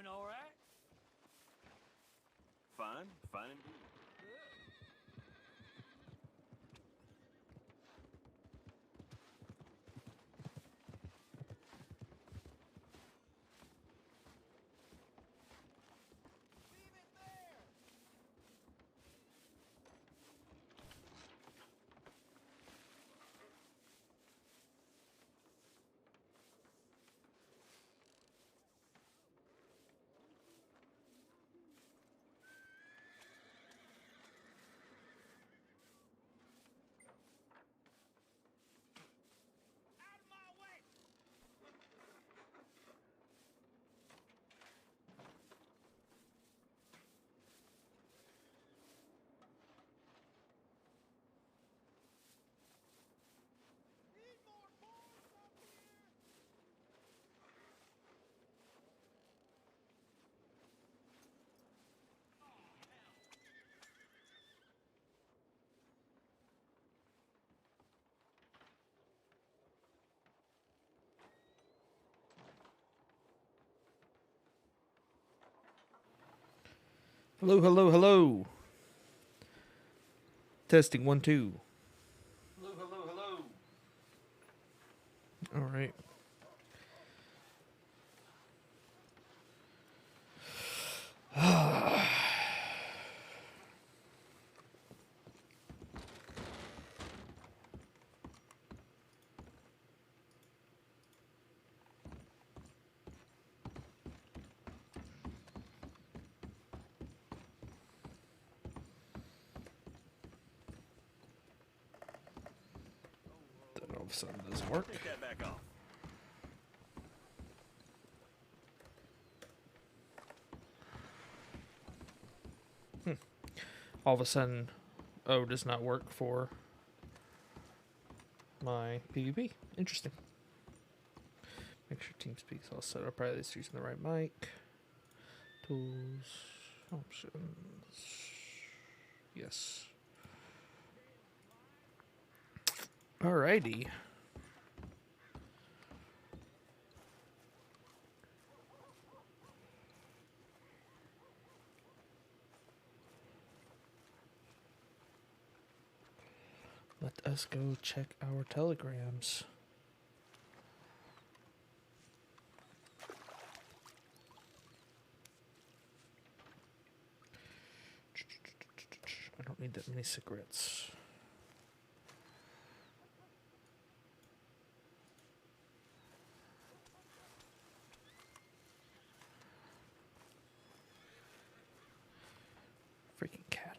doing all right? Fine, fine indeed. Hello, hello, hello. Testing 1, 2. Hello, hello, hello. All right. That all of a sudden doesn't work. Take that back off. All of a sudden, O does not work for my PvP. Interesting. Make sure TeamSpeak's all set up right. It's using the right mic. Tools. Options. Yes. Alrighty. Let us go check our telegrams. I don't need that many cigarettes. Freaking cat.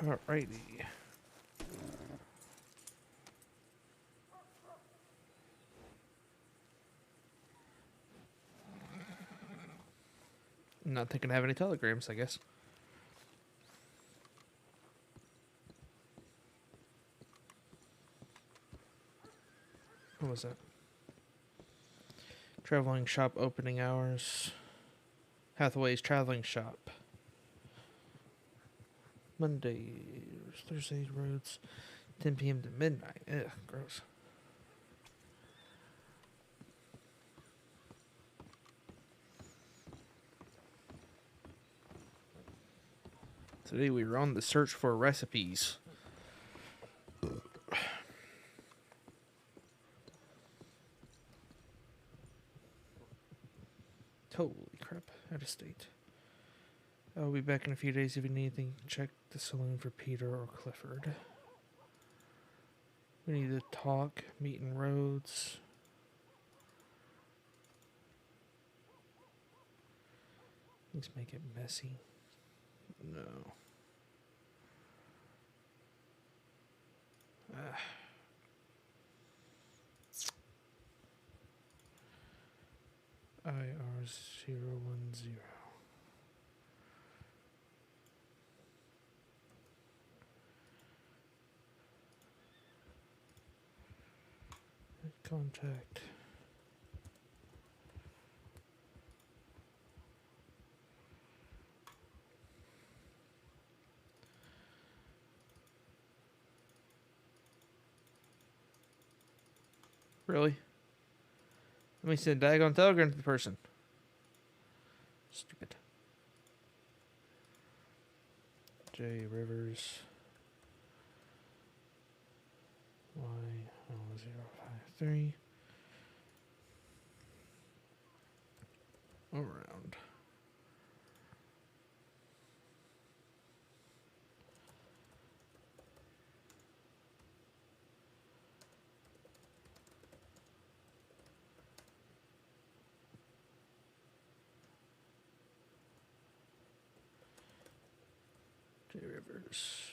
Alrighty. Not thinking I have any telegrams, I guess. What was that? Traveling shop opening hours. Hathaway's traveling shop. Mondays, Thursdays, roads, 10 p.m. to midnight. Ugh, gross. Today we were on the search for recipes. Holy crap, out of state. I'll be back in a few days if you need anything. Check the saloon for Peter or Clifford. We need to talk, meet in roads. Let's make it messy. No. IR010. Contact. Really? Let me send a daggone telegram to the person. Stupid. J Rivers Y053 around. J Rivers.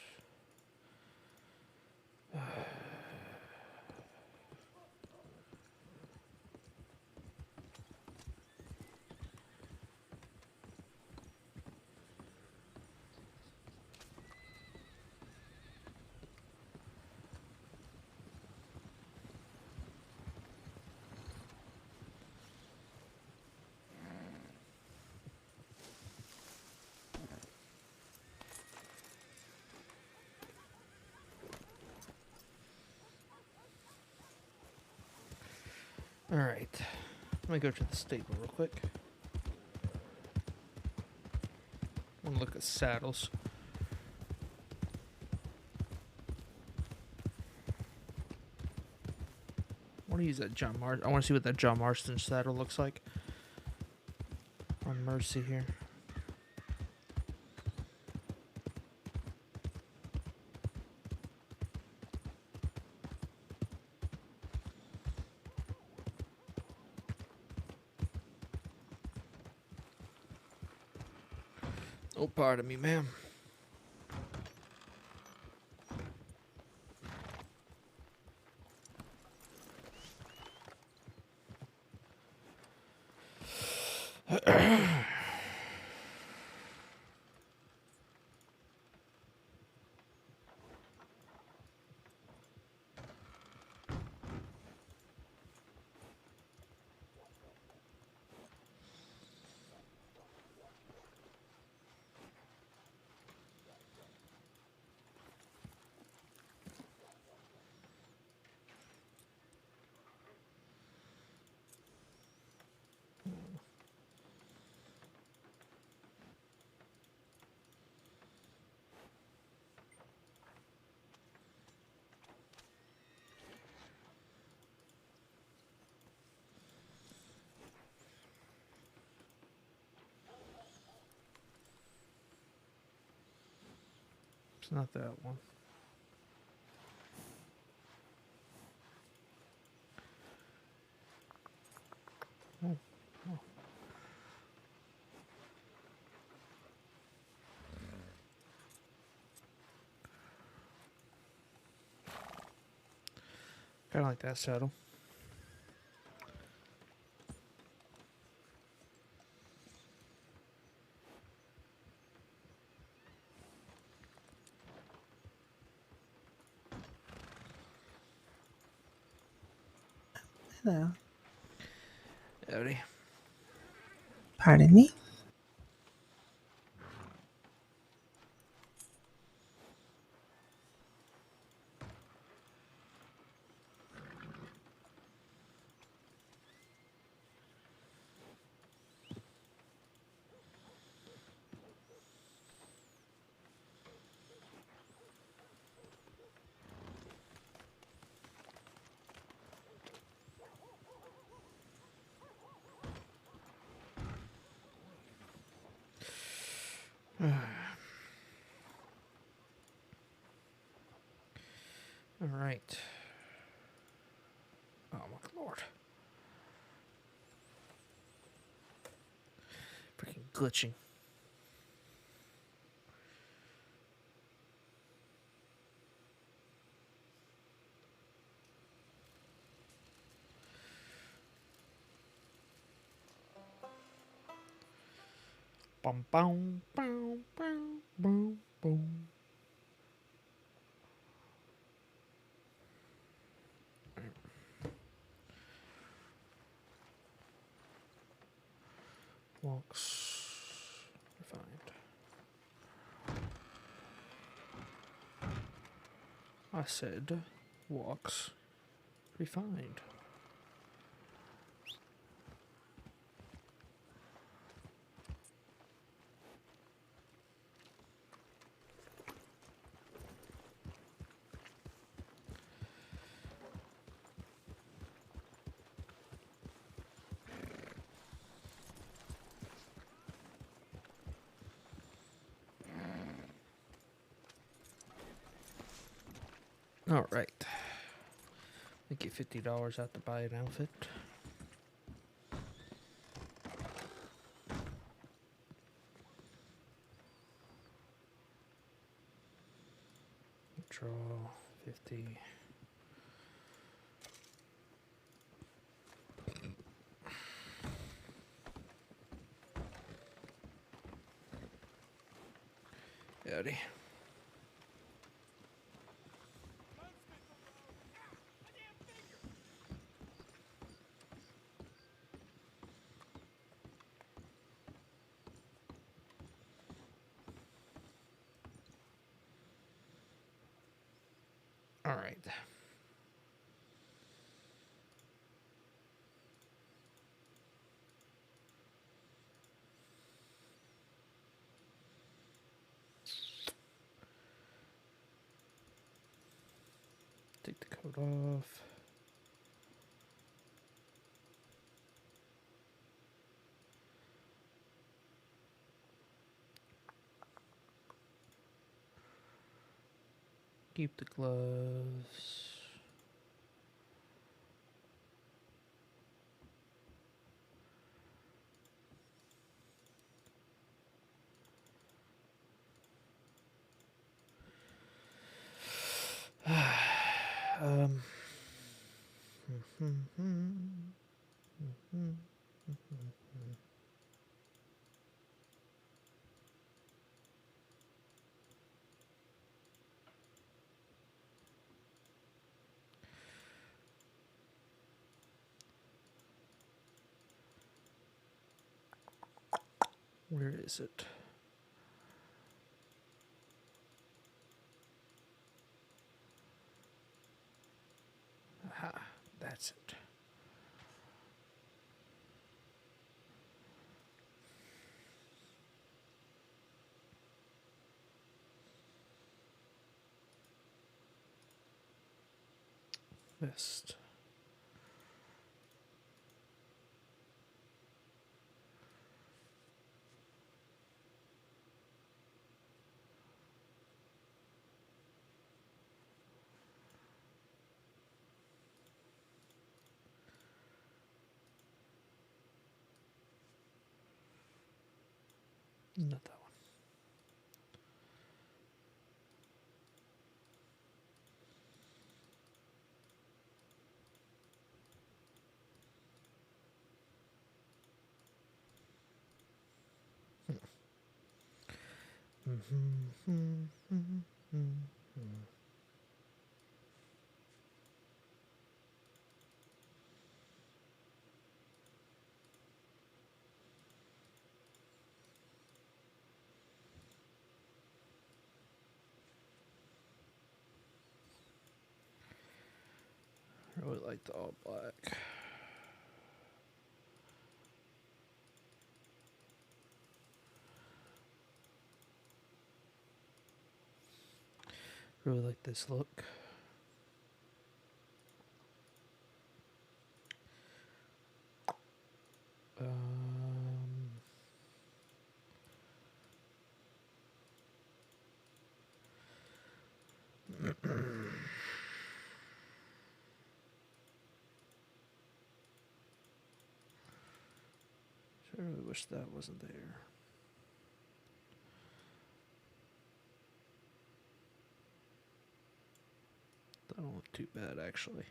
All right. Let me go to the stable real quick. I'm gonna look at saddles. I want to use that John Mar. I want to see what that John Marston saddle looks like. On Mercy here. Oh, pardon me, ma'am. It's not that one. Oh, oh. Kind of like that saddle. Hello. Howdy. Pardon me? All right. Oh my lord. Freaking glitching. Bum, bum, bum, bum, bum, bum. Walks refined. I said walks refined. All right. I get $50 out to buy an outfit. Draw 50. Howdy. All right. Take the coat off. Keep the gloves. um. Where is it? Aha, that's it. Vest. Not that one. I really like the all black. Really like this look. Um, I really wish that wasn't there. That don't look too bad, actually.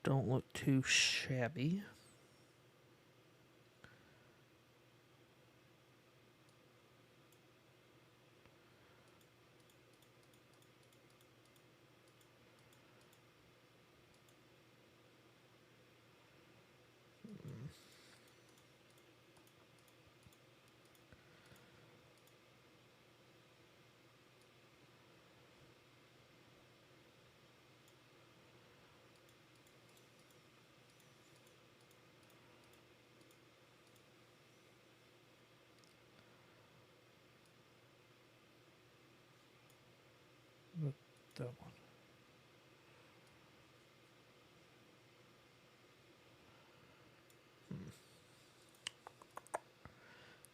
don't look too shabby. But that one.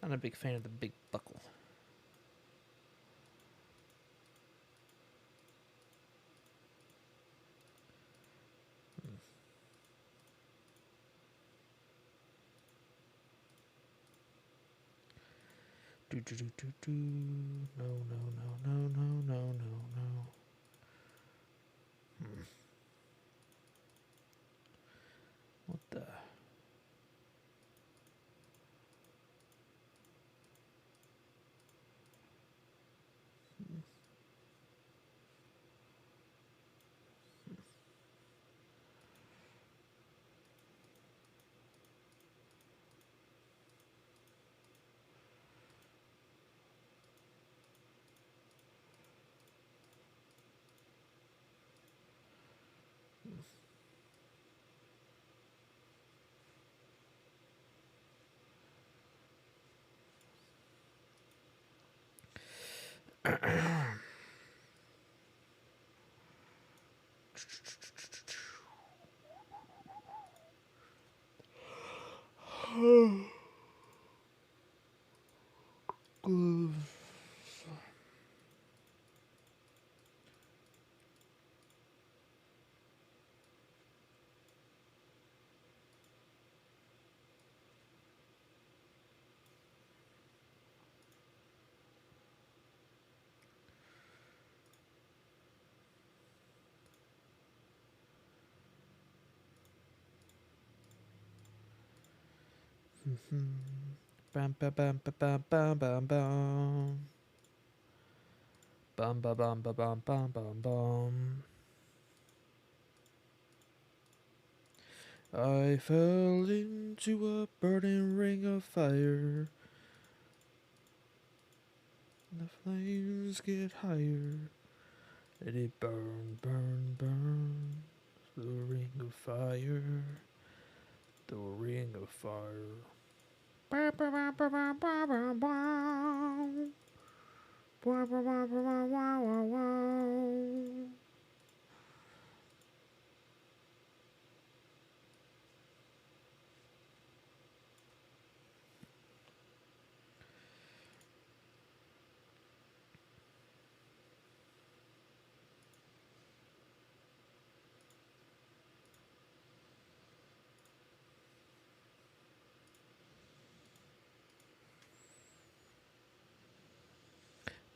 Not a big fan of the big buckle. Do do do do do. No no no no no no no no. What the? Glove. Bam bam bam bam bam bam bam. Bum ba bum ba bum bum bum bum. I fell into a burning ring of fire. The flames get higher. And it burn, burn, burn. The ring of fire. The ring of fire. Ba ba ba ba ba ba ba ba. Ba ba ba ba ba ba ba ba.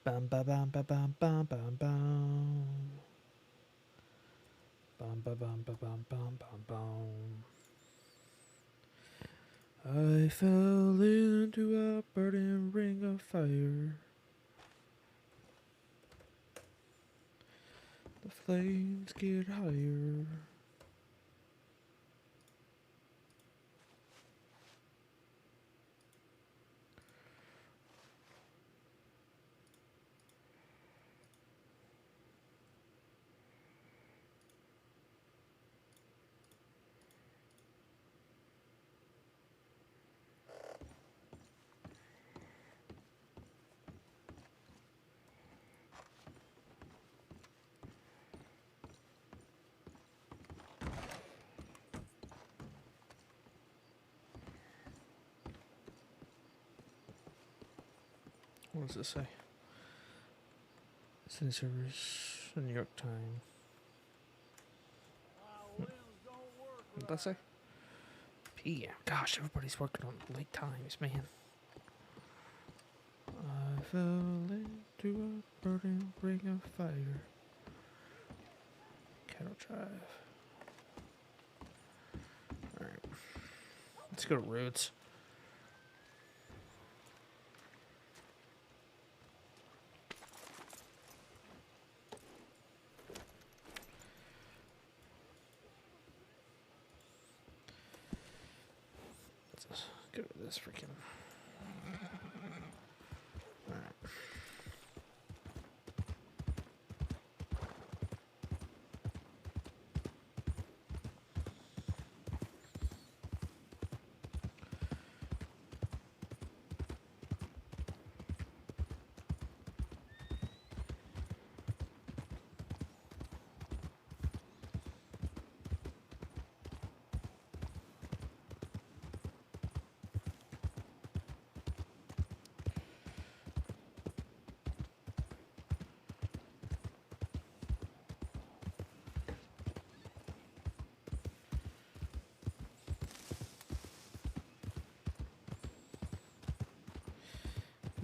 Bam ba bam ba bam bam bam bam. Bam ba bam ba bam bam bam bam. I fell into a burning ring of fire. The flames get higher. What does it say? City Service, the New York Times. What did that say? PM. Gosh, everybody's working on late times, man. I fell into a burning ring of fire. Cattle Drive. Let's go to Roots. Let's go to this freaking. Alright.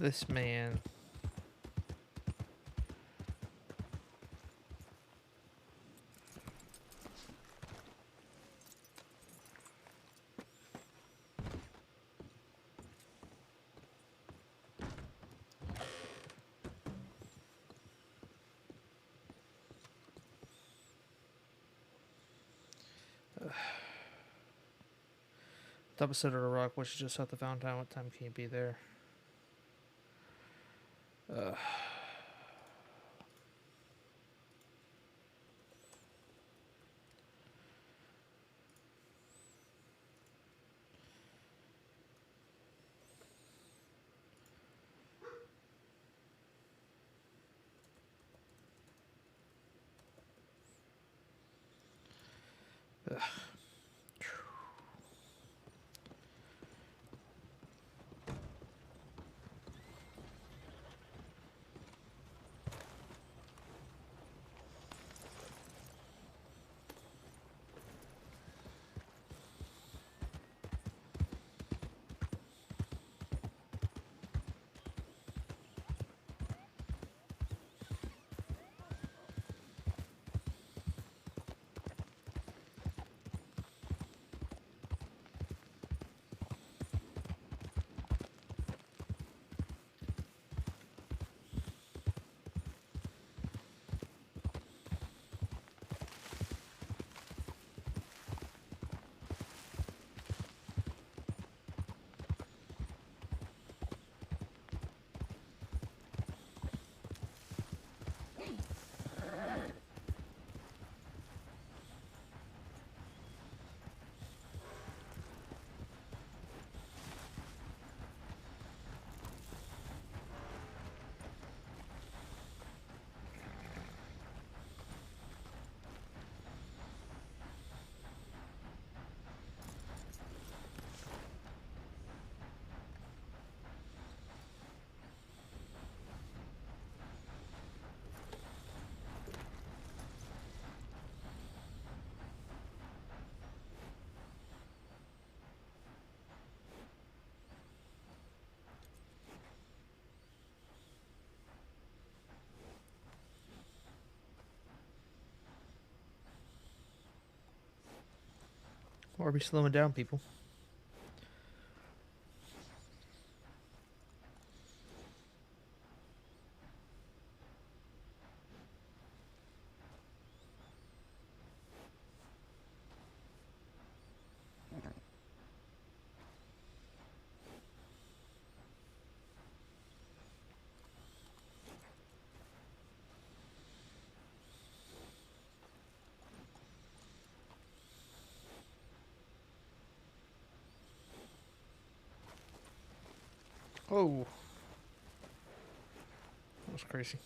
This man. Top of Center of Rock, which is just south of Valentine. What time can you be there? Or are we slowing down, people? Oh, that was crazy.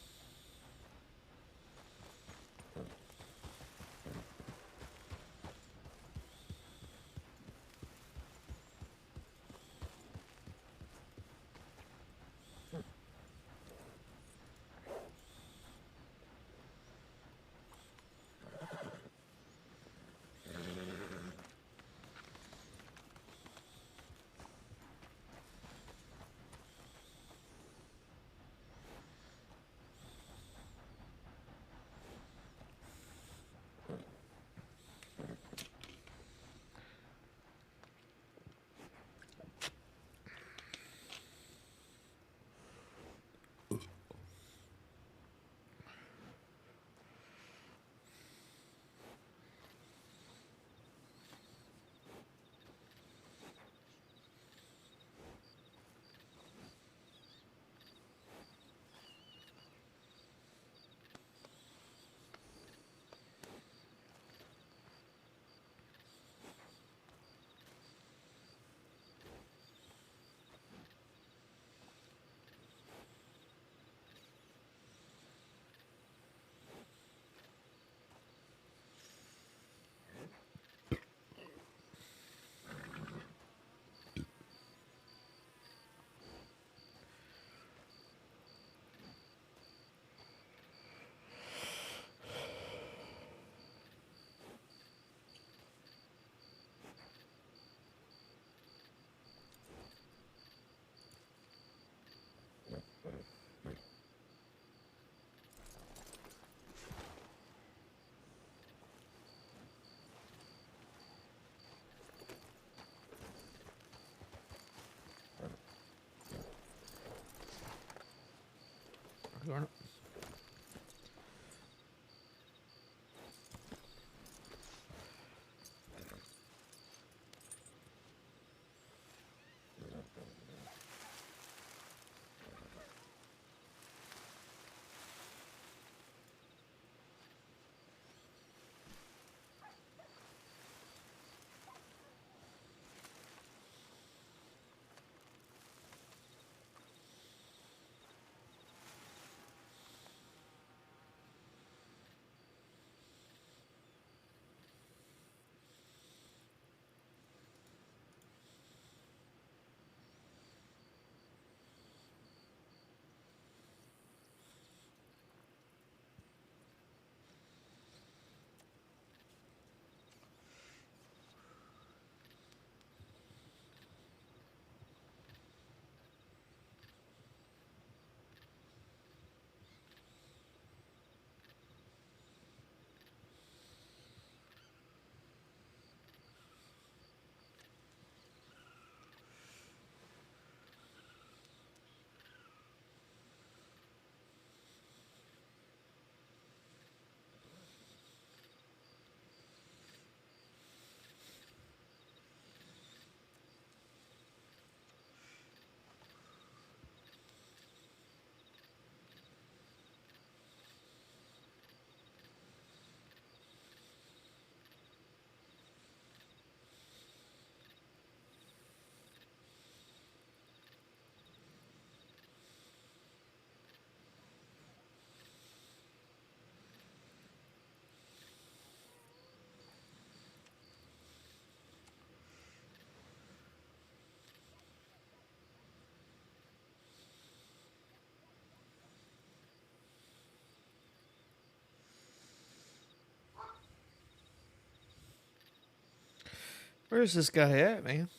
Where's this guy at, man?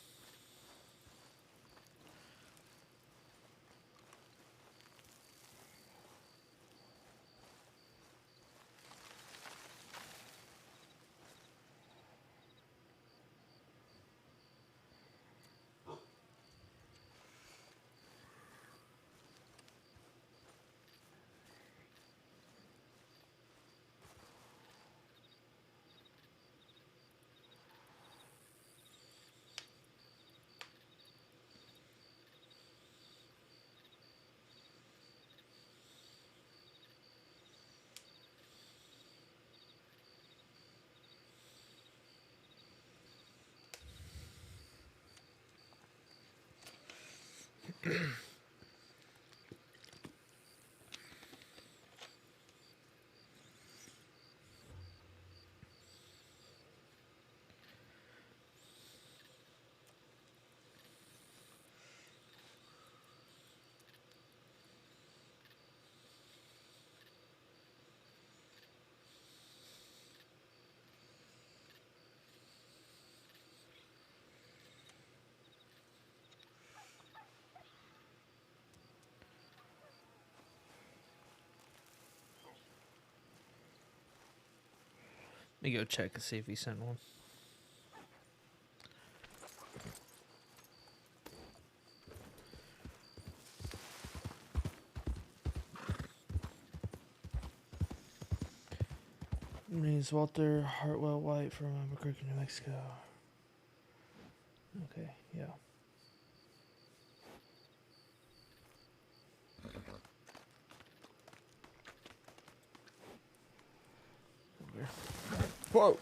Let me go check and see if he sent one. Name's Walter Hartwell White from Albuquerque, New Mexico. Okay, yeah. Whoa!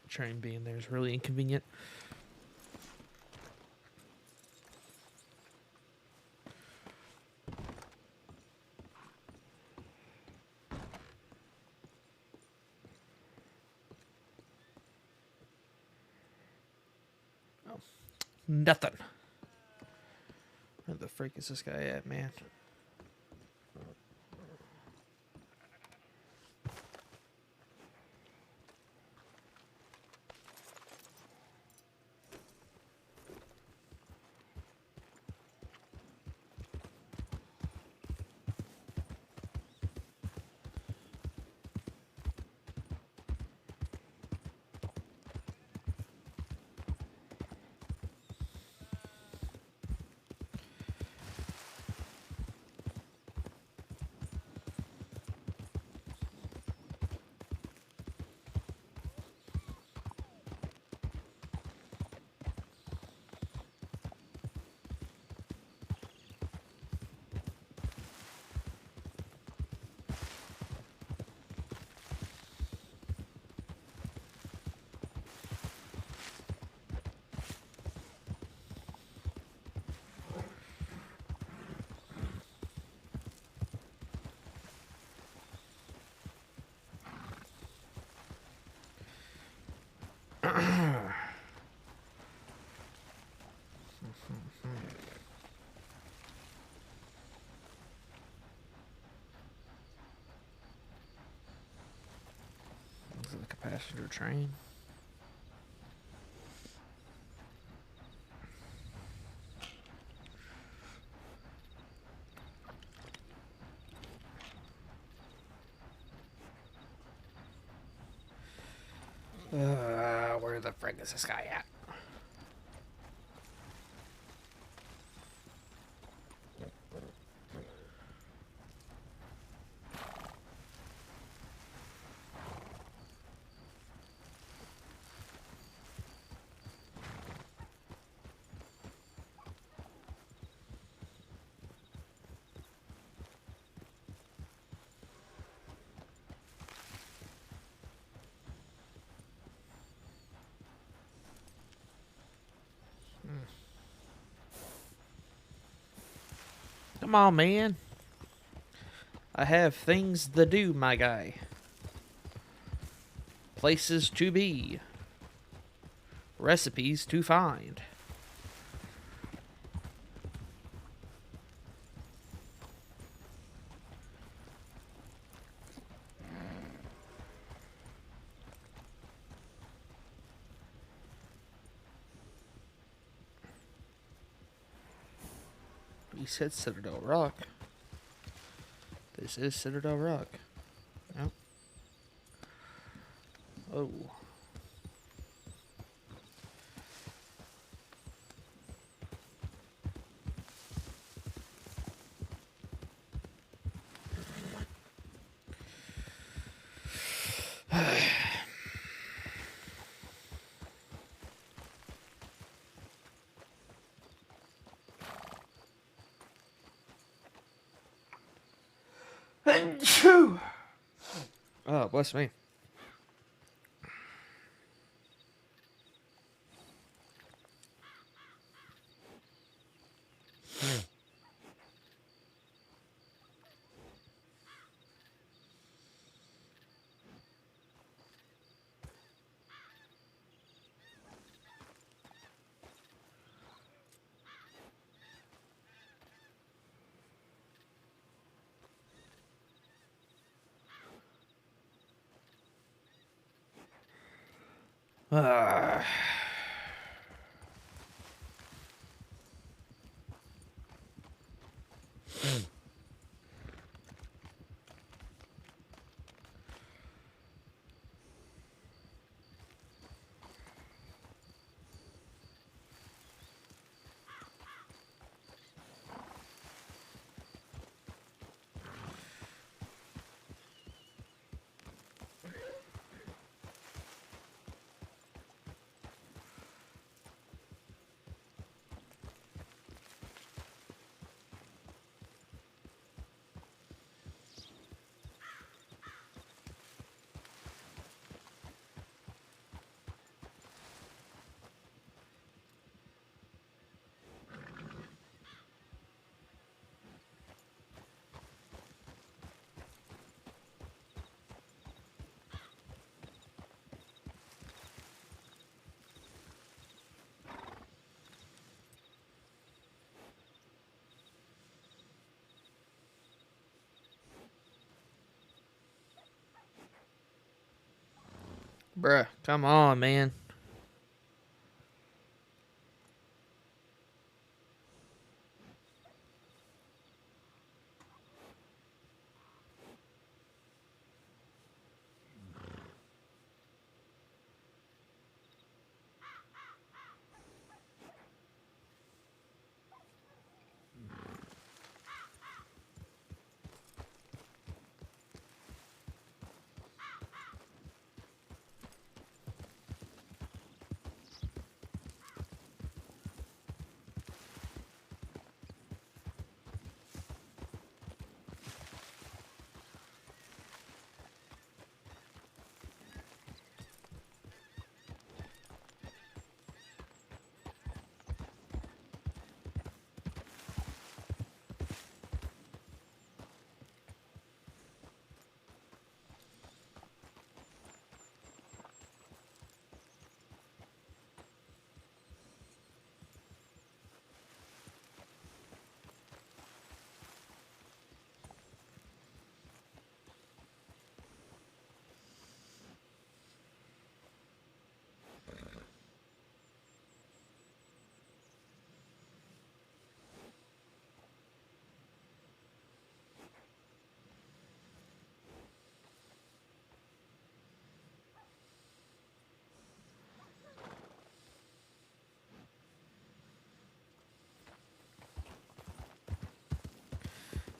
Train being there is really inconvenient. Oh, nothing. Where the freak is this guy at, man? Looks like a passenger train. Where the frick is this guy at? Come on, man. I have things to do, my guy. Places to be. Recipes to find. You said Citadel Rock. This is Citadel Rock. Yep. Oh. Oh, bless me. Ah. Bruh, come on, man.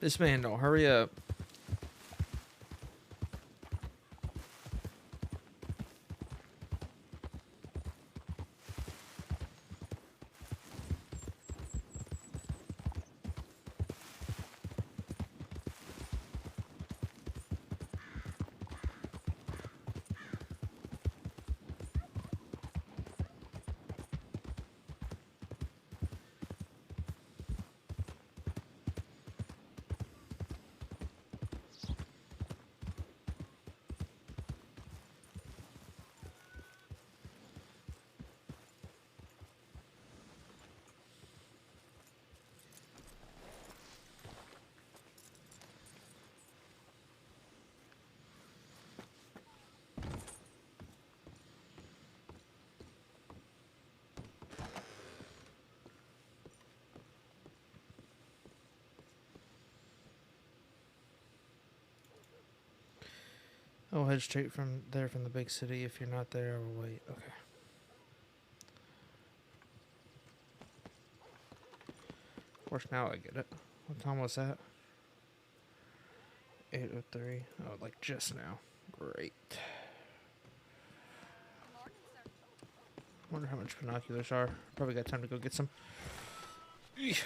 This man don't hurry up. I'll head straight from there from the big city. If you're not there, I will wait. Okay. Of course, now I get it. What time was that? 8:03. Oh, like just now. Great. Wonder how much binoculars are. Probably got time to go get some. Eesh.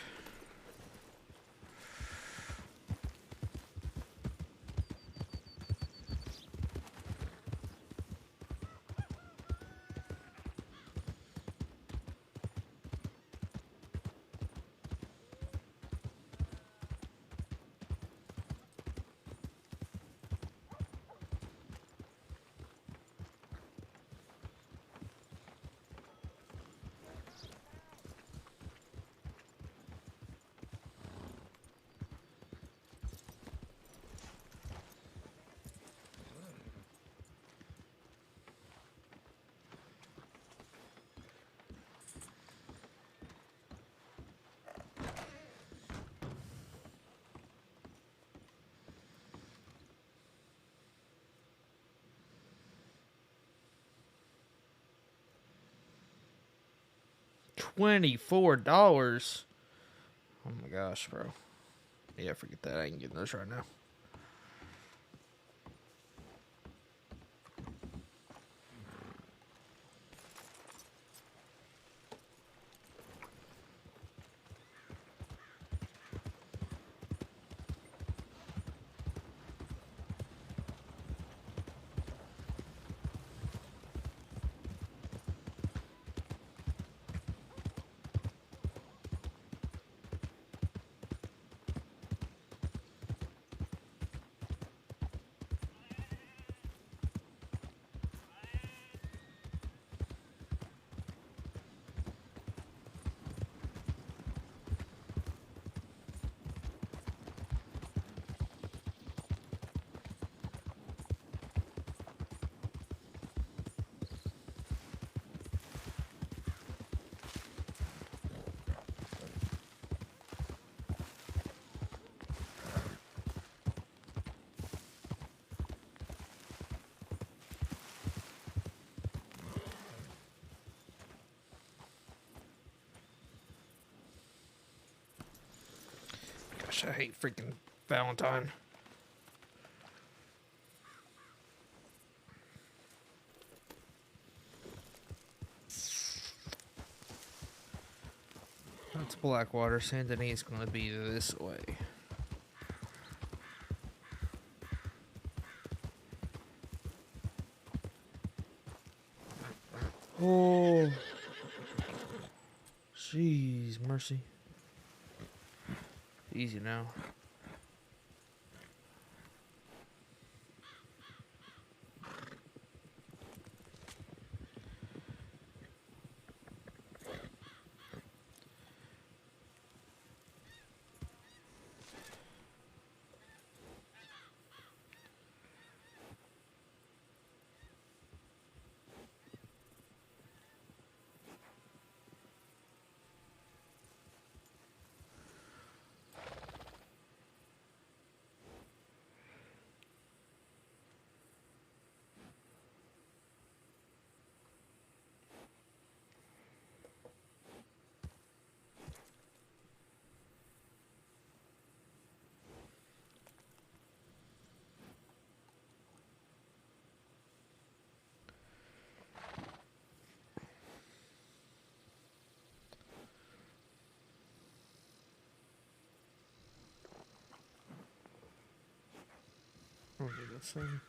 $24. Oh my gosh, bro. Yeah, forget that. I ain't getting those right now. Gosh, I hate freaking Valentine. That's Blackwater. Saint Denis is going to be this way. Oh. Jeez, mercy. Easy now. I'll do this thing.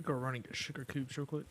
go run and get sugar cubes real quick.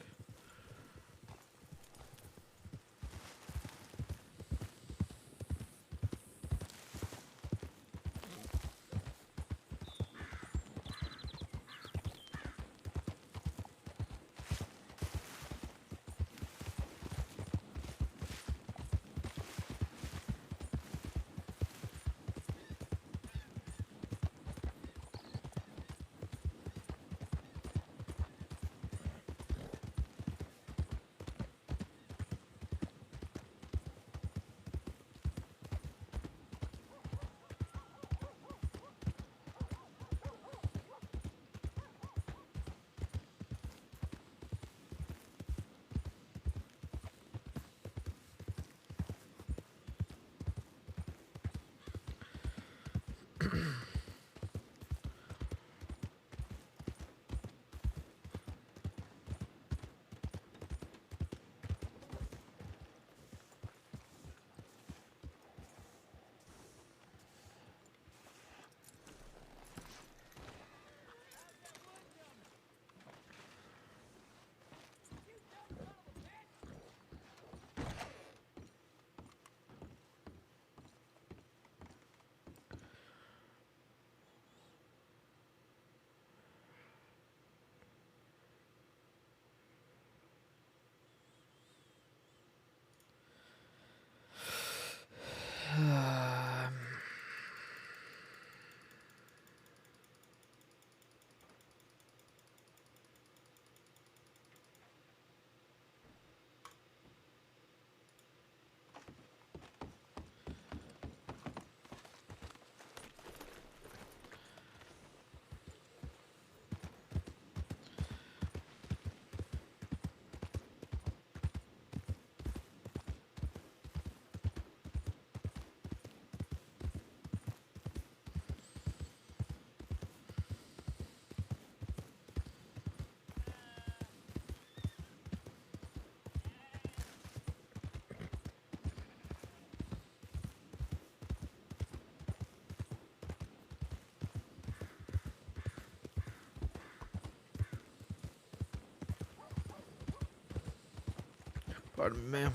Pardon me, ma'am.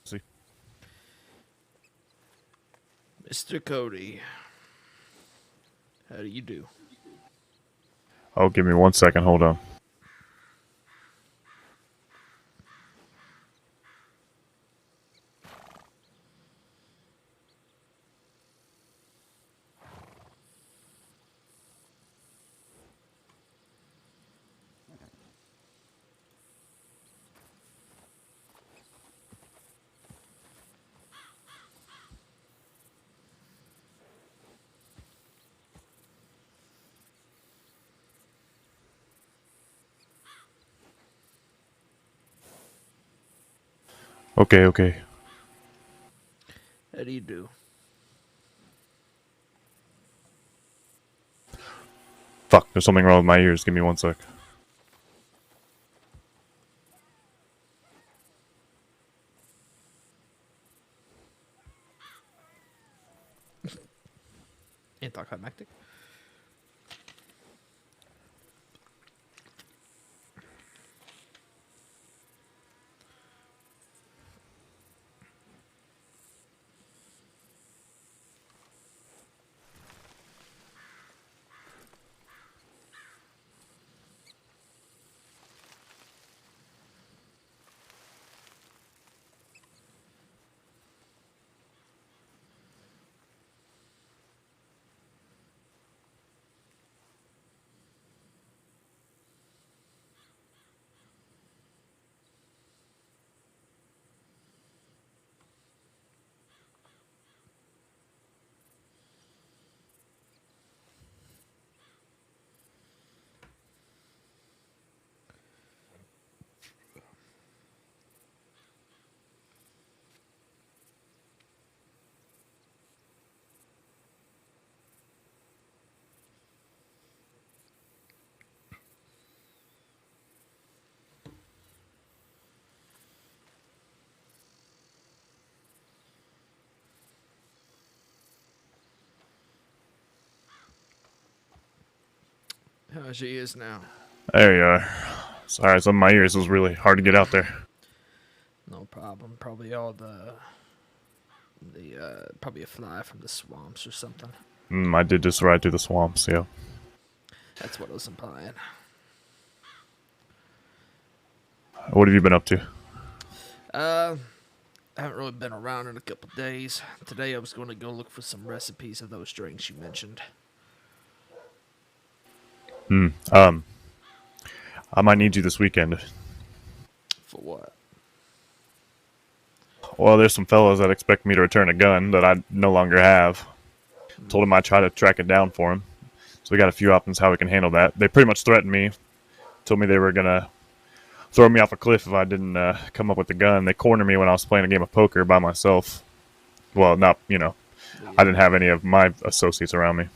See. Mr. Cody. How do you do? Oh, give me 1 second. Hold on. Okay. How do you do? Fuck, there's something wrong with my ears. Give me 1 sec. Anticlimactic. How she is now? There you are. Sorry, some of my ears was really hard to get out there. No problem. Probably all the probably a fly from the swamps or something. I did just ride through the swamps, yeah. That's what I was implying. What have you been up to? I haven't really been around in a couple days. Today I was going to go look for some recipes of those drinks you mentioned. I might need you this weekend. For what? Well, there's some fellows that expect me to return a gun that I no longer have. Told them I'd try to track it down for them. So we got a few options how we can handle that. They pretty much threatened me. Told me they were going to throw me off a cliff if I didn't come up with the gun. They cornered me when I was playing a game of poker by myself. Well, not, I didn't have any of my associates around me.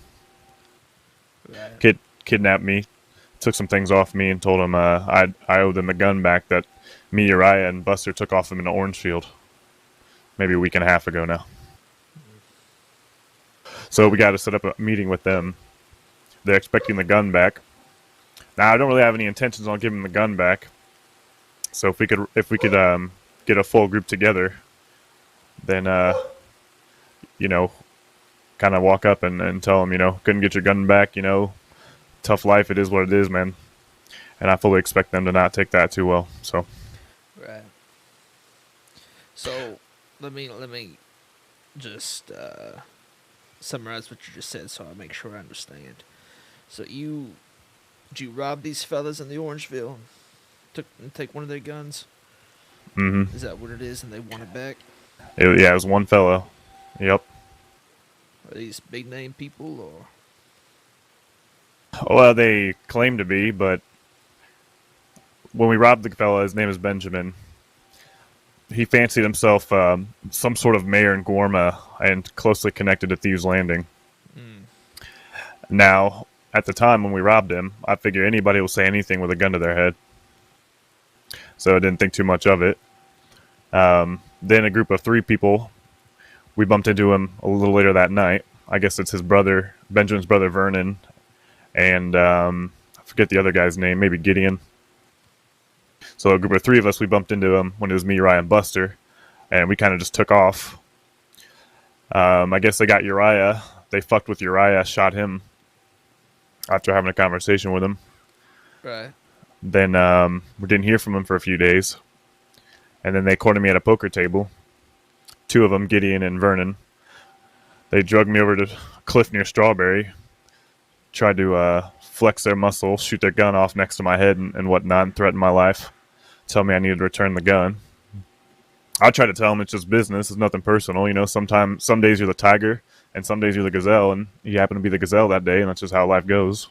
Right. Kidnapped me, took some things off me, and told them I owed them the gun back that me, Uriah, and Buster took off them in the orange field. Maybe a week and a half ago now. So we got to set up a meeting with them. They're expecting the gun back. Now I don't really have any intentions on giving the gun back. So if we could get a full group together, then kind of walk up and tell them, couldn't get your gun back, tough life, it is what it is, man. And I fully expect them to not take that too well. So. Right. So let me just summarize what you just said so I make sure I understand. So did you rob these fellas in the Orangeville? Take one of their guns? Mm-hmm. Is that what it is and they want it back? It was one fellow. Yep. Are these big name people or? Well, they claim to be, but when we robbed the fella, his name is Benjamin. He fancied himself some sort of mayor in Gorma and closely connected to Thieves Landing. Now, at the time when we robbed him, I figure anybody will say anything with a gun to their head. So I didn't think too much of it. Then a group of 3 people, we bumped into him a little later that night. I guess it's his brother, Benjamin's brother Vernon, and I forget the other guy's name, maybe Gideon. So a group of 3 of us, we bumped into him when it was me, Uriah, and Buster, and we kind of just took off. I guess they got Uriah. They fucked with Uriah, shot him after having a conversation with him. Right. Then we didn't hear from him for a few days. And then they cornered me at a poker table. 2 of them, Gideon and Vernon. They drugged me over to a cliff near Strawberry. Tried to flex their muscle, shoot their gun off next to my head and whatnot, and threaten my life. Tell me I needed to return the gun. I tried to tell them it's just business. It's nothing personal. Some days you're the tiger, and some days you're the gazelle, and you happen to be the gazelle that day, and that's just how life goes.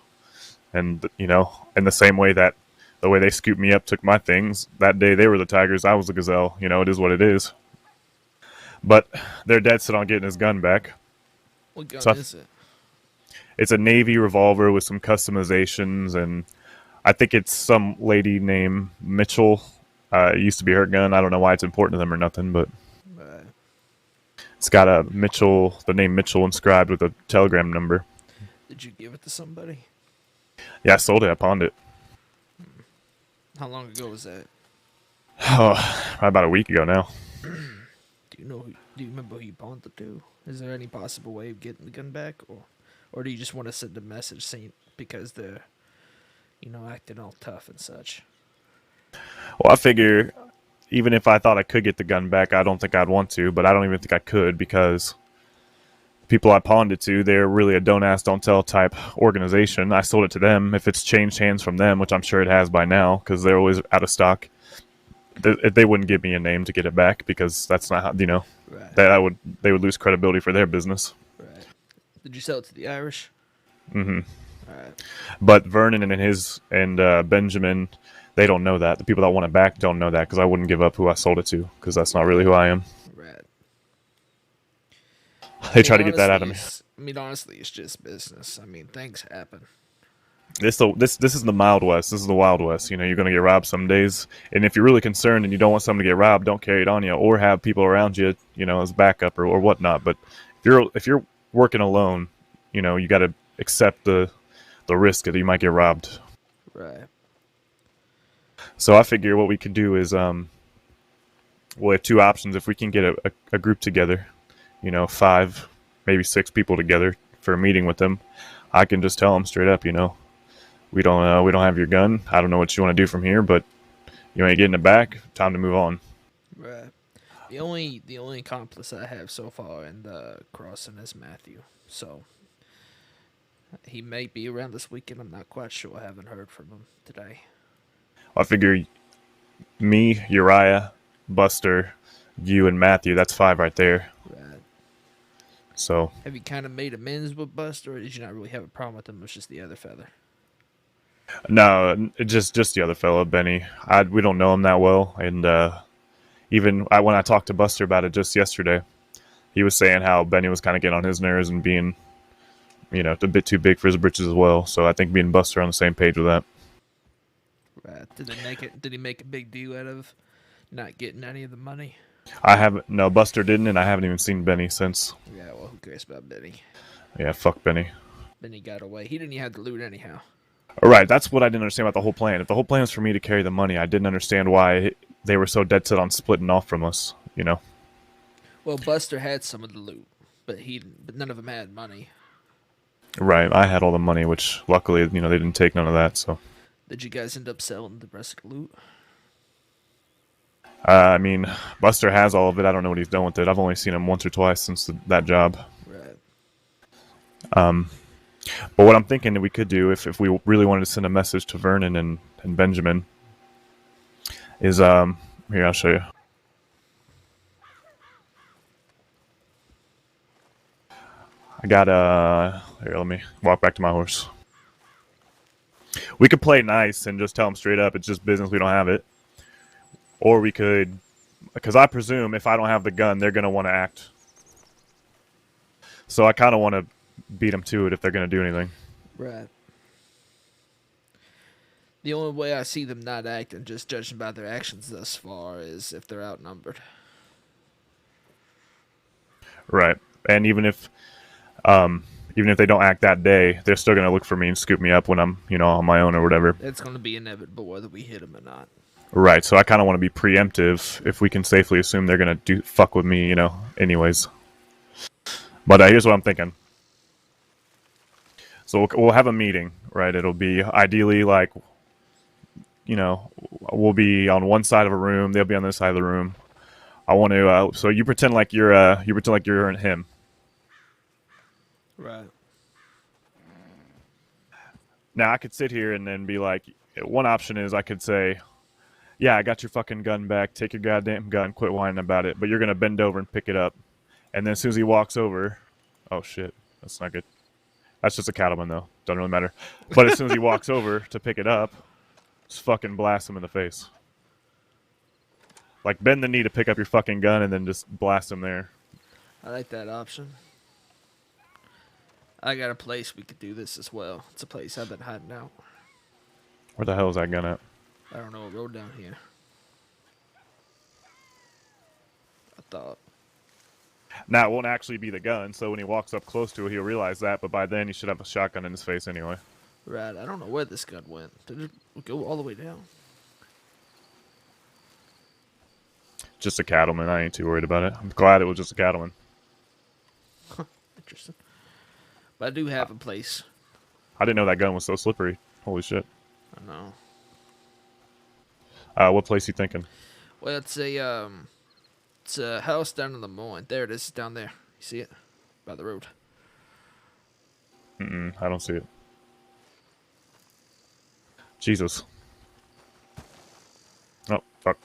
And, in the same way that the way they scooped me up, took my things, that day they were the tigers, I was the gazelle. It is what it is. But they're dead set on getting his gun back. What gun is it? It's a Navy revolver with some customizations, and I think it's some lady named Mitchell. It used to be her gun. I don't know why it's important to them or nothing, but Right. it's got the name Mitchell inscribed with a telegram number. Did you give it to somebody? Yeah, I sold it. I pawned it. How long ago was that? Oh, probably about a week ago now. Do you remember who you pawned it to? Is there any possible way of getting the gun back, or do you just want to send a message saying because they're, acting all tough and such? Well, I figure even if I thought I could get the gun back, I don't think I'd want to, but I don't even think I could because the people I pawned it to, they're really a don't ask, don't tell type organization. I sold it to them. If it's changed hands from them, which I'm sure it has by now because they're always out of stock, they wouldn't give me a name to get it back because that's not how, Right. they would lose credibility for their business. Right. Did you sell it to the Irish? Mm-hmm. All right. But Vernon and Benjamin, they don't know that. The people that want it back don't know that because I wouldn't give up who I sold it to because that's not really who I am. Right. They try to get that out of me. Honestly, it's just business. Things happen. This is the Mild West. This is the Wild West. You're going to get robbed some days. And if you're really concerned and you don't want someone to get robbed, don't carry it on you or have people around you, as backup or whatnot. But if you're working alone, you got to accept the the risk that you might get robbed. Right. So I figure what we could do is we have two options. If we can get a group together, 5, maybe 6 people together for a meeting with them, I can just tell them straight up, we don't have your gun. I don't know what you want to do from here, but you ain't getting it back. Time to move on. Right. The only accomplice I have so far in the crossing is Matthew. So he may be around this weekend. I'm not quite sure. I haven't heard from him today. I figure me, Uriah, Buster, you, and Matthew. That's 5 right there. Right. So Have you kind of made amends with Buster, or did you not really have a problem with him? It was just the other feather. no, just the other fella, Benny. We don't know him that well, and when I talked to Buster about it just yesterday, he was saying how Benny was kind of getting on his nerves and being, a bit too big for his britches as well. So I think me and Buster are on the same page with that. Right. Did he make a big deal out of not getting any of the money? No, Buster didn't, and I haven't even seen Benny since. Yeah. Well, who cares about Benny? Yeah, fuck Benny. Benny got away. He didn't even have the loot anyhow. All right, that's what I didn't understand about the whole plan. If the whole plan was for me to carry the money, I didn't understand why they were so dead set on splitting off from us. Well, Buster had some of the loot, but none of them had money. Right, I had all the money, which luckily, they didn't take none of that. So, Did you guys end up selling the rest of the loot? I mean, Buster has all of it. I don't know what he's done with it. I've only seen him once or twice since that job. Right. But what I'm thinking that we could do, if we really wanted to send a message to Vernon and Benjamin, is here, I'll show you. I got here, let me walk back to my horse. We could play nice and just tell them straight up it's just business, we don't have it. Or we could, because I presume if I don't have the gun, they're going to want to act. So I kind of want to beat them to it if they're going to do anything. Right. The only way I see them not acting, just judging by their actions thus far, is if they're outnumbered. Right. And even if they don't act that day, they're still going to look for me and scoop me up when I'm, on my own or whatever. It's going to be inevitable whether we hit them or not. Right. So I kind of want to be preemptive if we can safely assume they're going to fuck with me, anyways. But here's what I'm thinking. So we'll have a meeting, right? It'll be ideally like, we'll be on one side of a room. They'll be on the other side of the room. I want to. So you pretend like you're him. Right. Now I could sit here and then be like, one option is I could say, yeah, I got your fucking gun back. Take your goddamn gun. Quit whining about it. But you're gonna bend over and pick it up. And then as soon as he walks over, oh shit, that's not good. That's just a cattleman though. Doesn't really matter. But as soon as he walks over to pick it up, just fucking blast him in the face. Like bend the knee to pick up your fucking gun and then just blast him there. I like that option. I got a place we could do this as well. It's a place I've been hiding out. Where the hell is that gun at? I don't know, a road down here. I thought. Now, it won't actually be the gun, so when he walks up close to it, he'll realize that, but by then he should have a shotgun in his face anyway. Right, I don't know where this gun went. Did it go all the way down? Just a cattleman. I ain't too worried about it. I'm glad it was just a cattleman. Interesting. But I do have a place. I didn't know that gun was so slippery. Holy shit. I know. What place you thinking? Well, it's a house down in the Moines. There it is, down there. You see it? By the road. I don't see it. Jesus. Oh, fuck.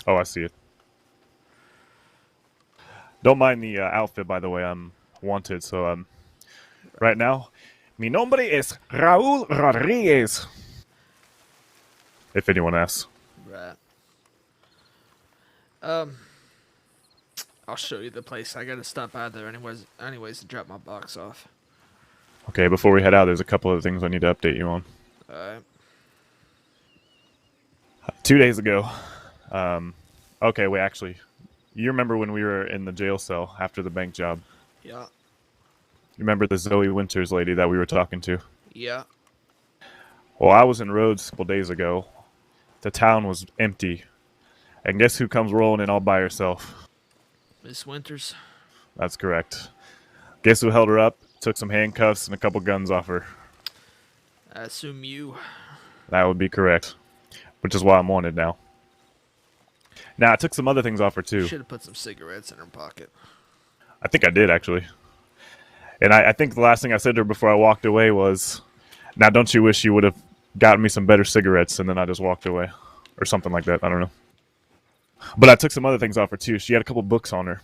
Oh, I see it. Don't mind the outfit, by the way. I'm wanted, so right now, mi nombre es Raúl Rodriguez. If anyone asks. Right. I'll show you the place. I gotta stop by there anyways to drop my box off. Okay, before we head out, there's a couple of things I need to update you on. Alright. 2 days ago. Okay, wait, actually, You remember when we were in the jail cell after the bank job? Yeah. You remember the Zoe Winters lady that we were talking to? Yeah. Well, I was in Rhodes a couple days ago. The town was empty. And guess who comes rolling in all by herself? Miss Winters. That's correct. Guess who held her up, took some handcuffs and a couple guns off her? I assume you. That would be correct. Which is why I'm wanted now. Now, I took some other things off her, too. Should have put some cigarettes in her pocket. I think I did, actually. And I think the last thing I said to her before I walked away was, now don't you wish you would have gotten me some better cigarettes? And then I just walked away. Or something like that. I don't know. But I took some other things off her, too. She had a couple books on her.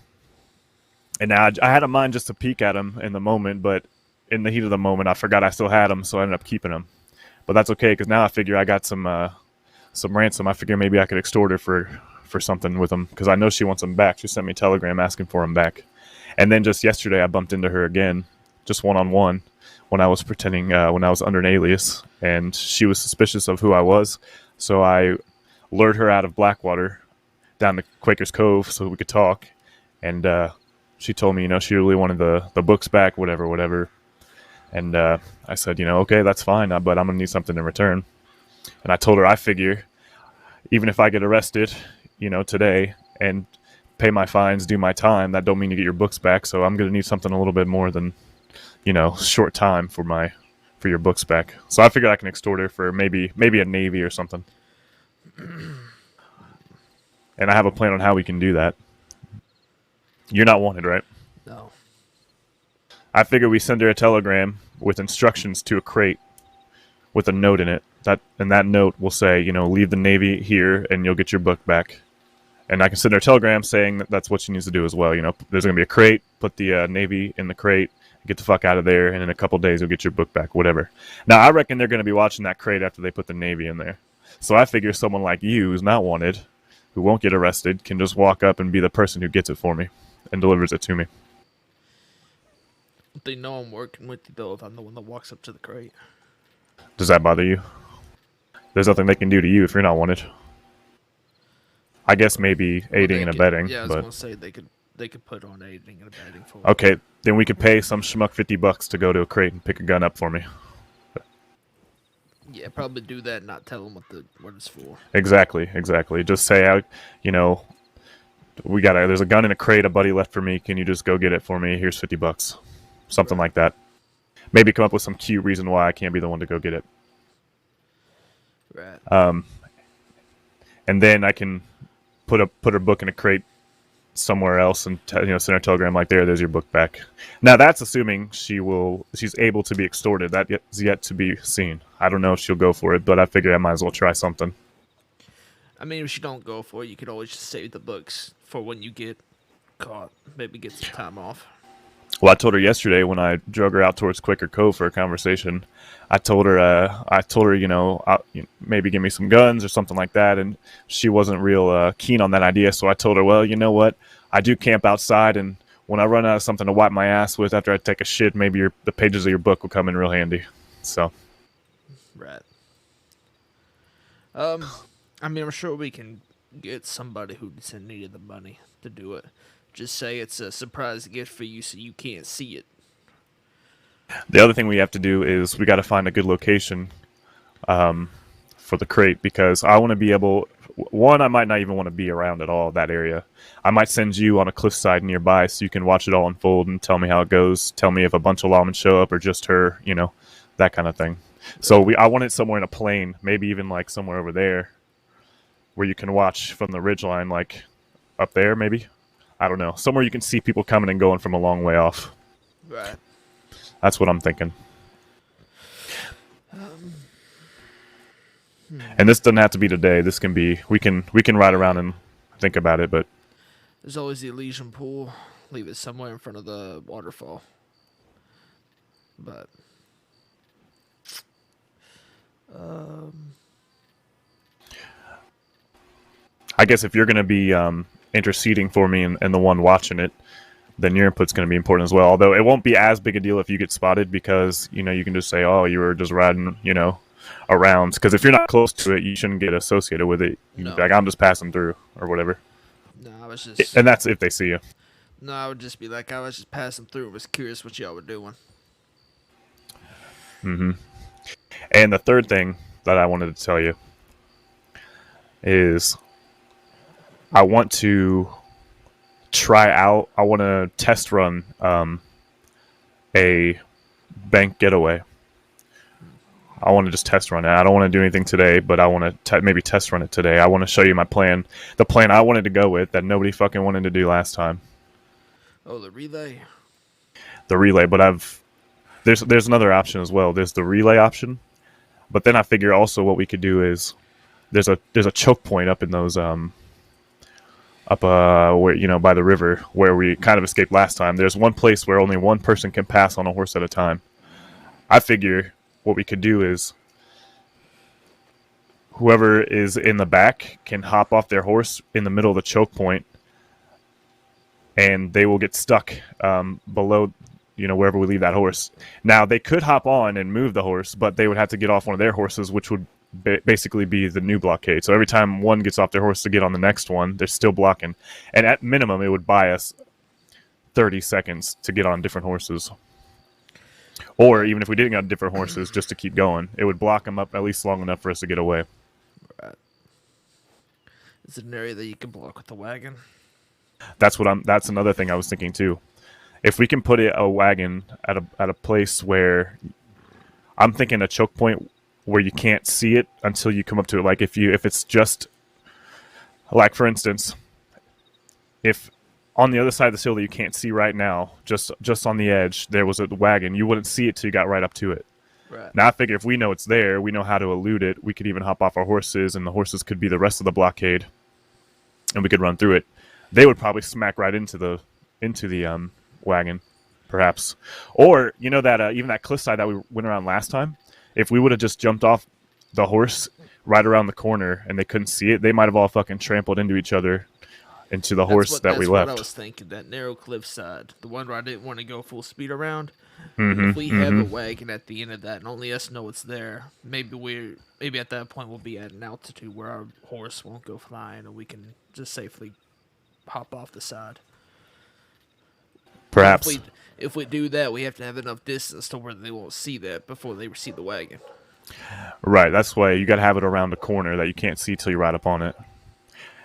And now I had a mind just to peek at them in the moment, but in the heat of the moment, I forgot I still had them, so I ended up keeping them. But that's okay, because now I figure I got some ransom. I figure maybe I could extort her for something with them, because I know she wants them back. She sent me a telegram asking for them back. And then just yesterday, I bumped into her again, just one-on-one, when I was pretending, when I was under an alias, and she was suspicious of who I was, so I lured her out of Blackwater down to Quaker's Cove so we could talk, and she told me, she really wanted the books back, whatever. And I said, okay, that's fine, but I'm going to need something in return. And I told her, I figure, even if I get arrested, today, and pay my fines, do my time, that don't mean you get your books back, so I'm going to need something a little bit more than, short time for your books back. So I figured I can extort her for maybe a Navy or something. And I have a plan on how we can do that. You're not wanted, right? No. I figure we send her a telegram with instructions to a crate with a note in it. And that note will say, leave the Navy here and you'll get your book back. And I can send her a telegram saying that that's what she needs to do as well. There's going to be a crate, put the Navy in the crate, get the fuck out of there, and in a couple days you'll get your book back, whatever. Now, I reckon they're going to be watching that crate after they put the Navy in there. So I figure someone like you who's not wanted, who won't get arrested, can just walk up and be the person who gets it for me and delivers it to me. They know I'm working with you, though, if I'm the one that walks up to the crate. Does that bother you? There's nothing they can do to you if you're not wanted. I guess maybe aiding and abetting. Yeah, I was but... going to say they could put on aiding and abetting for Okay, then we could pay some schmuck $50 to go to a crate and pick a gun up for me. Yeah, probably do that and not tell them what it's for. Exactly. Just say, there's a gun in a crate a buddy left for me. Can you just go get it for me? Here's $50. Something like that. Maybe come up with some cute reason why I can't be the one to go get it. Right. And then I can put her book in a crate somewhere else and send her a telegram like, there's your book back. Now that's assuming she's able to be extorted. That is yet to be seen. I don't know if she'll go for it, but I figure I might as well try something. I mean, if you don't go for it, you could always just save the books for when you get caught. Maybe get some time off. Well, I told her yesterday when I drug her out towards Quaker Cove for a conversation. I told her, maybe give me some guns or something like that, and she wasn't real keen on that idea. So I told her, well, you know what? I do camp outside, and when I run out of something to wipe my ass with after I take a shit, maybe the pages of your book will come in real handy. So, right. I mean, I'm sure we can get somebody who's in need of the money to do it. Just say it's a surprise gift for you so you can't see it. The other thing we have to do is we got to find a good location for the crate, because I want to be able... One, I might not even want to be around at all, that area. I might send you on a cliffside nearby so you can watch it all unfold and tell me how it goes. Tell me if a bunch of lawmen show up or just her, that kind of thing. So I want it somewhere in a plain, maybe even like somewhere over there where you can watch from the ridgeline, like up there maybe. I don't know. Somewhere you can see people coming and going from a long way off. Right. That's what I'm thinking. And this doesn't have to be today. This can be, we can ride around and think about it, but there's always the Elysian pool. Leave it somewhere in front of the waterfall. But I guess if you're going to be interceding for me and the one watching it, then your input's going to be important as well. Although it won't be as big a deal if you get spotted, because, you can just say, oh, you were just riding, around. Because if you're not close to it, you shouldn't get associated with it. You can be like, I'm just passing through or whatever. No, I was just. And that's if they see you. No, I would just be like, I was just passing through and was curious what y'all were doing. And the third thing that I wanted to tell you is I want to I want to test run a bank getaway. I want to just test run it. I don't want to do anything today, but I want to maybe test run it today. I want to show you my plan. The plan I wanted to go with that nobody fucking wanted to do last time. Oh, the relay. The relay, but there's another option as well. There's the relay option, but then I figure also what we could do is there's a choke point up in those where by the river where we kind of escaped last time. There's one place where only one person can pass on a horse at a time. I figure what we could do is whoever is in the back can hop off their horse in the middle of the choke point, and they will get stuck below, wherever we leave that horse. Now, they could hop on and move the horse, but they would have to get off one of their horses, which would basically be the new blockade. So every time one gets off their horse to get on the next one, they're still blocking. And at minimum, it would buy us 30 seconds to get on different horses. Or even if we didn't get different horses, just to keep going, it would block them up at least long enough for us to get away. Right. Is it an area that you can block with the wagon? That's another thing I was thinking too. If we can put a wagon at a place where I'm thinking a choke point where you can't see it until you come up to it. Like if it's just like, for instance, if on the other side of the hill that you can't see right now, just on the edge, there was a wagon, you wouldn't see it till you got right up to it. Right. Now I figure if we know it's there, we know how to elude it. We could even hop off our horses, and the horses could be the rest of the blockade, and we could run through it. They would probably smack right into the wagon, perhaps. Or that even that cliffside that we went around last time, if we would have just jumped off the horse right around the corner and they couldn't see it, they might have all fucking trampled into each other, into the horse that we left. That's what I was thinking. That narrow cliffside, the one where I didn't want to go full speed around. Mm-hmm, If we have a wagon at the end of that, and only us know it's there, maybe at that point we'll be at an altitude where our horse won't go flying, and we can just safely hop off the side. Perhaps. If we do that, we have to have enough distance to where they won't see that before they see the wagon. Right, that's why you got to have it around the corner that you can't see till you ride up on it.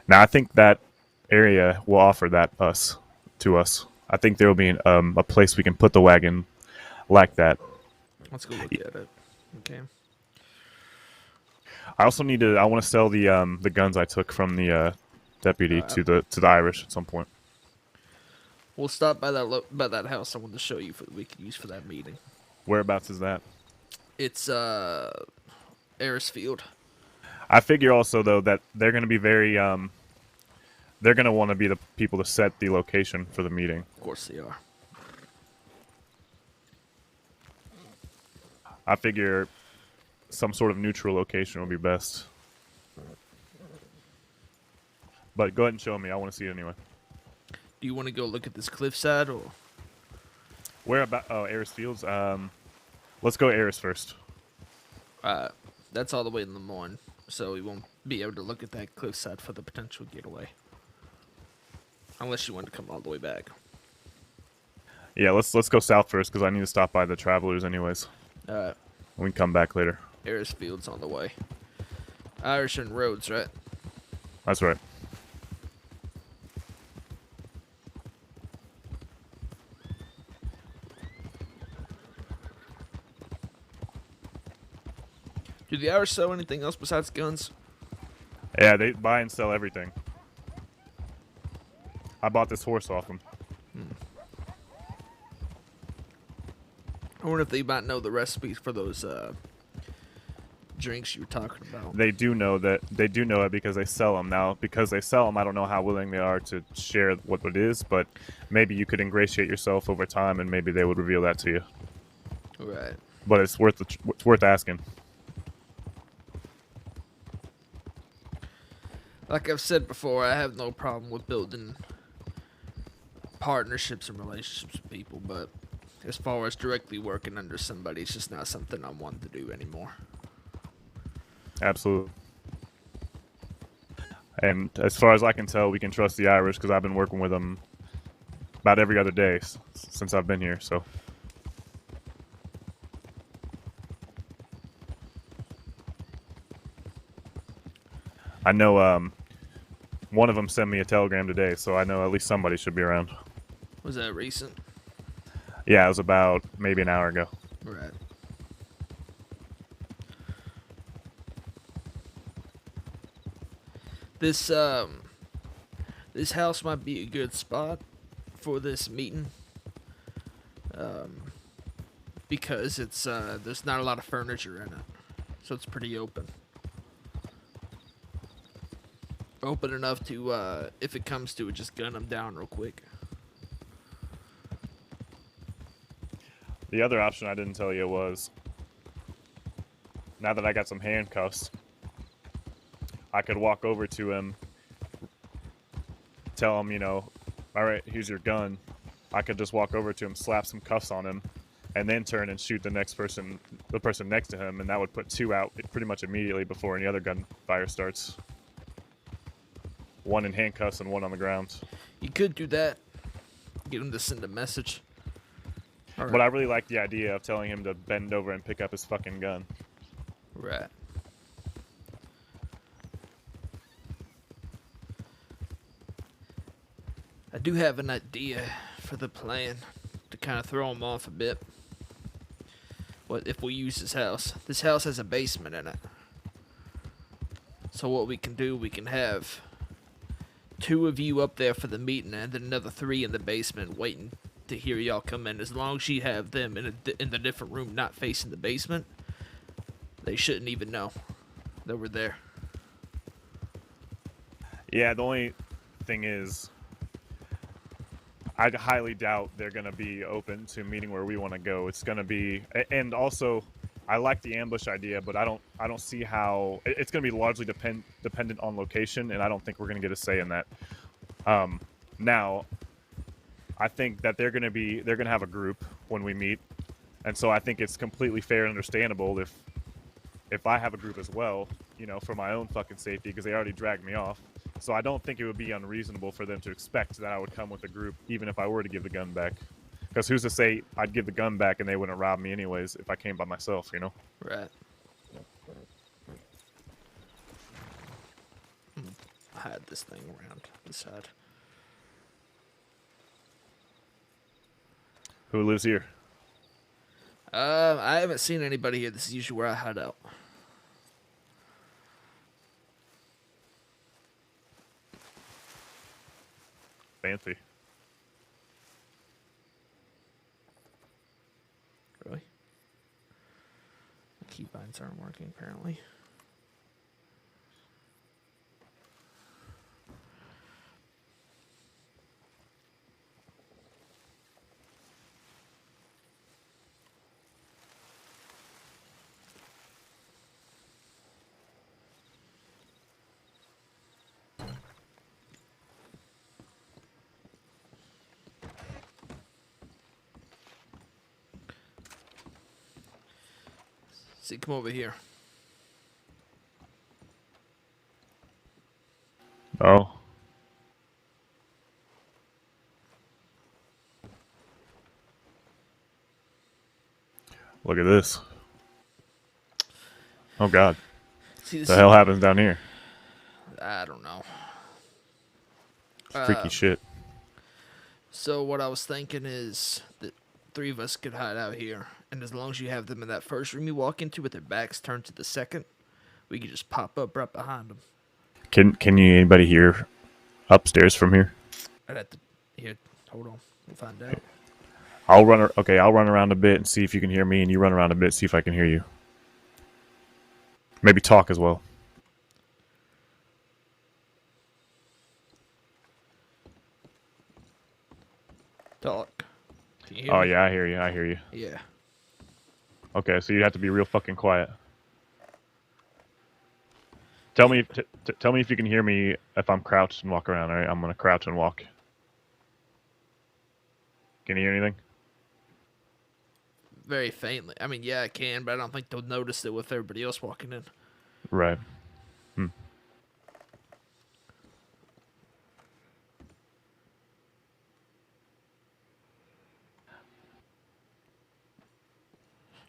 Now, I think that area will offer that to us. I think there will be a place we can put the wagon like that. Let's go look at it. Okay. I also I want to sell the guns I took from the deputy to the Irish at some point. We'll stop by that house I wanted to show you we could use for that meeting. Whereabouts is that? It's Arisfield. I figure also though that they're going to be very they're going to want to be the people to set the location for the meeting. Of course they are. I figure some sort of neutral location would be best. But go ahead and show me. I want to see it anyway. Do you want to go look at this cliffside or? Where about? Oh, Aris Fields. Let's go Aris first. That's all the way in the morning, so we won't be able to look at that cliffside for the potential getaway. Unless you want to come all the way back. Yeah, let's go south first because I need to stop by the Travelers anyways. Alright. We can come back later. Arisfield's on the way. Irish and Rhodes, right? That's right. Do the Irish sell anything else besides guns? Yeah, they buy and sell everything. I bought this horse off them. I wonder if they might know the recipes for those drinks you were talking about. They do know it because they sell them. Now, because they sell them, I don't know how willing they are to share what it is, but maybe you could ingratiate yourself over time and maybe they would reveal that to you. Right. But it's worth asking. Like I've said before, I have no problem with building partnerships and relationships with people, but as far as directly working under somebody, it's just not something I want to do anymore. Absolutely. And as far as I can tell, we can trust the Irish because I've been working with them about every other day since I've been here. So I know one of them sent me a telegram today, so I know at least somebody should be around. Was that recent? Yeah, it was about maybe an hour ago. Right. This this house might be a good spot for this meeting. Because it's there's not a lot of furniture in it. So it's pretty open. Open enough to if it comes to it, just gun them down real quick. The other option I didn't tell you was, now that I got some handcuffs, I could walk over to him, tell him, all right, here's your gun. I could just walk over to him, slap some cuffs on him, and then turn and shoot the person next to him, and that would put 2 out pretty much immediately before any other gunfire starts. 1 in handcuffs and 1 on the ground. You could do that. Get him to send a message. All But I really like the idea of telling him to bend over and pick up his fucking gun. Right. I do have an idea for the plan to kind of throw him off a bit. What if we use this house? This house has a basement in it. So what we can do, we can have 2 of you up there for the meeting, and then another 3 in the basement waiting to hear y'all come in. As long as you have them in the different room, not facing the basement, they shouldn't even know that we're there. Yeah, the only thing is, I highly doubt they're going to be open to meeting where we want to go. It's going to be, and also, I like the ambush idea, but I don't see how it's going to be largely dependent on location, and I don't think we're going to get a say in that. Now, I think that they're going to have a group when we meet, and so I think it's completely fair and understandable if I have a group as well, for my own fucking safety, because they already dragged me off. So I don't think it would be unreasonable for them to expect that I would come with a group, even if I were to give the gun back. Because who's to say I'd give the gun back and they wouldn't rob me anyways if I came by myself, Right. Hide this thing around the side. Who lives here? I haven't seen anybody here. This is usually where I hide out. Fancy. Really? The keybinds aren't working, apparently. See, come over here. Oh. Look at this. Oh God. See, this The hell happens down here? I don't know. Freaky shit. So what I was thinking is that 3 of us could hide out here, and as long as you have them in that first room you walk into with their backs turned to the second, we could just pop up right behind them. Can you anybody hear upstairs from here? I'd have to here. Hold on, we'll find out. I'll run around a bit and see if you can hear me, and you run around a bit, see if I can hear you. Maybe talk as well. Talk. Can you hear Oh me? yeah, I hear you. Yeah. Okay, so you have to be real fucking quiet. Tell me if you can hear me if I'm crouched and walk around. All right, I'm gonna crouch and walk. Can you hear anything? Very faintly. I mean, yeah, I can, but I don't think they'll notice it with everybody else walking in. Right.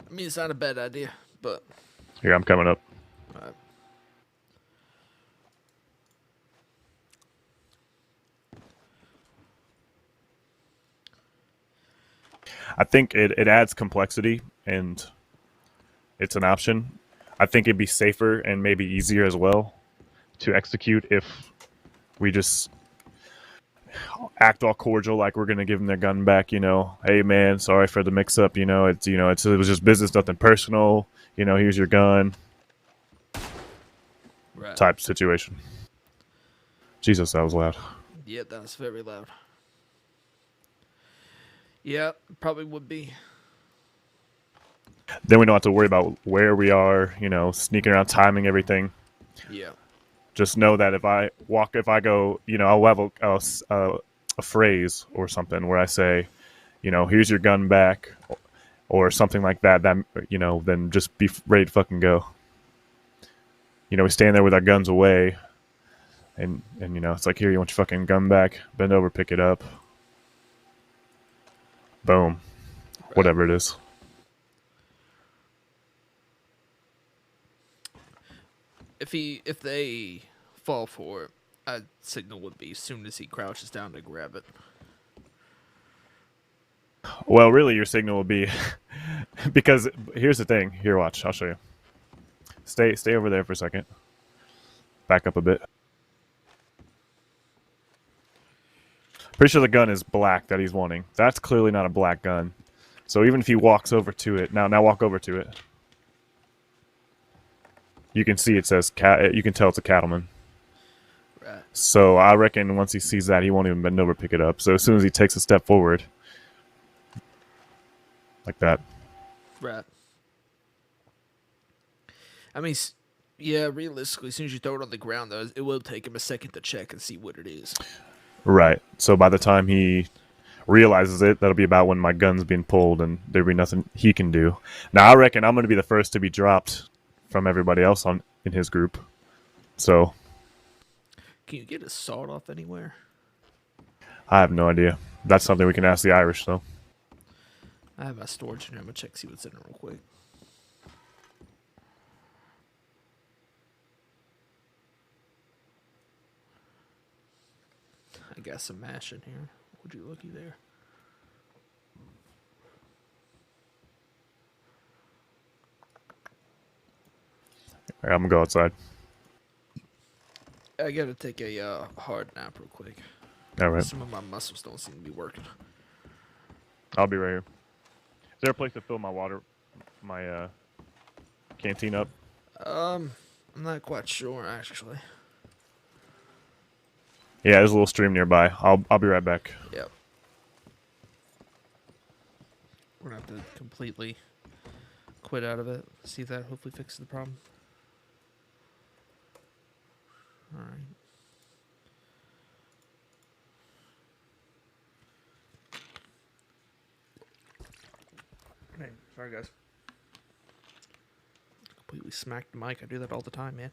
I mean, it's not a bad idea, but Here, I'm coming up. uh, I think it adds complexity and it's an option. I think it'd be safer and maybe easier as well to execute if we just act all cordial, like we're gonna give them their gun back. You know, hey man, sorry for the mix-up. It was just business, nothing personal. Here's your gun, right. type situation. Jesus, that was loud. Yeah, that's very loud. Yeah, probably would be. Then we don't have to worry about where we are. Sneaking around, timing everything. Yeah. Just know that if I go, I'll have a phrase or something where I say, here's your gun back, or something like that. Then just be ready to fucking go. We stand there with our guns away, and it's like, here, you want your fucking gun back? Bend over, pick it up. Boom. Right. Whatever it is. If they fall for it, a signal would be as soon as he crouches down to grab it. Well, really, your signal will be because here's the thing. Here, watch. I'll show you. Stay over there for a second. Back up a bit. Pretty sure the gun is black that he's wanting. That's clearly not a black gun. So even if he walks over to it, now walk over to it. You can see it says you can tell it's a cattleman. Right. So I reckon once he sees that, he won't even bend over to pick it up. So as soon as he takes a step forward, like that. Right. I mean, yeah, realistically, as soon as you throw it on the ground, though, it will take him a second to check and see what it is. Right. So by the time he realizes it, that'll be about when my gun's being pulled and there'll be nothing he can do. Now I reckon I'm going to be the first to be dropped from everybody else in his group. So Can you get a sawed off anywhere? I have no idea. That's something we can ask the Irish, though. I have my storage in here. I'm going to check, see what's in it real quick. I got some mash in here. Would you looky there? All right, I'm going to go outside. I got to take a hard nap real quick. All right. Some of my muscles don't seem to be working. I'll be right here. Is there a place to fill my canteen up? I'm not quite sure, actually. Yeah, there's a little stream nearby. I'll be right back. Yep. We're going to have to completely quit out of it. See if that hopefully fixes the problem. Alright. Hey, sorry guys. Completely smacked the mic. I do that all the time, man.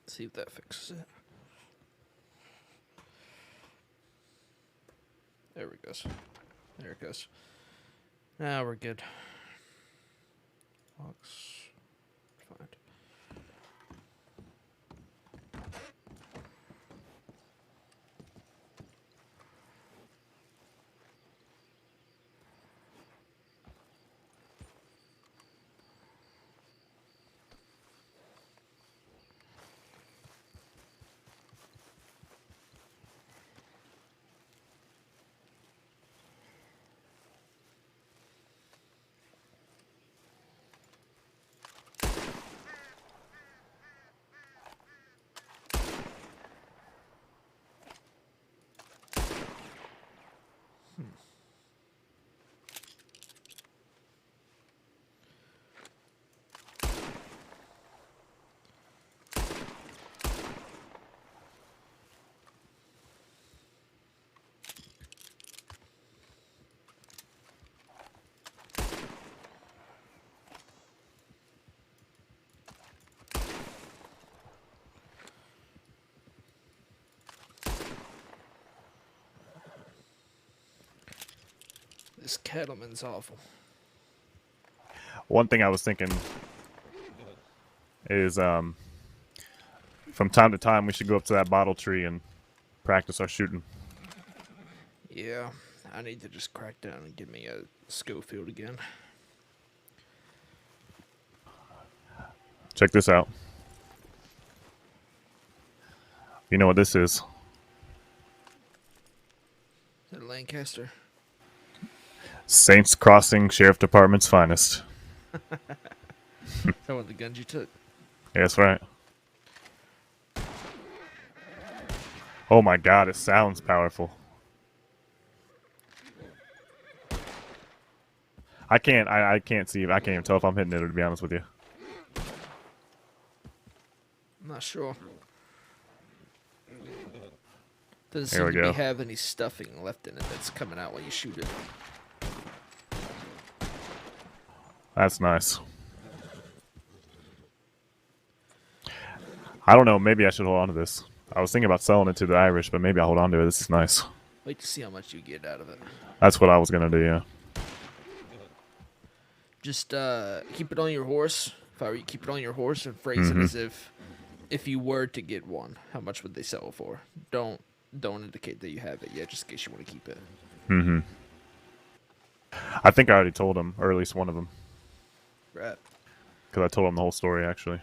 See if that fixes it. There it goes. There it goes. Now we're good. Box. Fine. This cattleman's awful. One thing I was thinking is, from time to time, we should go up to that bottle tree and practice our shooting. Yeah, I need to just crack down and give me a Schofield again. Check this out. You know what this is? Is that Lancaster? Saints Crossing Sheriff Department's finest. Is that one of the guns you took? Yeah, that's right. Oh my god, it sounds powerful. I can't see. I can't even tell if I'm hitting it, to be honest with you. I'm not sure. Doesn't Here seem we to go. have any stuffing left in it that's coming out while you shoot it. That's nice. I don't know. Maybe I should hold on to this. I was thinking about selling it to the Irish, but maybe I'll hold on to it. This is nice. Wait to see how much you get out of it. That's what I was gonna do. Yeah. Just keep it on your horse. If I were you, keep it on your horse and phrase it as if you were to get one, how much would they sell it for? Don't indicate that you have it yet, just in case you want to keep it. Mm-hmm. I think I already told him, or at least one of them, Right. because I told him the whole story actually.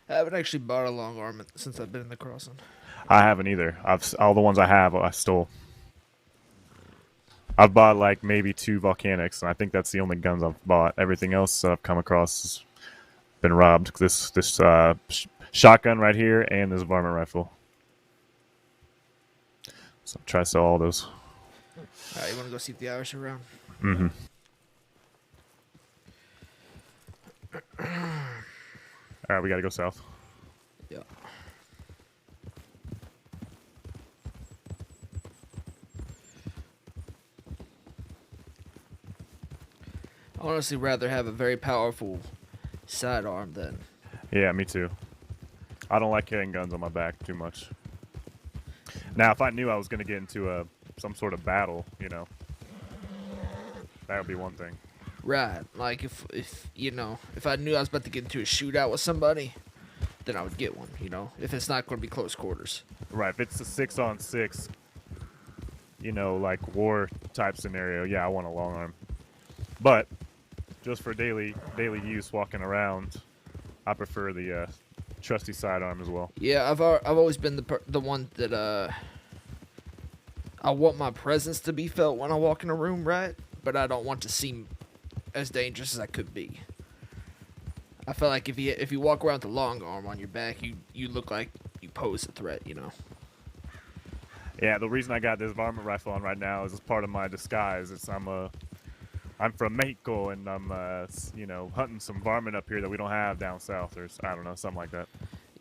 I haven't actually bought a long arm since I've been in the crossing. I haven't either. All the ones I have, I stole. I've bought like maybe 2 volcanics, and I think that's the only guns I've bought. Everything else that I've come across has been robbed. This shotgun right here and this varmint rifle. So I'll try to sell all those. Alright, you want to go see if the Irish are around? Mm-hmm. All right, we gotta go south. Yeah. I honestly rather have a very powerful sidearm than. Yeah, me too. I don't like carrying guns on my back too much. Now, if I knew I was gonna get into some sort of battle, you know, that would be one thing. Right. Like if I knew I was about to get into a shootout with somebody, then I would get one, if it's not going to be close quarters. Right, if it's a 6-on-6, like war type scenario, yeah, I want a long arm. But just for daily use, walking around, I prefer the trusty sidearm as well. Yeah, I've always been the one that I want my presence to be felt when I walk in a room, right? But I don't want to seem as dangerous as I could be. I feel like if you walk around with a long arm on your back, you look like you pose a threat, Yeah, the reason I got this varmint rifle on right now is as part of my disguise. I'm from Mexico, and I'm hunting some varmint up here that we don't have down south, or I don't know, something like that.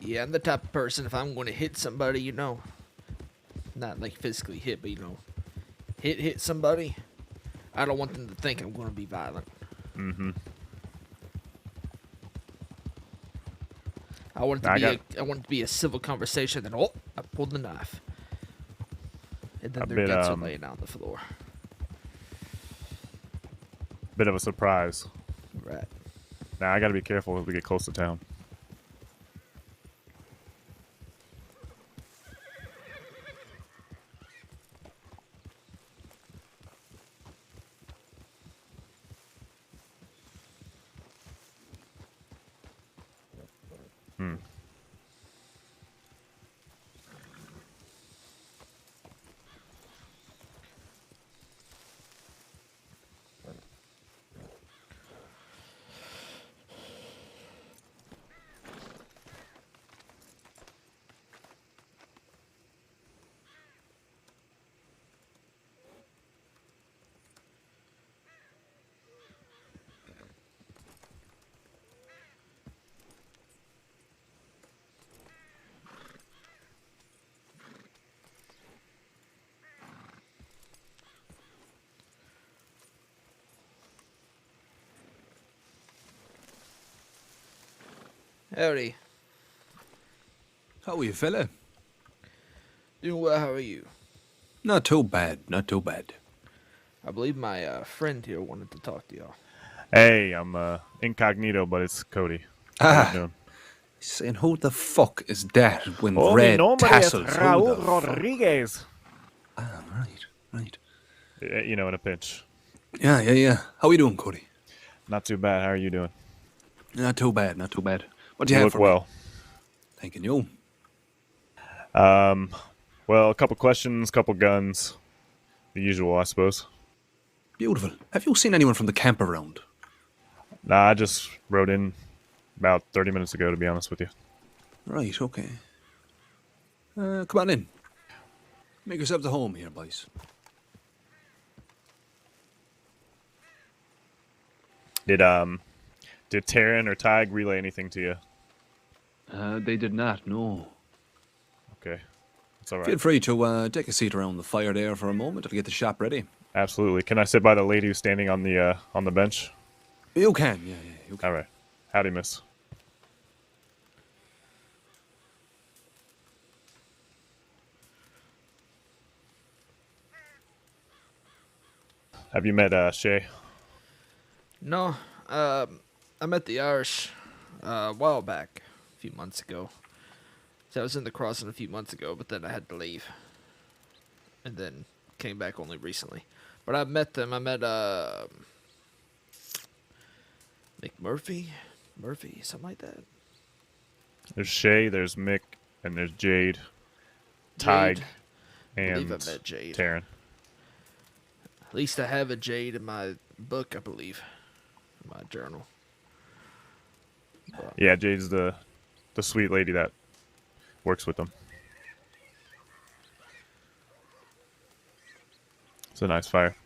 Yeah, I'm the type of person, if I'm going to hit somebody, not like physically hit, but hit somebody, I don't want them to think I'm going to be violent. Mm-hmm. I want it Nah, to I be I want it to be a civil conversation. Then I pulled the knife, and then A their bit, guts are laying out on the floor. Bit of a surprise. Right. Now I gotta be careful as we get close to town. Howdy. How are you, fella? Doing well. How are you? Not too bad, not too bad. I believe my friend here wanted to talk to y'all. Hey, I'm incognito, but it's Cody. How you Ah, doing? saying who the fuck is that when Oh, mi red nombre es tassels? Who Raúl the fuck? Rodriguez. Ah, right. You know, in a pinch. Yeah. How you doing, Cody? Not too bad. How are you doing? Not too bad, not too bad. What do you You have look for well. me? Thanking you. Well, a couple questions, couple guns. The usual, I suppose. Beautiful. Have you seen anyone from the camp around? Nah, I just rode in about 30 minutes ago, to be honest with you. Right, okay. Come on in. Make yourselves at home here, boys. Did Taryn or Tig relay anything to you? They did not, no. Okay. It's all Feel right. free to take a seat around the fire there for a moment to get the shop ready. Absolutely. Can I sit by the lady who's standing on the bench? You can, yeah, you can. All right. Howdy, miss. Have you met Shay? No, I met the Irish a while back, a few months ago. So I was in the crossing a few months ago, but then I had to leave, and then came back only recently. But I met them. I met McMurphy, something like that. There's Shay, there's Mick, and there's Jade, Jade. Tig, I believe and I met Jade. Taryn. At least I have a Jade in my book, I believe, in my journal. But Yeah, Jade's the sweet lady that works with them. It's a nice fire.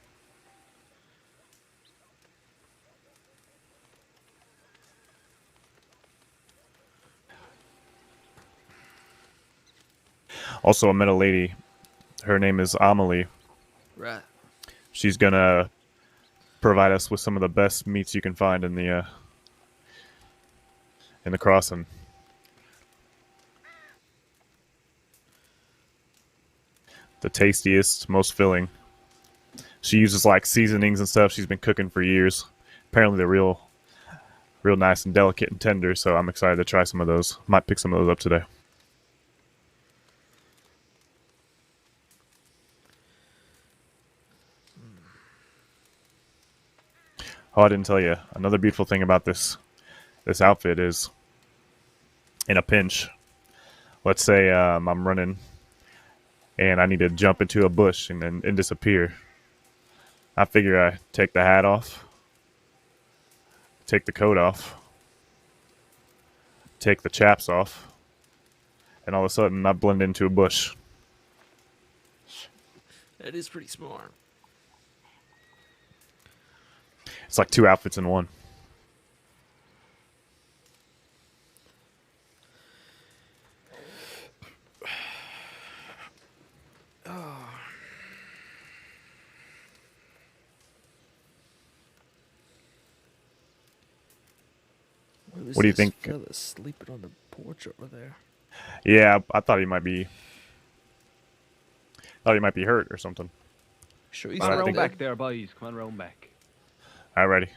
Also, I met a lady. Her name is Amelie. right. She's gonna provide us with some of the best meats you can find in the crossing. The tastiest, most filling. She uses like seasonings and stuff. She's been cooking for years. Apparently, they're real nice and delicate and tender. So I'm excited to try some of those. Might pick some of those up today. Oh, I didn't tell you. Another beautiful thing about this outfit is, in a pinch, let's say I'm running and I need to jump into a bush and disappear. I figure I take the hat off, take the coat off, take the chaps off, and all of a sudden I blend into a bush. That is pretty smart. It's like two outfits in one. What do you think? Fella sleeping on the porch over there. Yeah, I thought he might be. Thought he might be hurt or something. Sure, he's Come on not round dead. back there, boys. Come on round back. All righty.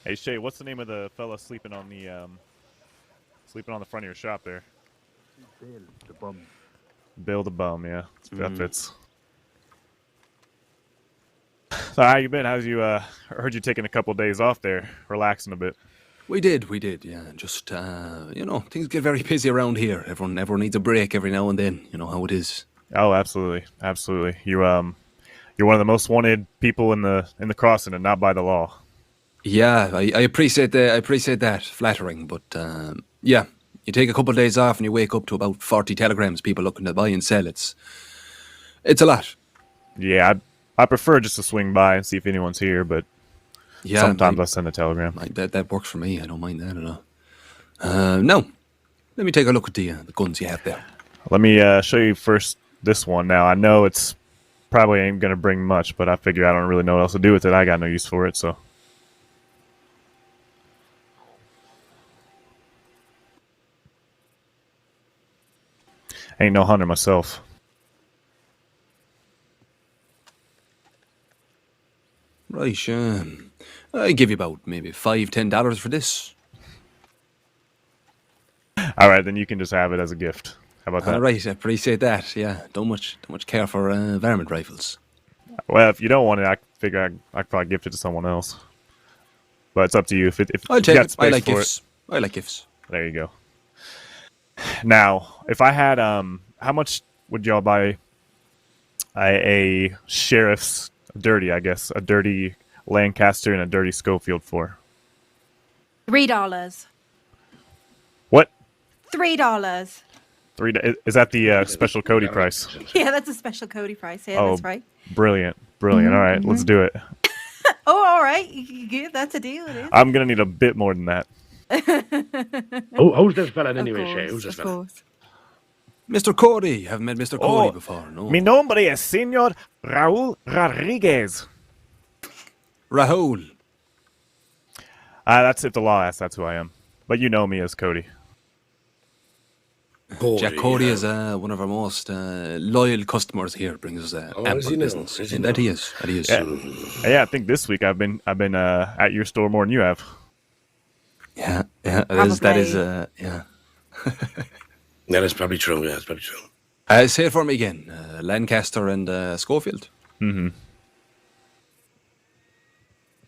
Hey Shay, what's the name of the fella sleeping on the front of your shop there? Bill, the bum. Bill the bum, yeah. That fits. So how you been? How's you? I heard you taking a couple days off there, relaxing a bit. We did, yeah. Just, things get very busy around here. Everyone needs a break every now and then. You know how it is. Oh, absolutely, absolutely. You're one of the most wanted people in the crossing, and not by the law. Yeah, I appreciate that. I appreciate that. Flattering, but yeah, you take a couple of days off and you wake up to about 40 telegrams, people looking to buy and sell. It's a lot. Yeah, I prefer just to swing by and see if anyone's here, but Yeah, sometimes I send a telegram. that works for me. I don't mind that at all. Now, let me take a look at the guns you have there. Let me show you first this one. Now I know it's probably ain't gonna bring much, but I figure I don't really know what else to do with it. I got no use for it, so. Ain't no hunter myself. Right, I give you about maybe $5-10 for this. All right, then you can just have it as a gift. How about that? All right, I appreciate that. Yeah, don't much care for varmint rifles. Well, if you don't want it, I figure I could probably gift it to someone else. But it's up to you. If I'll you take got it. space I like for gifts. I like gifts. there you go. Now, if I had how much would y'all buy a sheriff's dirty, I guess, a dirty Lancaster and a dirty Schofield for? $3. What? $3. Is that the special Cody price? Yeah, that's a special Cody price. Yeah, Oh. that's right. Brilliant. All right, let's do it. Oh, all right. Good. That's a deal. It is. I'm gonna need a bit more than that. Who's this fella Of anyway, Shay? course, Who's this of fella? course. Mr. Cody. Haven't met Mr. Cody Oh, before, no? Mi nombre es Señor Raúl Rodriguez. Rahul. That's if the law asks. That's who I am. But you know me as Cody. Jack Cody is one of our most loyal customers here. Brings us is ample he now? business. Is he And now? that he is. That he is. Yeah, I think this week I've been at your store more than you have. Yeah. That is yeah. Yeah, that's probably true. Yeah, that's probably true. Say it for me again. Lancaster and Schofield. Mm-hmm.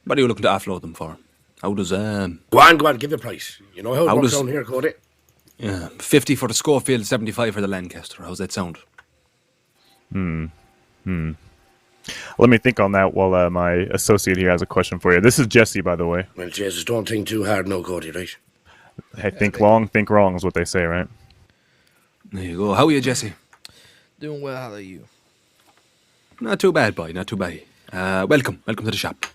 What are you looking to offload them for? How does Go on, give the price. You know how it How works does- down here, Cody? 50 for the Schofield, 75 for the Lancaster. How's that sound? Let me think on that while my associate here has a question for you. This is Jesse, by the way. Well, Jesus, don't think too hard, no, Cody, right? Hey, think long, think wrong is what they say, right? There you go. How are you, Jesse? Doing well. How are you? Not too bad, boy. Not too bad. Welcome to the shop.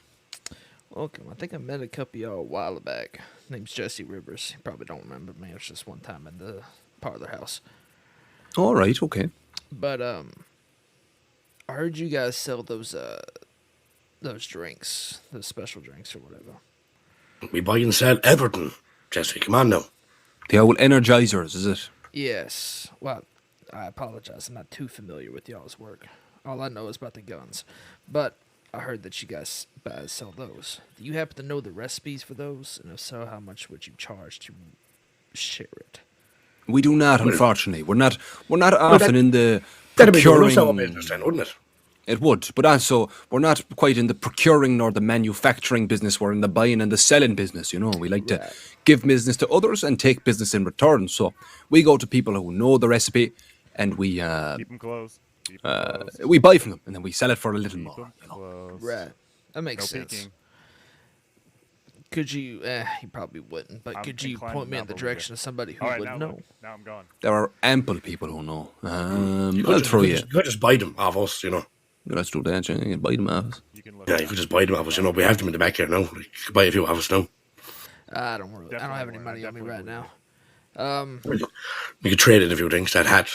Welcome. I think I met a couple of y'all a while back. Name's Jesse Rivers. You probably don't remember me. It was just one time in the parlor house. All right, okay. But I heard you guys sell those drinks, those special drinks or whatever. We buy and sell everything, Jesse. Come on now. The old Energizers, is it? Yes. Well, I apologize. I'm not too familiar with y'all's work. All I know is about the guns. But I heard that you guys sell those. Do you happen to know the recipes for those? And if so, how much would you charge to share it? We do not, unfortunately. We're not often in the That'd be good. procuring. That's our business then, wouldn't it? It would, but also we're not quite in the procuring nor the manufacturing business. We're in the buying and the selling business. You know, we like to give business to others and take business in return. So we go to people who know the recipe, and we Keep them close. we buy from them, and then we sell it for a little more. You know. Close. Right. That makes No sense. peeking. Could you, you probably wouldn't, but I'm could you inclined point to me in not the believe direction it. of somebody who All right, would now know? look. Now I'm gone. There are ample people who know. You I'll could throw you. just- you could just buy them off us, you know. Let's do that. You can buy them off us. You can look. Yeah, you could just buy them off us, you know. We have them in the back here now. You could buy a few off us now. I don't have any money on me right now. You could trade in a few things. That hat,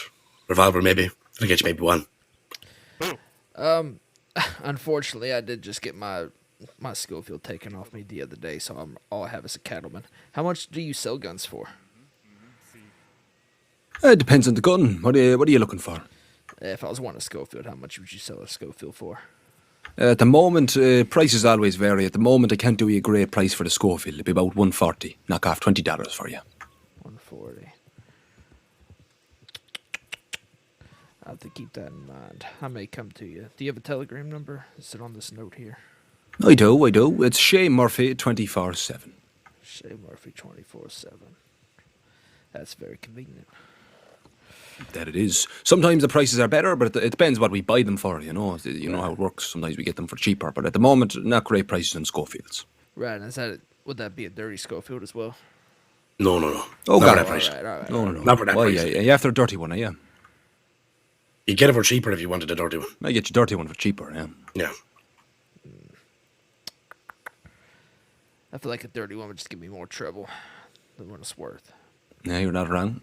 revolver, maybe. I'll get you maybe one. unfortunately, I did just get my Schofield taken off me the other day, so all I have is a cattleman. How much do you sell guns for? It depends on the gun. What are you looking for? If I was wanting a Schofield, how much would you sell a Schofield for? At the moment, prices always vary. At the moment, I can't do you a great price for the Schofield. It'll be about $140. Knock off $20 for you. 140. I have to keep that in mind. I may come to you. Do you have a telegram number? Is it on this note here? I do. It's Shay Murphy 24/7. Shay Murphy 24/7. That's very convenient. That it is. Sometimes the prices are better, but it depends what we buy them for. You know how it works. Sometimes we get them for cheaper, but at the moment, not great prices on Schofields. Right. And would that be a dirty Schofield as well? No. Oh, Not God. that price. All right. No. Not for that price. Yeah, you after a dirty one, yeah. You get it for cheaper if you wanted a dirty one. I get you dirty one for cheaper, yeah. Yeah. I feel like a dirty one would just give me more trouble than what it's worth. Yeah, you're not wrong.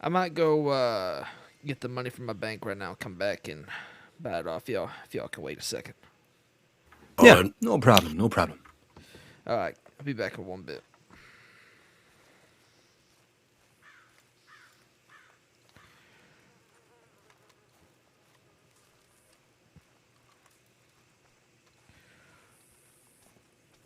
I might go get the money from my bank right now, come back and buy it off y'all if y'all can wait a second. Yeah, no problem. All right, I'll be back in one bit.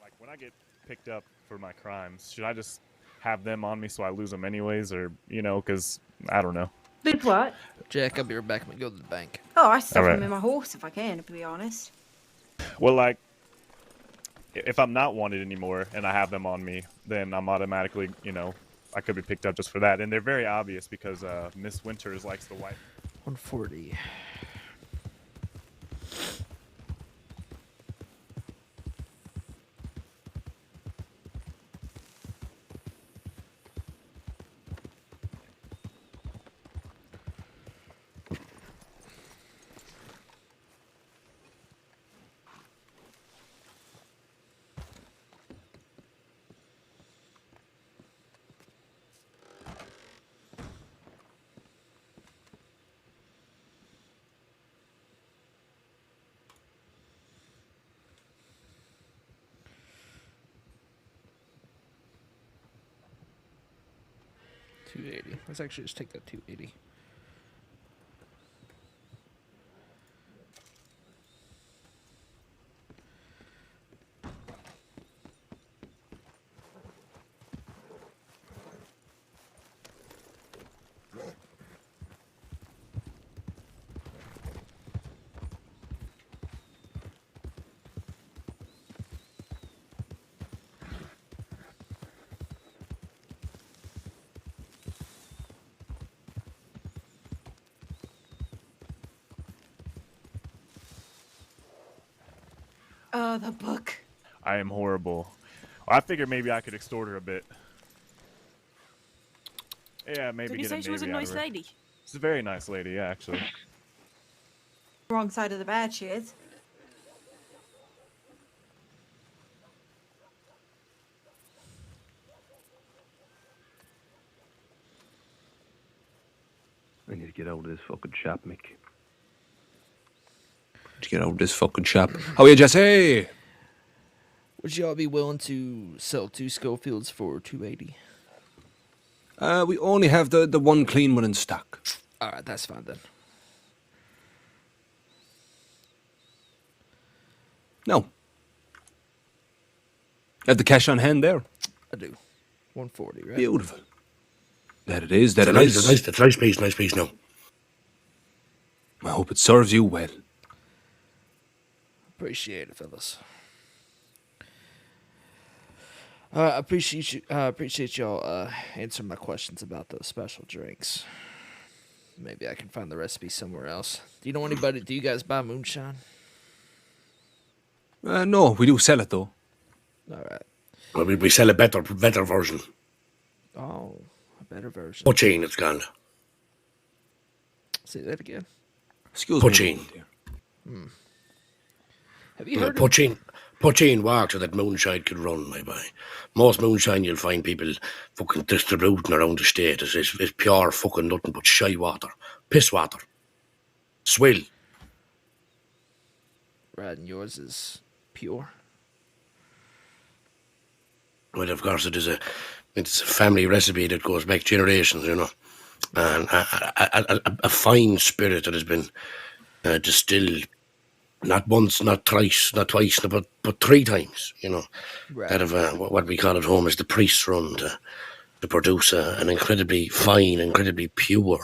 Like, when I get picked up for my crimes, should I just have them on me so I lose them anyways? Or, because, I don't know. With what? Jack, I'll be right back. I'm going to go to the bank. Oh, I stuff Alright. them in my horse if I can, to be honest. Well, like, if I'm not wanted anymore and I have them on me, then I'm automatically, I could be picked up just for that. And they're very obvious because Miss Winters likes the white. 140. $280. Let's actually just take that $280. Oh, the book. I am horrible. Well, I figured maybe I could extort her a bit. Yeah, maybe Did you get say she was a Navy out nice of her. lady? She's a very nice lady, yeah, actually. Wrong side of the bed, she is. I need to get out of this fucking shop, Mick. To get out of this fucking shop. How are you, Jesse? Would y'all be willing to sell 2 Schofields for $280? We only have the one clean one in stock. All right, that's fine then. No. Have the cash on hand there. I do. 140, right? Beautiful. That it is. It's a nice piece now. I hope it serves you well. Appreciate it, fellas. I appreciate y'all answering my questions about those special drinks. Maybe I can find the recipe somewhere else. Do you guys buy moonshine? No, we do sell it though. All right. Well, we sell a better version. Oh, a better version. Poaching, it's called. Say that again. Excuse Poaching. me. Dear. Have you heard of Poaching works so that moonshine could run, my boy. Most moonshine you'll find people fucking distributing around the state is pure fucking nothing but shy water. Piss water. Swill. Right, and yours is pure. Well, of course, it's a family recipe that goes back generations, you know. And a fine spirit that has been distilled not once, not thrice, not twice, but 3 times, you know. Right. That of what we call at home is the priest's run to produce an incredibly fine, incredibly pure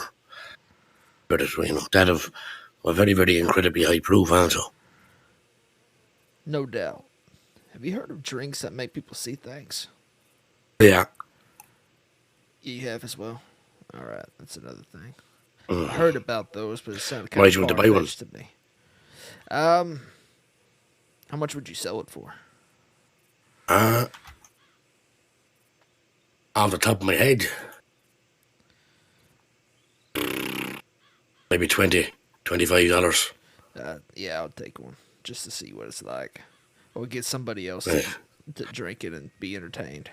spirit, you know. That of a very, very incredibly high proof also. No doubt. Have you heard of drinks that make people see things? Yeah. You have as well. All right, that's another thing. I heard about those, but it sounded Why kind do you of want to buy one? far-fetched to me. How much would you sell it for? Off the top of my head, maybe $25. Yeah, I'll take one just to see what it's like, or get somebody else Yeah. to drink it and be entertained.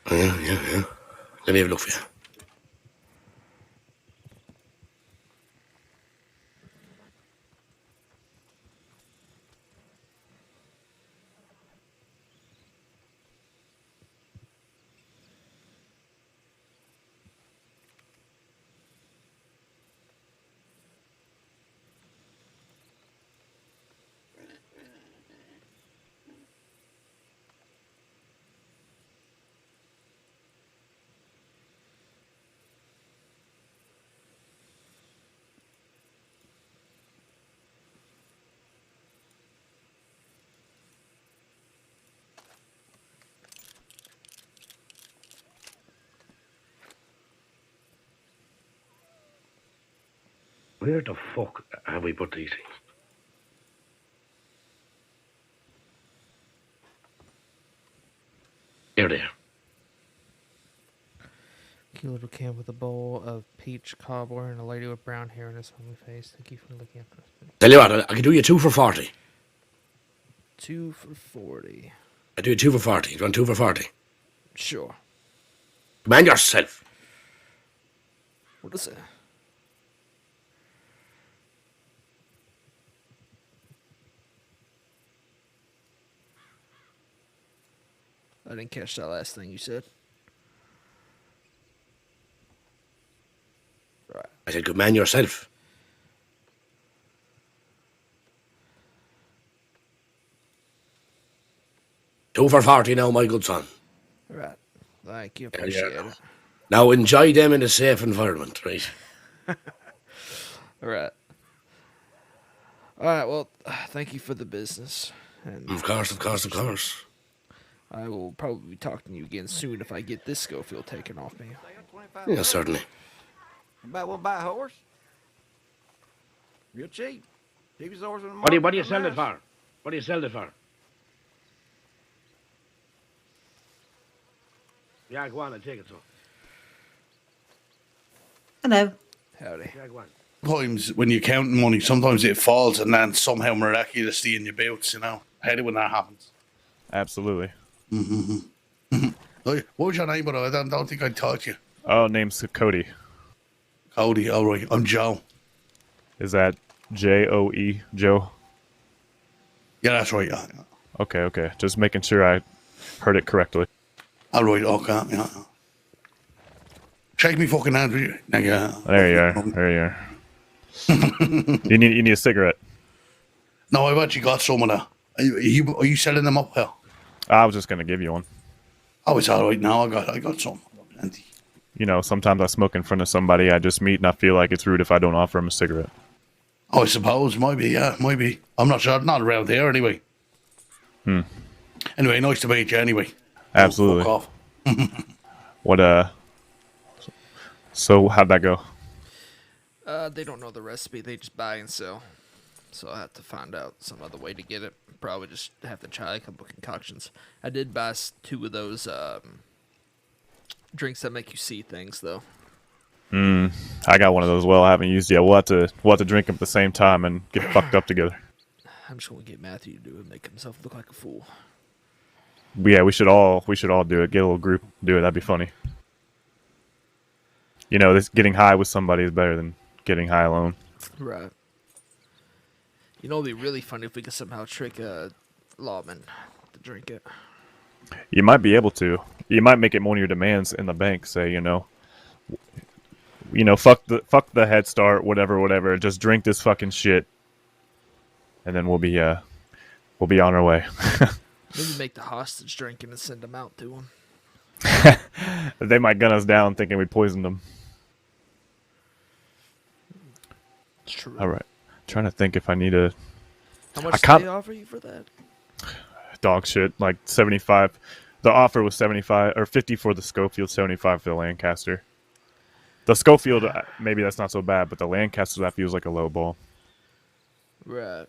Yeah. Let me have a look for you. Where the fuck have we put these things? There they are. Cute little can with a bowl of peach cobbler and a lady with brown hair and a smiling face. Thank you for looking after us. Tell you what, I can do you 2 for 40. 2 for 40. I do you 2 for 40. You want 2 for 40? Sure. Command yourself. What is it? I didn't catch that last thing you said. Right. I said, command yourself. Two for 40 now, my good son. Right. Thank you. Appreciate it. Now enjoy them in a safe environment, right? All right. All right. Well, thank you for the business. And Of course. I will probably be talking to you again soon if I get this Schofield taken off me. Yeah, certainly. We'll buy a horse. Real cheap. Cheapest horse in the What market. do you sell it for? What do you sell it for? Yeah, go on and take it, so. Hello. Howdy. Yeah, go on. Sometimes when you're counting money, sometimes it falls and then somehow miraculously in your boots, you know. Hate it when that happens. Absolutely. What was your name, but I don't think I taught you. Oh, name's Cody. Cody, all right. I'm Joe. Is that Joe? Joe? Yeah, that's right. Yeah. Okay. Just making sure I heard it correctly. All right, okay. Yeah. Shake me fucking hand, will you? Yeah. There you are. You need a cigarette. No, I've actually got some of that. Are you selling them up here? I was just gonna give you one. Oh, it's all right now. I got some. Plenty. You know, sometimes I smoke in front of somebody I just meet, and I feel like it's rude if I don't offer them a cigarette. Oh, I suppose. Might be, yeah. Might be. I'm not sure. Not around here, anyway. Anyway, nice to meet you, anyway. Absolutely. Oh, fuck off. What, so how'd that go? They don't know the recipe. They just buy and sell. So I have to find out some other way to get it. Probably just have to try a couple concoctions. I did buy 2 of those drinks that make you see things, though. I got one of those. Well, I haven't used it yet. We'll have to drink them at the same time and get fucked up together. I'm just gonna get Matthew to do it, make himself look like a fool. Yeah, we should all do it. Get a little group, do it. That'd be funny. You know, this getting high with somebody is better than getting high alone. Right. You know, it'd be really funny if we could somehow trick a lawman to drink it. You might be able to. You might make it one of your demands in the bank. Say, fuck the Head Start, whatever. Just drink this fucking shit, and then we'll be on our way. Maybe make the hostage drink and send them out to him. They might gun us down thinking we poisoned them. It's true. All right, trying to think if I need a How much can't- do they offer you for that? dog shit like 75. The offer was 75 or 50 for the Schofield, 75 for the Lancaster. The Schofield, maybe that's not so bad, but the Lancaster, that feels like a low ball. Right.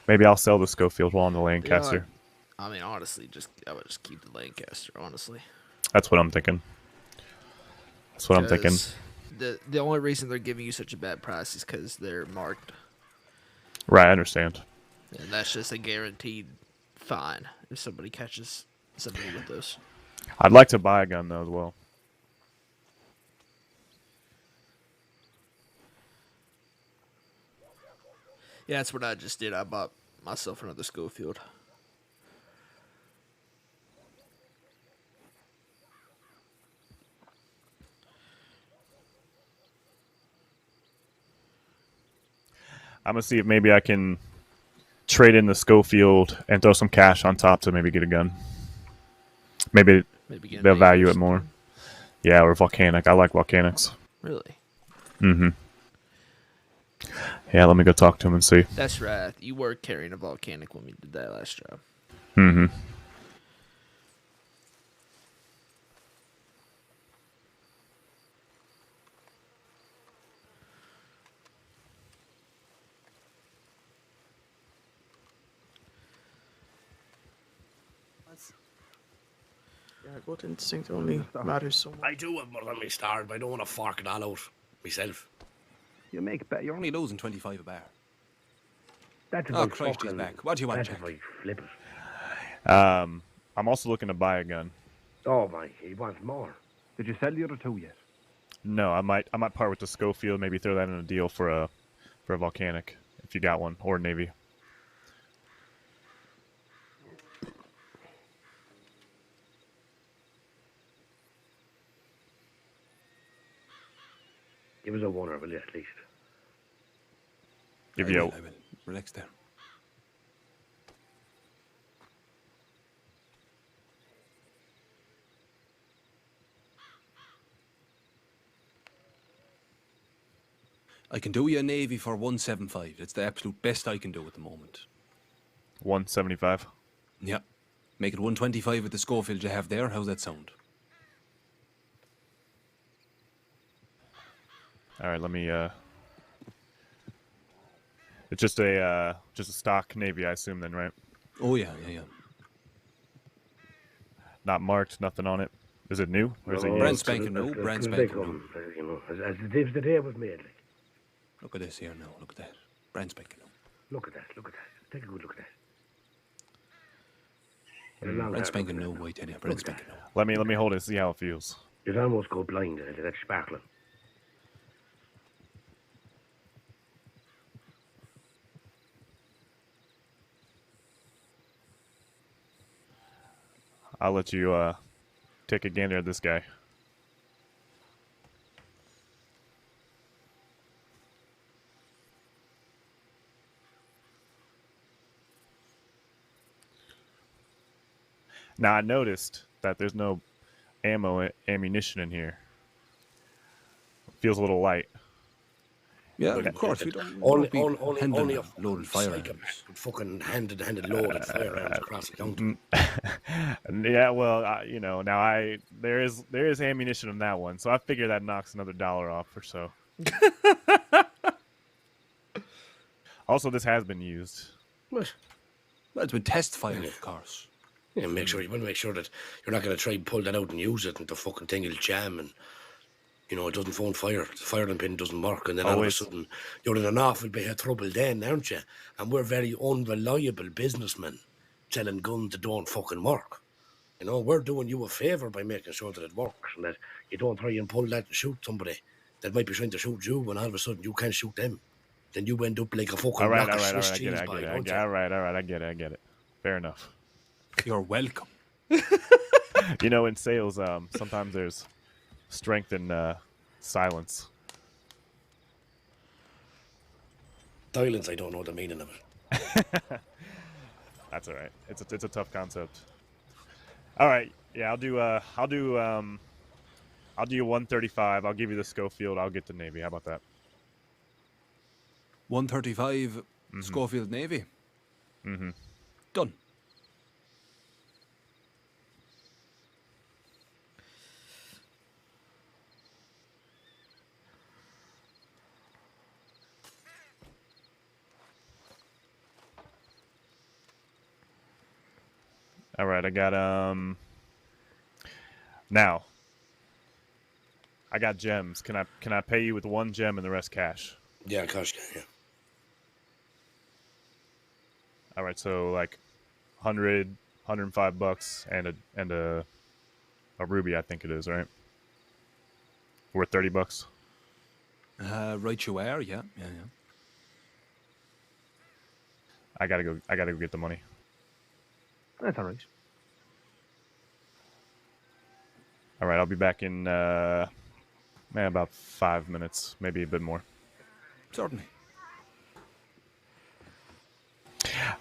Maybe I'll sell the Schofield while on the Lancaster. I mean, honestly, I would just keep the Lancaster. Honestly, That's what I'm thinking. I'm thinking. 'Cause the only reason they're giving you such a bad price is because they're marked, Right, I understand. and that's just a guaranteed fine if somebody catches somebody with those. I'd like to buy a gun, though, as well. Yeah, that's what I just did. I bought myself another Schofield. I'm going to see if maybe I can trade in the Schofield and throw some cash on top to maybe get a gun. Maybe Maybe get they'll an value AR it more. something. Yeah, or Volcanic. I like Volcanics. Really? Mm-hmm. Yeah, let me go talk to him and see. That's right. You were carrying a volcanic when we did that last job. Mm-hmm. Yeah, gut instinct only matters so much. I do have more than me starved, but I don't want to fork it all out myself. You make bet. You're only losing 25 a bar. That's Oh, Christ, he's back. What do you want, That's Jack? if I flip it. I'm also looking to buy a gun. Oh my, he wants more. Did you sell the other two yet? No, I might part with the Schofield. Maybe throw that in a deal for a Volcanic if you got one, or Navy. Give us a oneer, will you, at least? Give I you will. Relax there. I can do you a Navy for 175. It's the absolute best I can do at the moment. 175. Yeah. Make it 125 with the Schofield you have there. How's that sound? All right, let me. It's just a stock Navy, I assume, then, right? Oh, yeah. Not marked, nothing on it. Is it new or is it No, used? Brand spanking new, as brand they spanking come, you know, as the day was made. Like. Look at this here now. Look at that. Brand spanking new. Look at that. Take a good look at that. Brand spanking new, wait, tell you. Brand spanking new. Let me hold it and see how it feels. You'd almost go blind at that sparkling. I'll let you take a gander at this guy. Now I noticed that there's no ammunition in here. Feels a little light. Yeah, of course. We don't Only be handling a loaded psychopath firearms. could fucking handed loaded firearms across the counter. Yeah, well, now there is ammunition in that one, so I figure that knocks another $1 off or so. Also, this has been used. What? Well, it's been test fired, of course. Yeah, you want to make sure that you're not going to try and pull that out and use it, and the fucking thing will jam, and it doesn't phone fire. The firing pin doesn't work, and then all of a sudden you're in an awful bit of trouble then, aren't you? And we're very unreliable businessmen selling guns that don't fucking work. We're doing you a favour by making sure that it works, and that you don't try and pull that and shoot somebody that might be trying to shoot you, when all of a sudden you can't shoot them. then you end up like a fucking All right, block all of right, all Swiss right. I get cheese it. I pie, get it. don't you? All right. I get it. Fair enough. You're welcome. You know, in sales, sometimes there's strength in silence. Silence, I don't know the meaning of it. That's all right. It's a tough concept. All right. Yeah, I'll do 135. I'll give you the Schofield. I'll get the Navy. How about that? 135 Schofield Navy. Mm-hmm. Done. All right. I got now. I got gems. Can I pay you with 1 gem and the rest cash? Yeah, gosh, yeah. All right. So like 105 bucks and a ruby, I think it is, right? Worth 30 bucks. Right you are, yeah. I gotta go get the money. That's all right. All right, I'll be back in about 5 minutes, maybe a bit more. Certainly.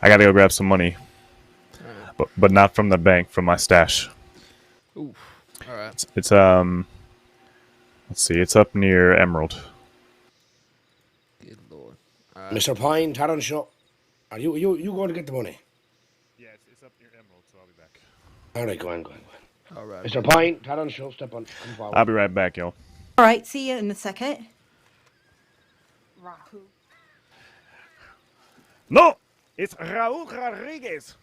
I gotta go grab some money, but not from the bank, from my stash. Oof. All right. It's let's see, it's up near Emerald. Good lord. All right. Mr. Pine, Taron Shaw. Are you going to get the money? Yeah, it's up near Emerald, so I'll be back. All right, go on. All right. Mr. Pine, Taron Shaw, step on. Come forward. I'll be right back, y'all. All right, see you in a second. Rahu. No, it's Raul Rodriguez.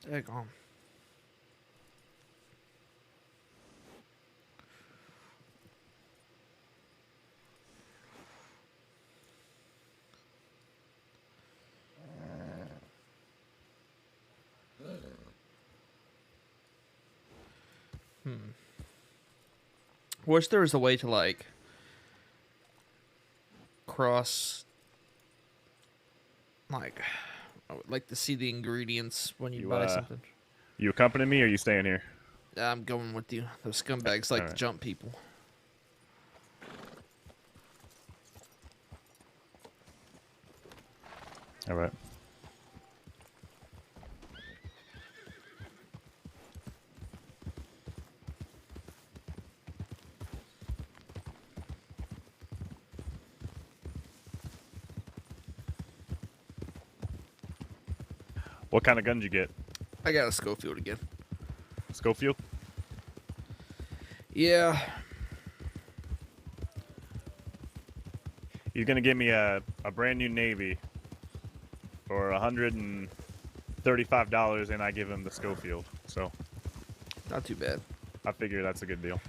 Daggone. Wish there was a way to like cross, like, I would like to see the ingredients when you You, buy something. You accompanying me, or you staying here? I'm going with you. Those scumbags like to Alright. jump people. All right. What kind of gun did you get? I got a Schofield again. Schofield? Yeah. He's gonna give me a brand new Navy for $135, and I give him the Schofield. So Not too bad. I figure that's a good deal.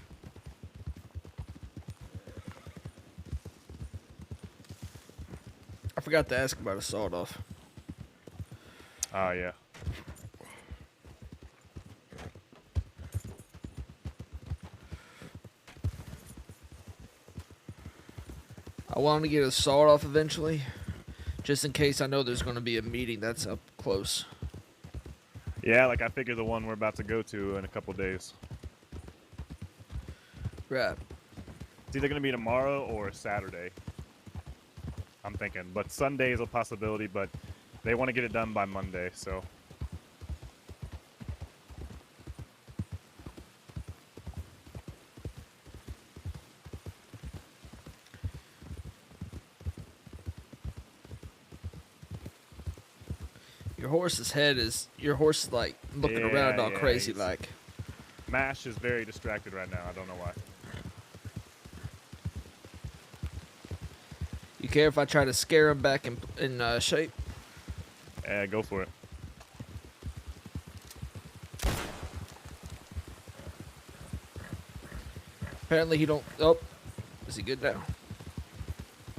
I forgot to ask about a sawed-off. Oh yeah. I want to get a sawed-off eventually, just in case I know there's going to be a meeting that's up close. Yeah, like I figure the one we're about to go to in a couple days. Right. It's either gonna be tomorrow or Saturday. I'm thinking, but Sunday is a possibility. But they want to get it done by Monday, so. You Your horse's like looking around all crazy he's- like. Mash is very distracted right now. I don't know why. You care if I try to scare him back in shape? Go for it. Apparently he don't. Oh, is he good now?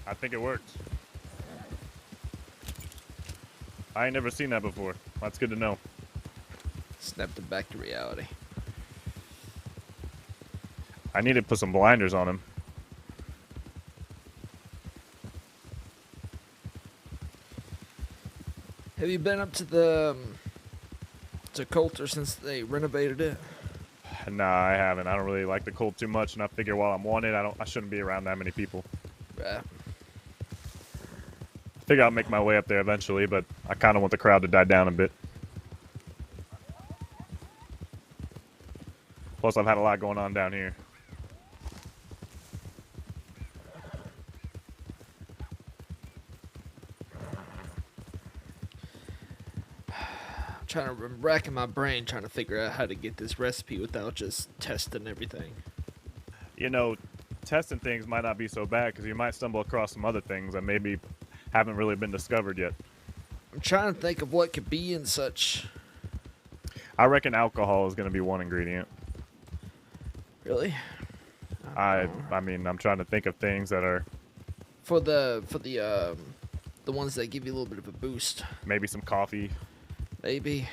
I think it worked. I ain't never seen that before. That's good to know. Snapped him back to reality. I need to put some blinders on him. Have you been up to the to Coulter since they renovated it? Nah, I haven't. I don't really like the cold too much, and I figure while I'm wanted, I shouldn't be around that many people. Right. I figure I'll make my way up there eventually, but I kind of want the crowd to die down a bit. Plus, I've had a lot going on down here. I'm racking my brain trying to figure out how to get this recipe without just testing everything. You know, testing things might not be so bad because you might stumble across some other things that maybe haven't really been discovered yet. I'm trying to think of what could be in such. I reckon alcohol is going to be one ingredient. Really? I mean, I'm trying to think of things that are For the ones that give you a little bit of a boost. maybe some coffee. Maybe.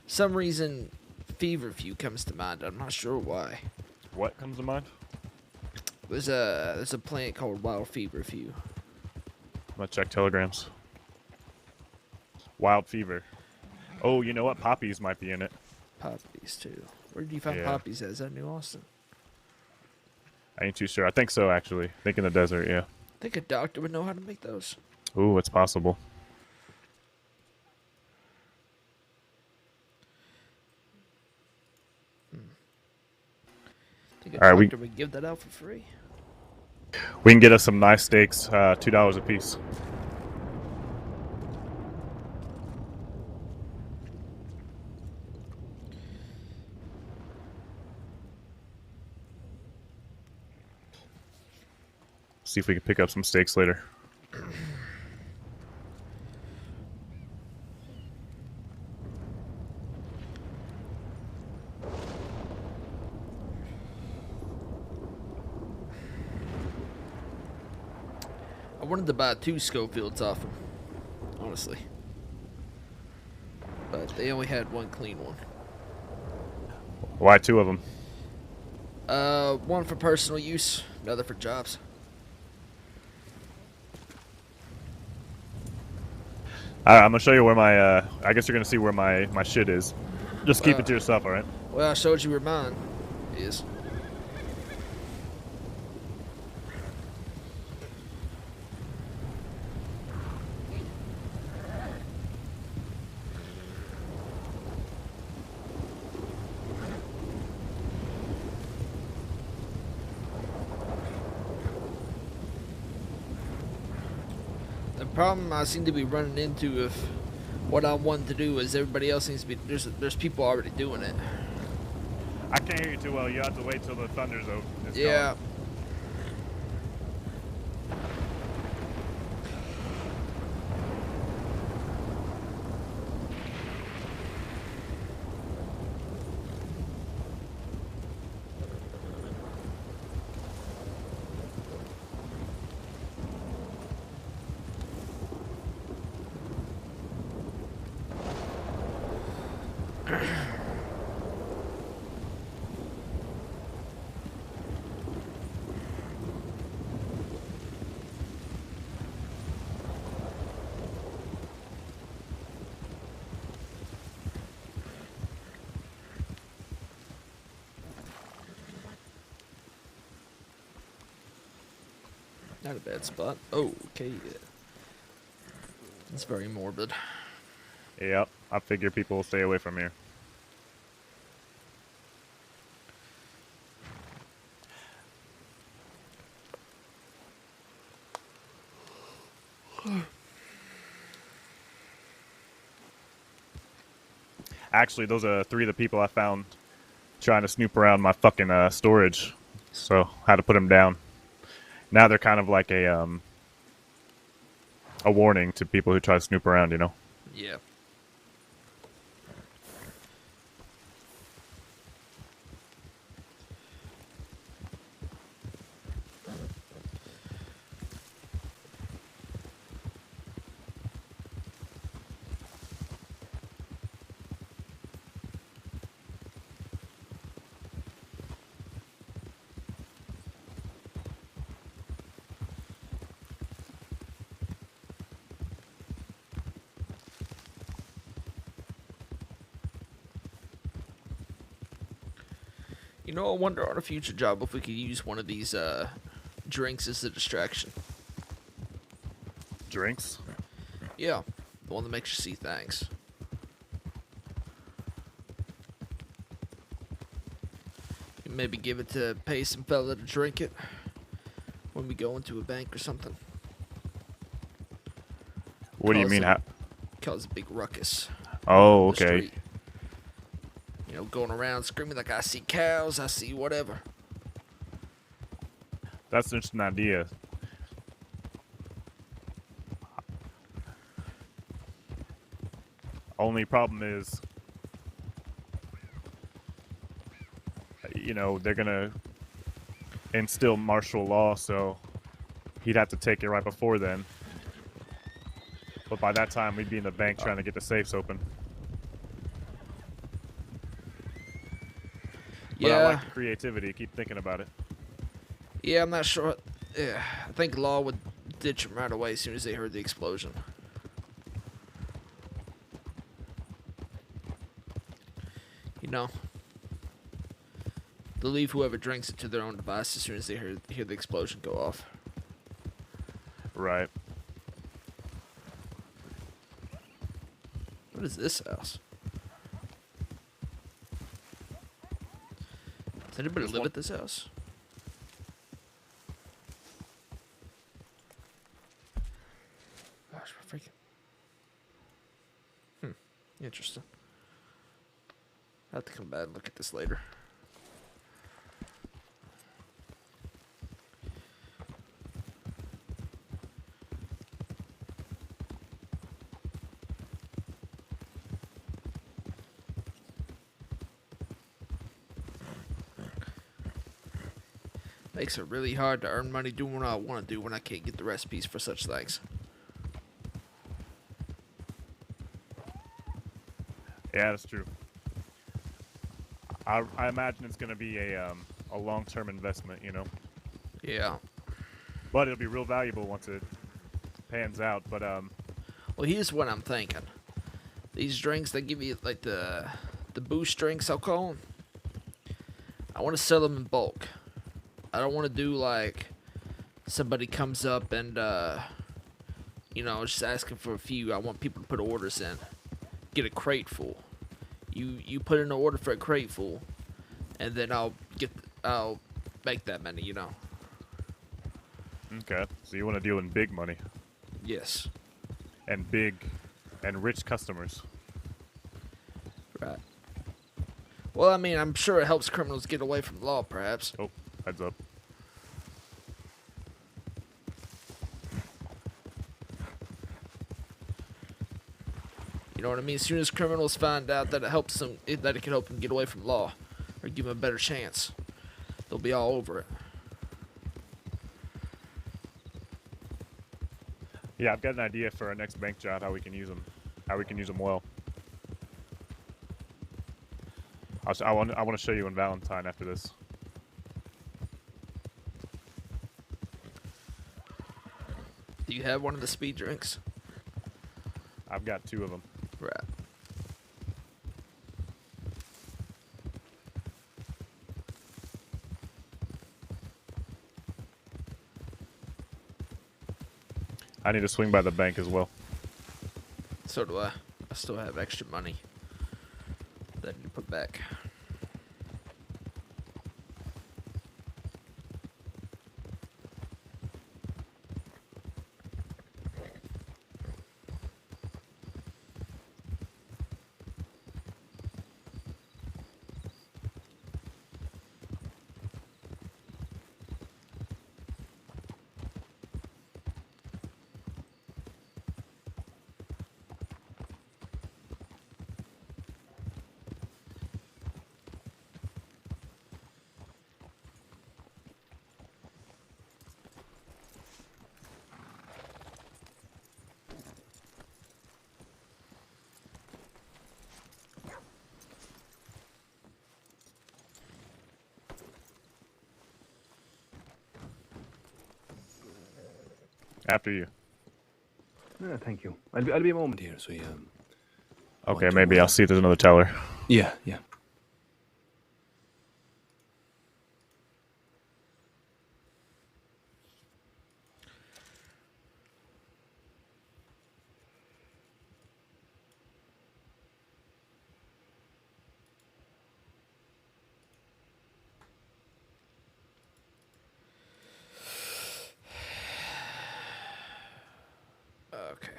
Some reason feverfew comes to mind. I'm not sure why. What comes to mind? There's a plant called wild feverfew. I'm going to check telegrams. Wild fever. Oh, you know what? Poppies might be in it. Poppies too. Where did you find Yeah. poppies at? Is that New Austin? I ain't too sure. I think so, actually. I think in the desert, yeah. I think a doctor would know how to make those. Ooh, it's possible. I think a All right, doctor would give that out for free. We can get us some nice steaks, $2 a piece. See if we can pick up some steaks later. I wanted to buy 2 Schofields off them, honestly. But they only had 1 clean one. Why 2 of them? One for personal use, another for jobs. I'm gonna show you where my. I guess you're gonna see where my shit is. Just keep it to yourself, all right? Well, I showed you where mine is. The problem I seem to be running into if what I want to do is everybody else seems to be there's people already doing it. I can't hear you too well. You have to wait till the thunder's over. Yeah. Not a bad spot. Oh, okay. It's very morbid. Yep. I figure people will stay away from here. Actually, those are 3 of the people I found trying to snoop around my fucking storage. So I had to put them down. Now they're kind of like a warning to people who try to snoop around, you know? Yeah. You know, I wonder on a future job if we could use one of these drinks as a distraction. Drinks? Yeah, the one that makes you see things. You maybe give it to pay some fella to drink it when we go into a bank or something. What do you mean? Cause a big ruckus. Oh, on the okay. street. You know, going around screaming like, I see cows, I see whatever. That's an interesting idea. Only problem is, you know, they're gonna instill martial law, so he'd have to take it right before then. But by that time, we'd be in the bank trying to get the safes open. But I like the creativity. Keep thinking about it. Yeah, I'm not sure. Yeah, I think law would ditch them right away as soon as they heard the explosion. You know, they'll leave whoever drinks it to their own device as soon as they hear the explosion go off. Right. What is this house? Does anybody live at this house? Gosh, we're freaking. Interesting. I'll have to come back and look at this later. Makes it really hard to earn money doing what I want to do when I can't get the recipes for such things. Yeah, that's true. I imagine it's going to be a long-term investment, you know. Yeah. But it'll be real valuable once it pans out. But Well, here's what I'm thinking. These drinks, they give you like the boost drinks, I'll call them. I want to sell them in bulk. I don't want to do like somebody comes up and you know, just asking for a few. I want people to put orders in. Get a crate full. You put in an order for a crate full, and then I'll make that many, you know. okay, so you want to deal in big money Yes. and big and rich customers. Right. Well, I mean, I'm sure it helps criminals get away from the law, perhaps. Oh, heads up. You know what I mean? As soon as criminals find out that it can help them get away from law, or give them a better chance, they'll be all over it. Yeah, I've got an idea for our next bank job. How we can use them. How we can use them well. I want to show you on Valentine after this. Do you have one of the speed drinks? I've got 2 of them. Right. I need to swing by the bank as well. So do I. I still have extra money that I need to put back. After you. Thank you. I'll be a moment. Here, so Okay, Want to, maybe I'll see if there's another teller. yeah. Okay.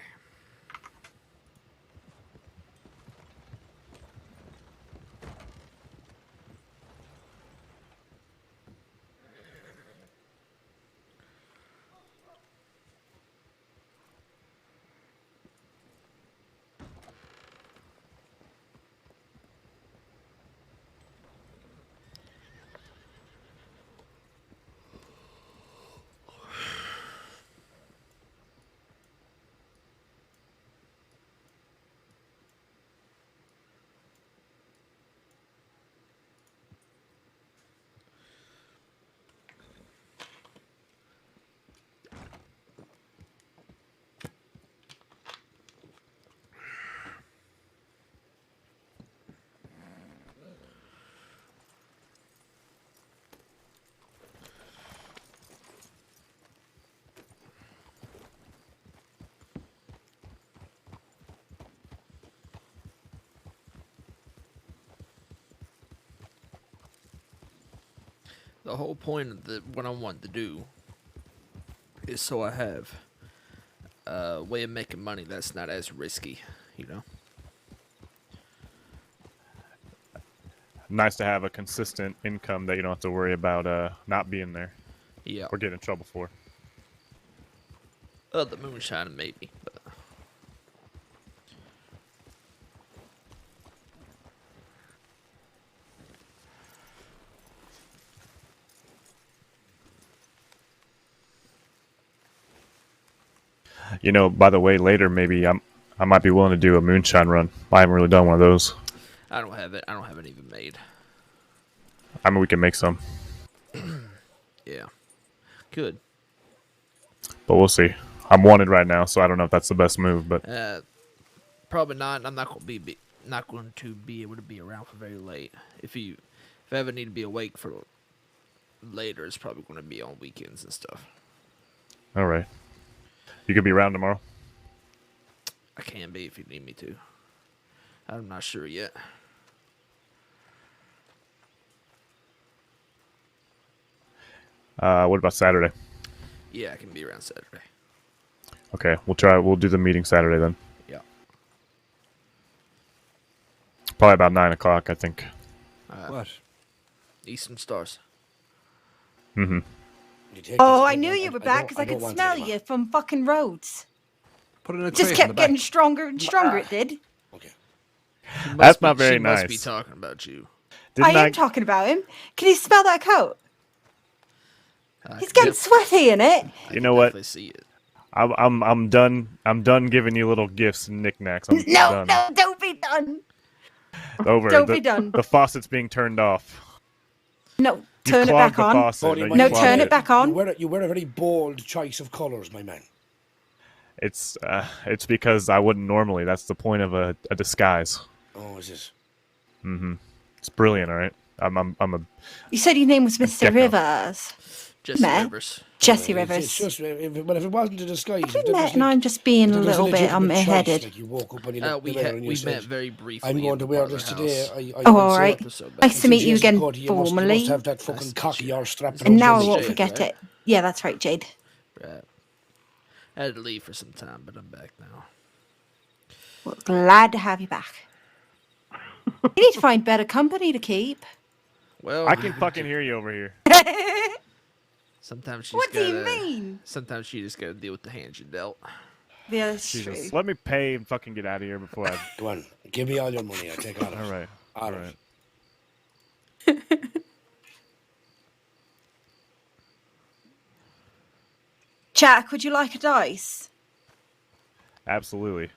The whole point of what I want to do is so I have a way of making money that's not as risky, you know? Nice to have a consistent income that you don't have to worry about not being there Yeah. or getting in trouble for. The moonshine maybe, but You know, by the way, later maybe I might be willing to do a moonshine run. I haven't really done one of those. I don't have it. I don't have it even made. I mean, we can make some, Yeah. Good. but we'll see. I'm wanted right now, so I don't know if that's the best move. But Probably not. I'm not going to be able to be around for very late. If I ever need to be awake for later, it's probably going to be on weekends and stuff. all right, you could be around tomorrow. I can be if you need me to. I'm not sure yet. What about Saturday? Yeah, I can be around Saturday. Okay, we'll try. We'll do the meeting Saturday then. Yeah. Probably about 9 o'clock, I think. What? Eastern Stars. Mm-hmm. You take Oh, this, I knew you were back because I could smell you from fucking roads. Put it in a Just crate in kept the getting back. stronger and stronger, it did. Okay. That's not very She must be nice. talking about you. I am talking about him. Can you smell that coat? He's getting sweaty in it. You know what? Definitely see it. I'm done. I'm done giving you little gifts and knickknacks. I'm No, done. no, don't be done. Over. Don't be done. The faucet's being turned off. No, You turn it clogged back the on. faucet. Buddy, No, my you No, clogged turn it back on. You wear a very bold choice of colours, my man. It's because I wouldn't normally. That's the point of a disguise. Oh, is this? It's brilliant. All right. I'm a. You said your name was Mr. Gecko. Rivers. Jesse Meh. Rivers. Jesse It's Rivers. just, if it wasn't a disguise, if We there met was and like, I'm just being if a there was little bit legitimate choice, headed. like you woke up and you looked We in the mirror and you met said, very briefly. I'm in going the to wear parlor this house. today. Oh, all right. So bad. Nice to meet you Jason again Cody, you formally. must have that fucking Nice to cocky meet you. or strapped And now I Jade, won't right? forget it. Yeah, that's right, Jade. Right. I had to leave for some time, but I'm back now. Well, glad to have you back. You need to find better company to keep. Well, I can fucking hear you over here. sometimes she's What do you gotta- mean? Sometimes she just gotta deal with the hands you dealt. Yeah, that's Jesus, true. let me pay and fucking get out of here before I. Go on, give me all your money. I take all of it. All right. All All of right. it. Jack, would you like a dice? Absolutely.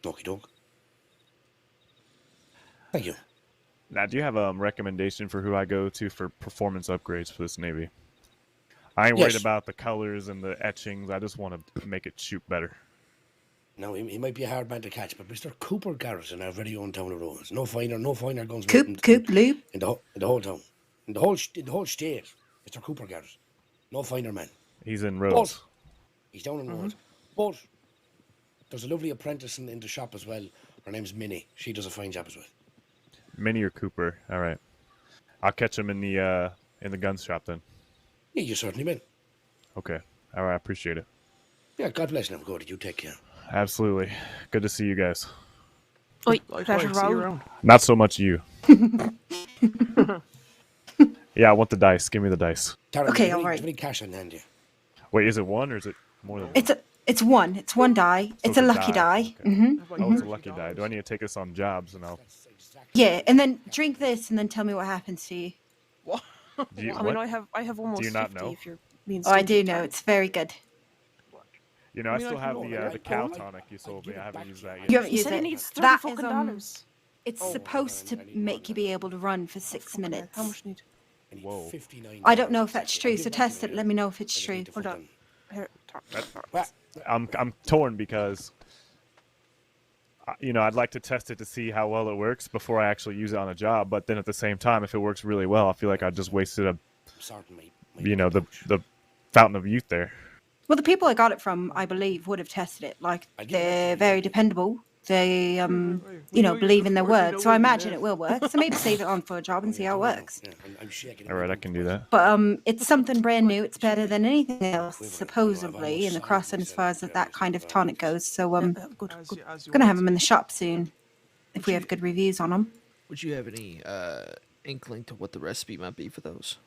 Okie doke. Thank you. Now, do you have a recommendation for who I go to for performance upgrades for this Navy? I ain't worried Yes. about the colors and the etchings. I just want to make it shoot better. Now, he might be a hard man to catch, but Mr. Cooper Garrison, our very own town of Rose. No finer guns Coop, Loop. in the whole town. In the whole state. Mr. Cooper Garrison. No finer man. He's in But Rose. he's down in Rose. But there's a lovely apprentice in the shop as well. Her name's Minnie. She does a fine job as well. Minnie or Cooper. All right. I'll catch him in the gun shop then. Yeah, you certainly will. Okay. All right. I appreciate it. Yeah, God bless you. Now, you take care. Absolutely. Good to see you guys. Oi, Likewise, pleasure, see you Roll. around. Not so much you. Yeah, I want the dice. Give me the dice. Tara, Okay, there's all right. any cash on hand here? Wait, is it one or is it more than one? It's one. It's one die. So It's a lucky die. Okay. Hmm. Oh, it's a lucky die. Do I need to take this on jobs and I'll... Yeah, and then drink this, and then tell me what happens to you. What? Do you, I mean, what? I have almost you not 50 know? if you're being Oh, I stingy. do know. It's very good. You know, I I mean, still I have can the roll, cow right? tonic you sold me. I haven't used that You yet. haven't He used said he it. needs 30 That fucking is, dollars. It's Oh, supposed to I need make you more be able to run for 6 Fucking hell, minutes. How much need? I need Whoa. $59. I don't know if that's exactly. true, so test it. Let me know if it's I just true. need to Hold on. fucking- Here, talk. Well, I'm torn because, you know, I'd like to test it to see how well it works before I actually use it on a job. But then at the same time, if it works really well, I feel like I just wasted certain the fountain of youth there. Well, the people I got it from, I believe, would have tested it. Like, I do they're like very dependable. They, believe in their word. So I imagine it will work. So maybe save it on for a job and see how it works. Yeah, I'm shaking. All right, I can do that. But it's something brand new. It's better than anything else, supposedly, in the crossing as far as that kind of tonic goes. So Good, I'm good. gonna have them in the shop soon, if we have good reviews on them. Would you have any inkling to what the recipe might be for those?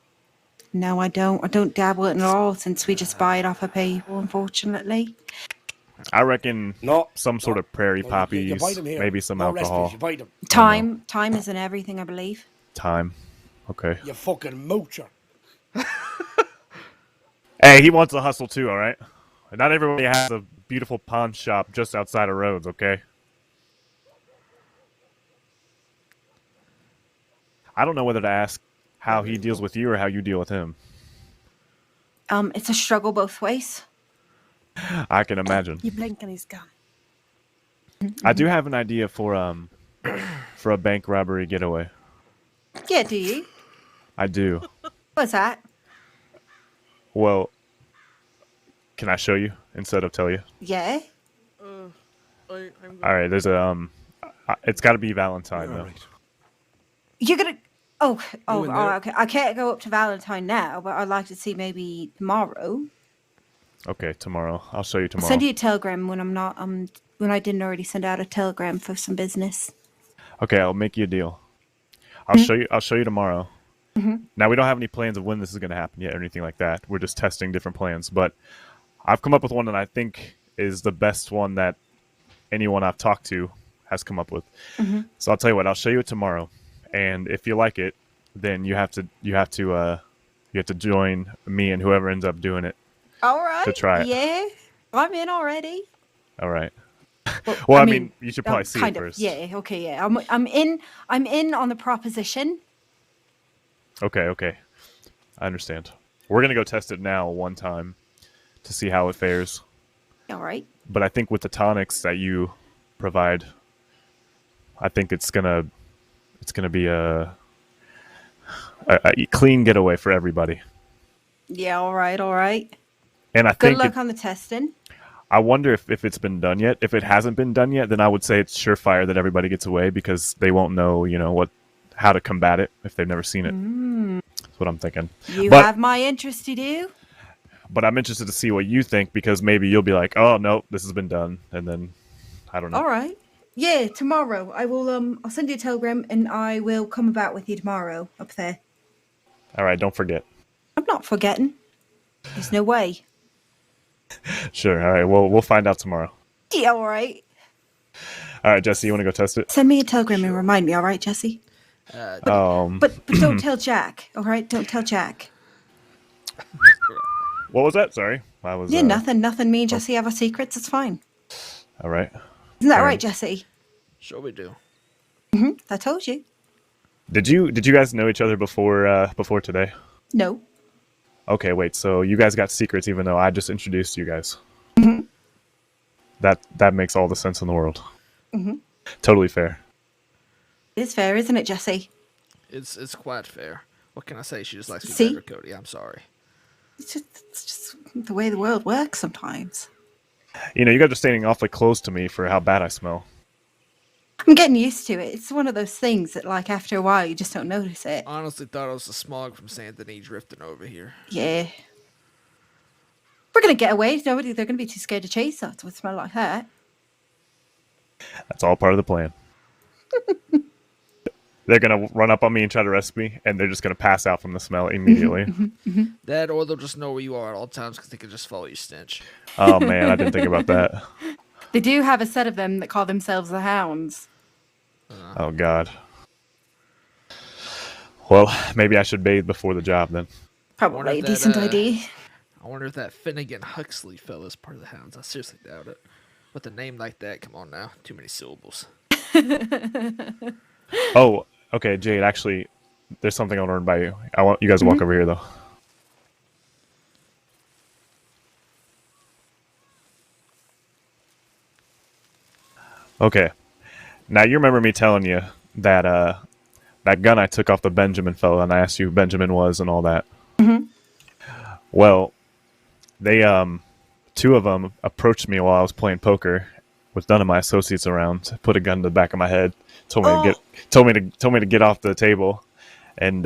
No, I don't. I don't dabble in it at all since we just buy it off of people, unfortunately. I reckon No, some sort of prairie no, poppies, you buy them here. maybe some No recipes, alcohol, you buy them. Time isn't everything, I believe. time. Okay. You fucking moocher. Hey, he wants a hustle too, all right? Not everybody has a beautiful pawn shop just outside of Rhodes, okay? I don't know whether to ask how he deals with you or how you deal with him. It's a struggle both ways. I can imagine. You blink and he's gone. I do have an idea for a bank robbery getaway. Yeah, do you? I do. What's that? Well, can I show you instead of tell you? Yeah. I'm All right, there's a it's got to be Valentine All though. right. You're gonna. Oh, in there. okay. I can't go up to Valentine now, but I'd like to see maybe tomorrow. Okay, tomorrow. I'll show you I'll tomorrow. send you a telegram when I'm not. When I didn't already send out a telegram for some business. Okay, I'll make you a deal. I'll show you. I'll show you tomorrow. Now we don't have any plans of when this is going to happen yet or anything like that. We're just testing different plans. But I've come up with one that I think is the best one that anyone I've talked to has come up with. So I'll tell you what. I'll show you it tomorrow, and if you like it, then you have to join me and whoever ends up doing it. All right. To try it. Yeah, I'm in already. All right. Well, I mean, you should probably oh, see kind it of, first. Yeah. Okay. Yeah. I'm in. I'm in on the proposition. Okay. I understand. We're gonna go test it now one time to see how it fares. All right. But I think with the tonics that you provide, I think it's gonna be a clean getaway for everybody. Yeah. All right. All right. And I Good think luck on the testing. I wonder if it's been done yet. If it hasn't been done yet, then I would say it's surefire that everybody gets away because they won't know, how to combat it if they've never seen it. That's what I'm thinking. You But- have my interest, you do. But I'm interested to see what you think because maybe you'll be like, "Oh no, this has been done," and then I don't know. All right. Yeah. Tomorrow, I will. I'll send you a telegram, and I will come about with you tomorrow up there. All right, don't forget. I'm not forgetting. There's no way. Sure. All right. Well, we'll find out tomorrow. Yeah. All right. All right, Jesse, you want to go test it? Send me a telegram and remind me. All right, Jesse. But don't tell Jack. All right. Don't tell Jack. What was that? Sorry, I was. Yeah. Nothing. Me and Jesse have our secrets. It's fine. All right. Isn't that All right, right. Jesse? Sure we do. I told you. Did you guys know each other before today? No. Okay, wait. So you guys got secrets, even though I just introduced you guys. That makes all the sense in the world. Totally fair. It's fair, isn't it, Jesse? It's quite fair. What can I say? She just likes me See? better, Cody. I'm sorry. It's just the way the world works sometimes. You know, you guys are standing awfully close to me for how bad I smell. I'm getting used to it. It's one of those things that, like, after a while, you just don't notice it. Honestly, thought it was the smog from Saint Denis drifting over here. Yeah. We're going to get away. They're going to be too scared to chase us with a smell like that. That's all part of the plan. They're gonna run up on me and try to rescue me, and they're just gonna pass out from the smell immediately. That, or they'll just know where you are at all times because they can just follow your stench. Oh man, I didn't think about that. They do have a set of them that call themselves the Hounds. Oh god. Well, maybe I should bathe before the job then. Probably a decent idea. I wonder if that Finnegan Huxley fella's part of the Hounds. I seriously doubt it. With a name like that, come on now. Too many syllables. Oh, okay, Jade, actually, there's something I want to run by you. I want you guys to walk over here, though. Okay. Now, you remember me telling you that that gun I took off the Benjamin fella, and I asked you who Benjamin was and all that? Well, they, two of them approached me while I was playing poker with none of my associates around, put a gun to the back of my head, told me to get off the table, and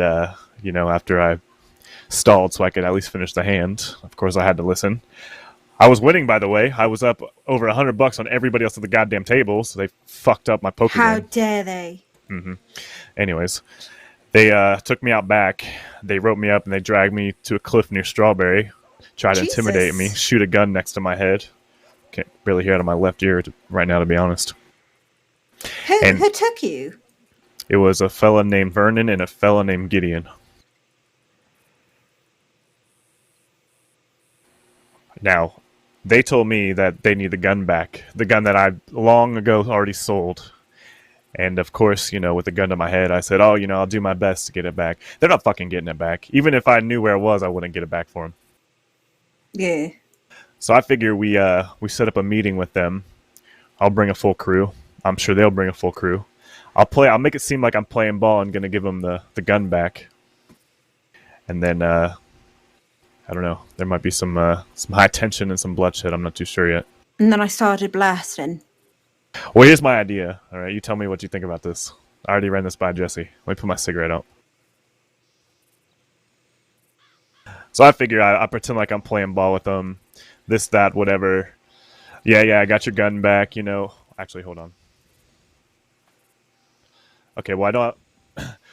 you know, after I stalled so I could at least finish the hand, of course I had to listen. I was winning, by the way. I was up over $100 on everybody else at the goddamn table, so they fucked up my poker How game. dare they? Anyways, they took me out back. They roped me up and they dragged me to a cliff near Strawberry, tried to intimidate me, shoot a gun next to my head. Can't really hear it on my left ear right now, to be honest. Who took you? It was a fella named Vernon and a fella named Gideon. Now, they told me that they need the gun back. The gun that I long ago already sold. And of course, you know, with the gun to my head, I said, oh, you know, I'll do my best to get it back. They're not fucking getting it back. Even if I knew where it was, I wouldn't get it back for them. Yeah. So I figure we set up a meeting with them. I'll bring a full crew. I'm sure they'll bring a full crew. I'll make it seem like I'm playing ball and gonna give them the gun back. And then I don't know. There might be some high tension and some bloodshed. I'm not too sure yet. And then I started blasting. Well, here's my idea. All right, you tell me what you think about this. I already ran this by Jesse. Let me put my cigarette out. So I figure I pretend like I'm playing ball with them. This, that, whatever. Yeah, I got your gun back, you know. Actually, hold on. Okay, well, I don't...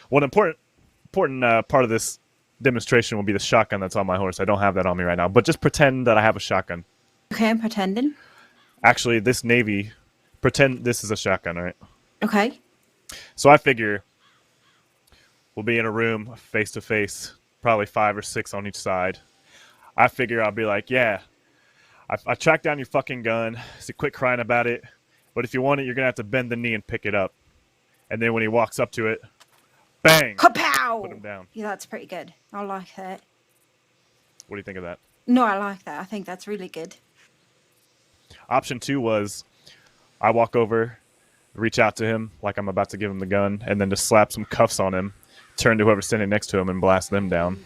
Well, an important part of this demonstration will be the shotgun that's on my horse. I don't have that on me right now, but just pretend that I have a shotgun. Okay, I'm pretending. Actually, this Navy, pretend this is a shotgun, all right? Okay. So I figure we'll be in a room face to face, probably 5 or 6 on each side. I figure I'll be like, yeah, I tracked down your fucking gun, so quit crying about it. But if you want it, you're going to have to bend the knee and pick it up. And then when he walks up to it, bang! Kapow! Put him down. Yeah, that's pretty good. I like that. What do you think of that? No, I like that. I think that's really good. Option 2 was I walk over, reach out to him like I'm about to give him the gun, and then just slap some cuffs on him, turn to whoever's standing next to him and blast them down.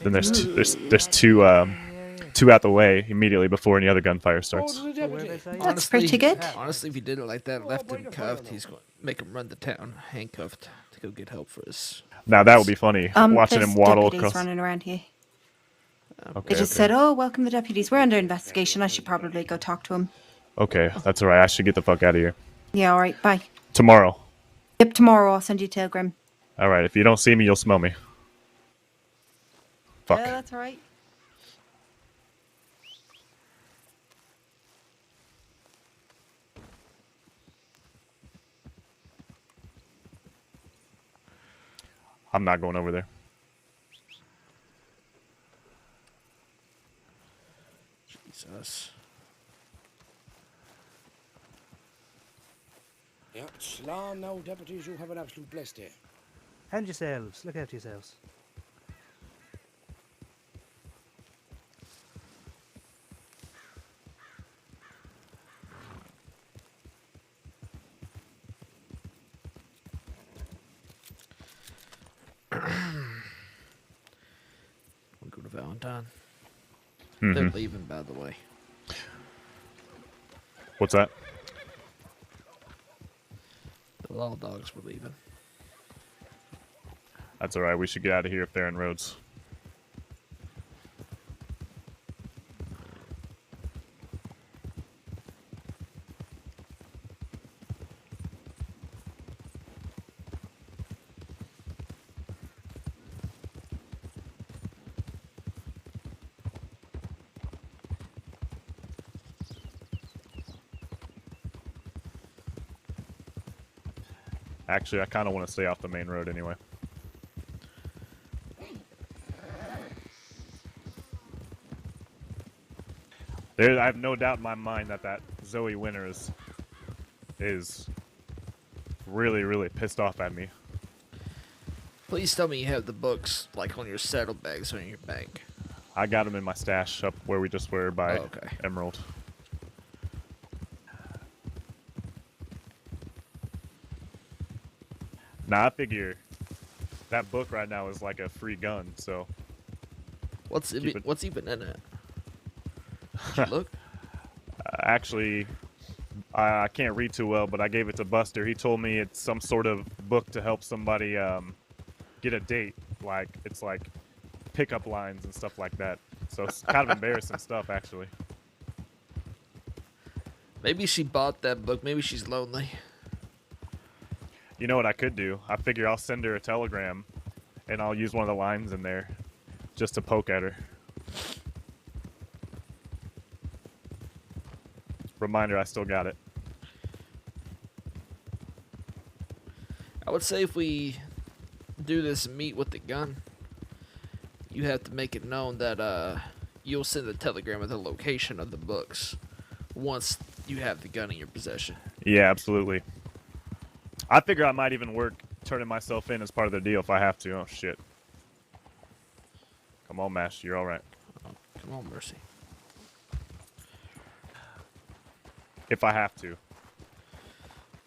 Then there's two out the way immediately before any other gunfire starts. That's pretty good. Honestly, if he did it like that, left him cuffed, he's going to make him run the town handcuffed to go get help for his... Now that would be funny, watching there's him waddle deputies across. running around here. Okay, They just said, oh, welcome the deputies. We're under investigation. I should probably go talk to him. Okay, that's all right. I should get the fuck out of here. Yeah, all right. Bye. Tomorrow. Yep, tomorrow I'll send you a telegram. All right, if you don't see me, you'll smell me. Fuck. Yeah, that's all right. I'm not going over there. Jesus. Yeah, Slán now, deputies, you have an absolute blessed day. And yourselves. Look after yourselves. We'll go to Valentine. Mhm. They're leaving, by the way. What's that? The Law Dogs were leaving. That's all right. We should get out of here if they're in roads. Actually, I kind of want to stay off the main road anyway. I have no doubt in my mind that Zoe Winters is really, really pissed off at me. Please tell me you have the books, like, on your saddlebags or in your bank. I got them in my stash up where we just were by Oh, okay. Emerald. Now, I figure that book right now is like a free gun, so... What's even in it? Did you look? Actually, I can't read too well, but I gave it to Buster. He told me it's some sort of book to help somebody get a date. Like, it's like pickup lines and stuff like that. So it's kind of embarrassing stuff, actually. Maybe she bought that book. Maybe she's lonely. You know what I could do? I figure I'll send her a telegram, and I'll use one of the lines in there just to poke at her. Reminder, I still got it. I would say if we do this meet with the gun, you have to make it known that you'll send a telegram with the location of the books once you have the gun in your possession. Yeah, absolutely. I figure I might even work turning myself in as part of the deal if I have to. Oh, shit. Come on, Mash. You're all right. Oh, come on, Mercy. If I have to.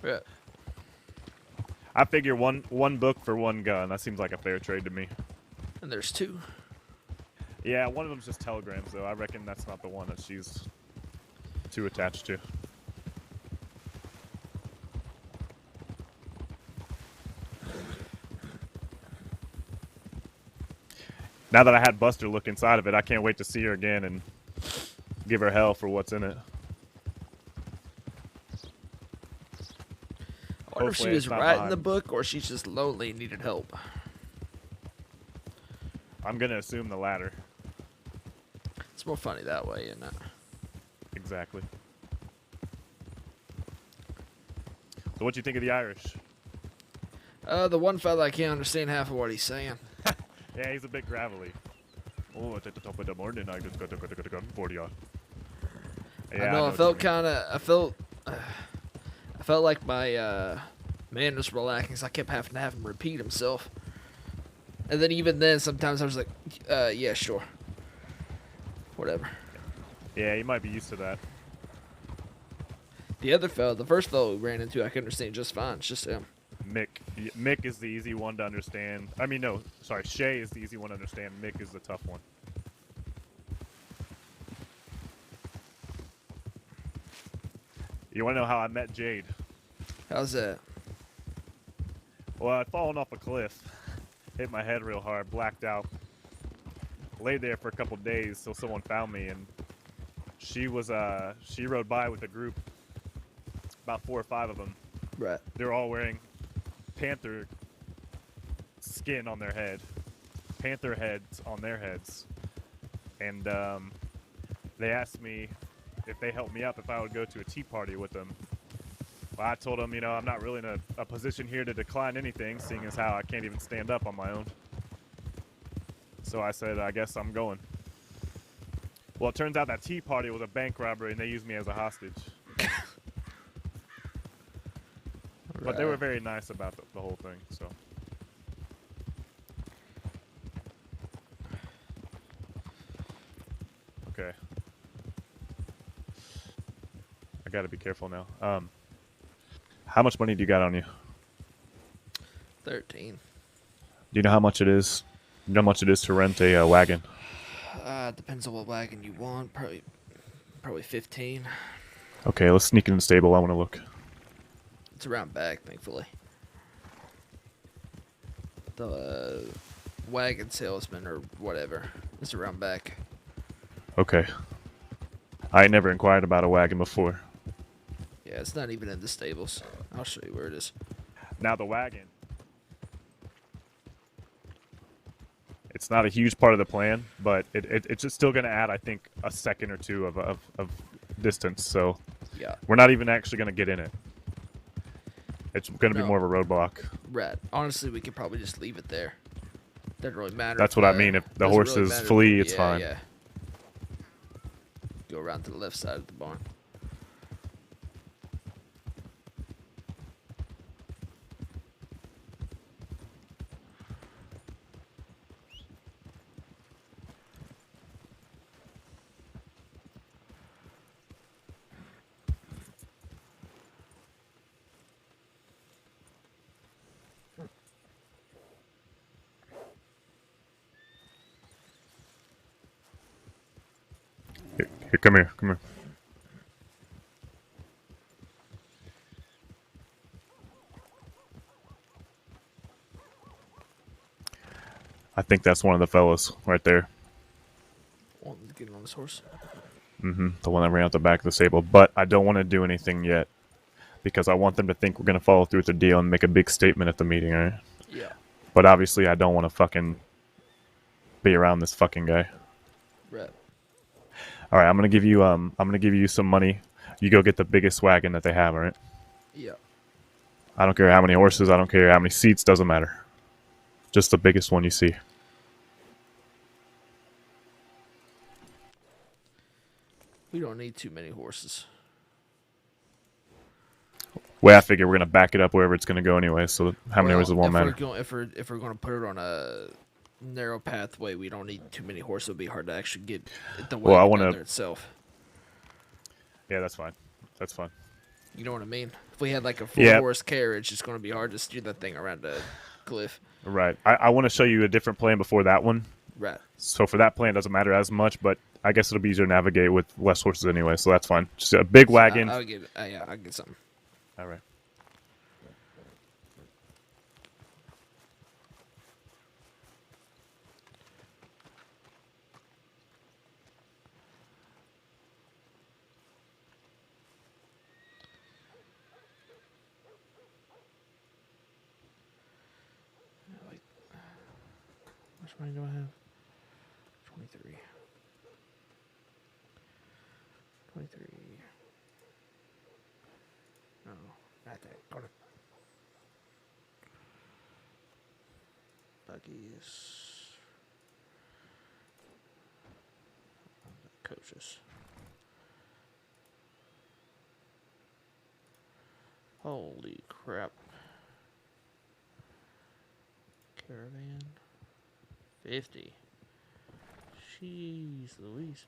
Yeah. I figure one book for one gun. That seems like a fair trade to me. And there's two. Yeah, one of them's just telegrams, though. I reckon that's not the one that she's too attached to. Now that I had Buster look inside of it, I can't wait to see her again and give her hell for what's in it. I wonder if she Hopefully was it's not writing the behind. book or she's just lonely and needed help. I'm gonna assume the latter. It's more funny that way, isn't it? Exactly. So what you think of the Irish? The one fella I can't understand half of what he's saying. Yeah, he's a bit gravelly. Oh, it's at the top of the morning. I just got 40 on. Yeah, I know. what you mean. I felt like my man was relaxing, so I kept having to have him repeat himself. And then even then, sometimes I was like, yeah, sure. Whatever. Yeah, you might be used to that. The first fellow we ran into, I could understand just fine. It's just him. Mick is the easy one to understand. I mean, no, sorry, Shay is the easy one to understand. Mick is the tough one. You want to know how I met Jade? How's that? Well, I'd fallen off a cliff, hit my head real hard, blacked out. Laid there for a couple days till someone found me, and she rode by with a group, about 4 or 5 of them. Right. They're all wearing panther skin on their head, panther heads on their heads, and they asked me if they helped me up if I would go to a tea party with them. Well, I told them, I'm not really in a position here to decline anything, seeing as how I can't even stand up on my own. So I said, I guess I'm going. Well, it turns out that tea party was a bank robbery, and they used me as a hostage. But they were very nice about the whole thing, so. Okay. I gotta be careful now. How much money do you got on you? 13. Do you know how much it is? You know how much it is to rent a wagon? Depends on what wagon you want. Probably 15. Okay, let's sneak in the stable. I want to look. It's around back, thankfully. The wagon salesman or whatever is around back. Okay. I never inquired about a wagon before. Yeah, it's not even in the stables. I'll show you where it is. Now the wagon. It's not a huge part of the plan, but it's just still going to add, I think, a second or two of distance. So Yeah. we're not even actually going to get in it. It's going to be more of a roadblock. Right. Honestly, we could probably just leave it there. Doesn't really matter. That's what I mean. If the doesn't really horses matter. flee, it's Yeah, fine. Yeah. Go around to the left side of the barn. Here, come here, come here. I think that's one of the fellas right there. Want to get on this horse? The one that ran out the back of the stable. But I don't want to do anything yet because I want them to think we're going to follow through with the deal and make a big statement at the meeting, all right? Yeah. But obviously I don't want to fucking be around this fucking guy. Right. All right, I'm going to give you some money. You go get the biggest wagon that they have, all right? Yeah. I don't care how many horses, I don't care how many seats, doesn't matter. Just the biggest one you see. We don't need too many horses. Way I figure we're gonna back it up wherever it's gonna go anyway. So how many horses won't matter. If we're going to put it on a narrow pathway, we don't need too many horses. It'll be hard to actually get the wagon I wanna- down there itself. Yeah, that's fine. That's fine. You know what I mean? If we had like a Yeah. 4-horse carriage, it's going to be hard to steer that thing around a cliff. Right. I want to show you a different plan before that one. Right. So for that plan, it doesn't matter as much, but I guess it'll be easier to navigate with less horses anyway. So that's fine. Just a big wagon. I'll get I'll get something. All right. How much money do I have? 23. 23. No, not that. Got it. Buggies. Coaches. Holy crap. Caravan. 50. Jeez Louise.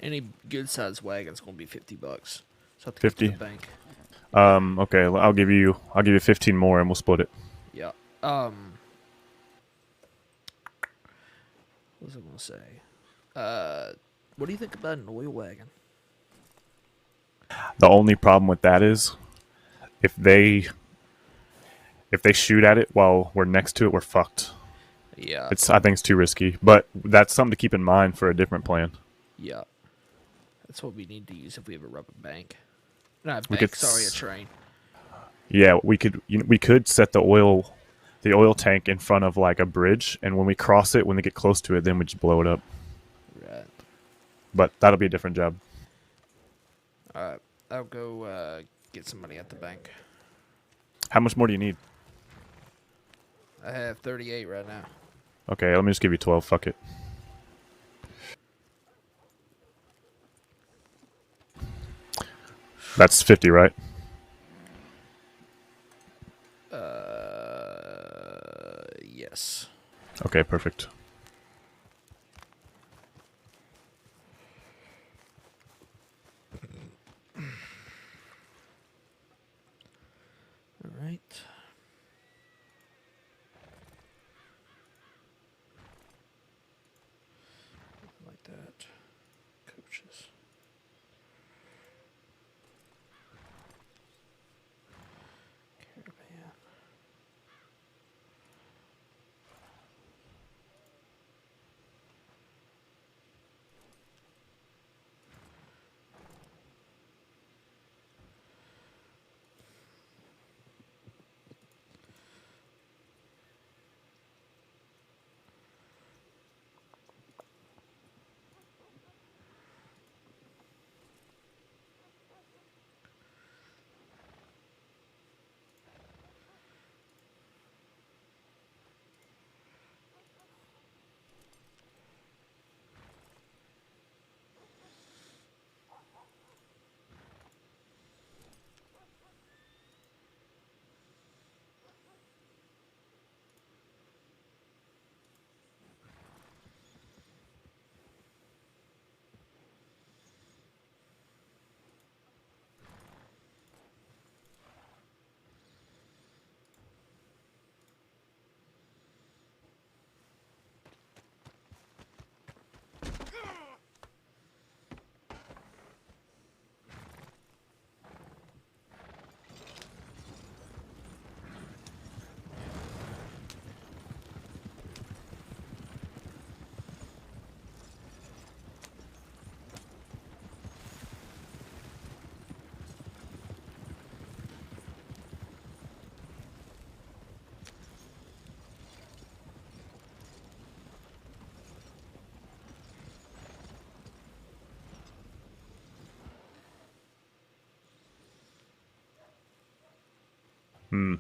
Any good sized wagon's gonna be $50. So I have to go to 50? the bank. Okay, I'll give you 15 more and we'll split it. Yeah. What was I gonna say? What do you think about an oil wagon? The only problem with that is if they shoot at it while we're next to it, we're fucked. Yeah. I think it's too risky, but that's something to keep in mind for a different plan. Yeah. That's what we need to use if we have a rubber bank. Not a We bank, could sorry, a train. Yeah, we could set the oil tank in front of like a bridge, and when we cross it, when they get close to it, then we just blow it up. Right. But that'll be a different job. Alright. I'll go get some money at the bank. How much more do you need? I have 38 right now. Okay, let me just give you 12. Fuck it. That's 50, right? Yes. Okay, perfect. Alright. Like that. Coaches. Caravan.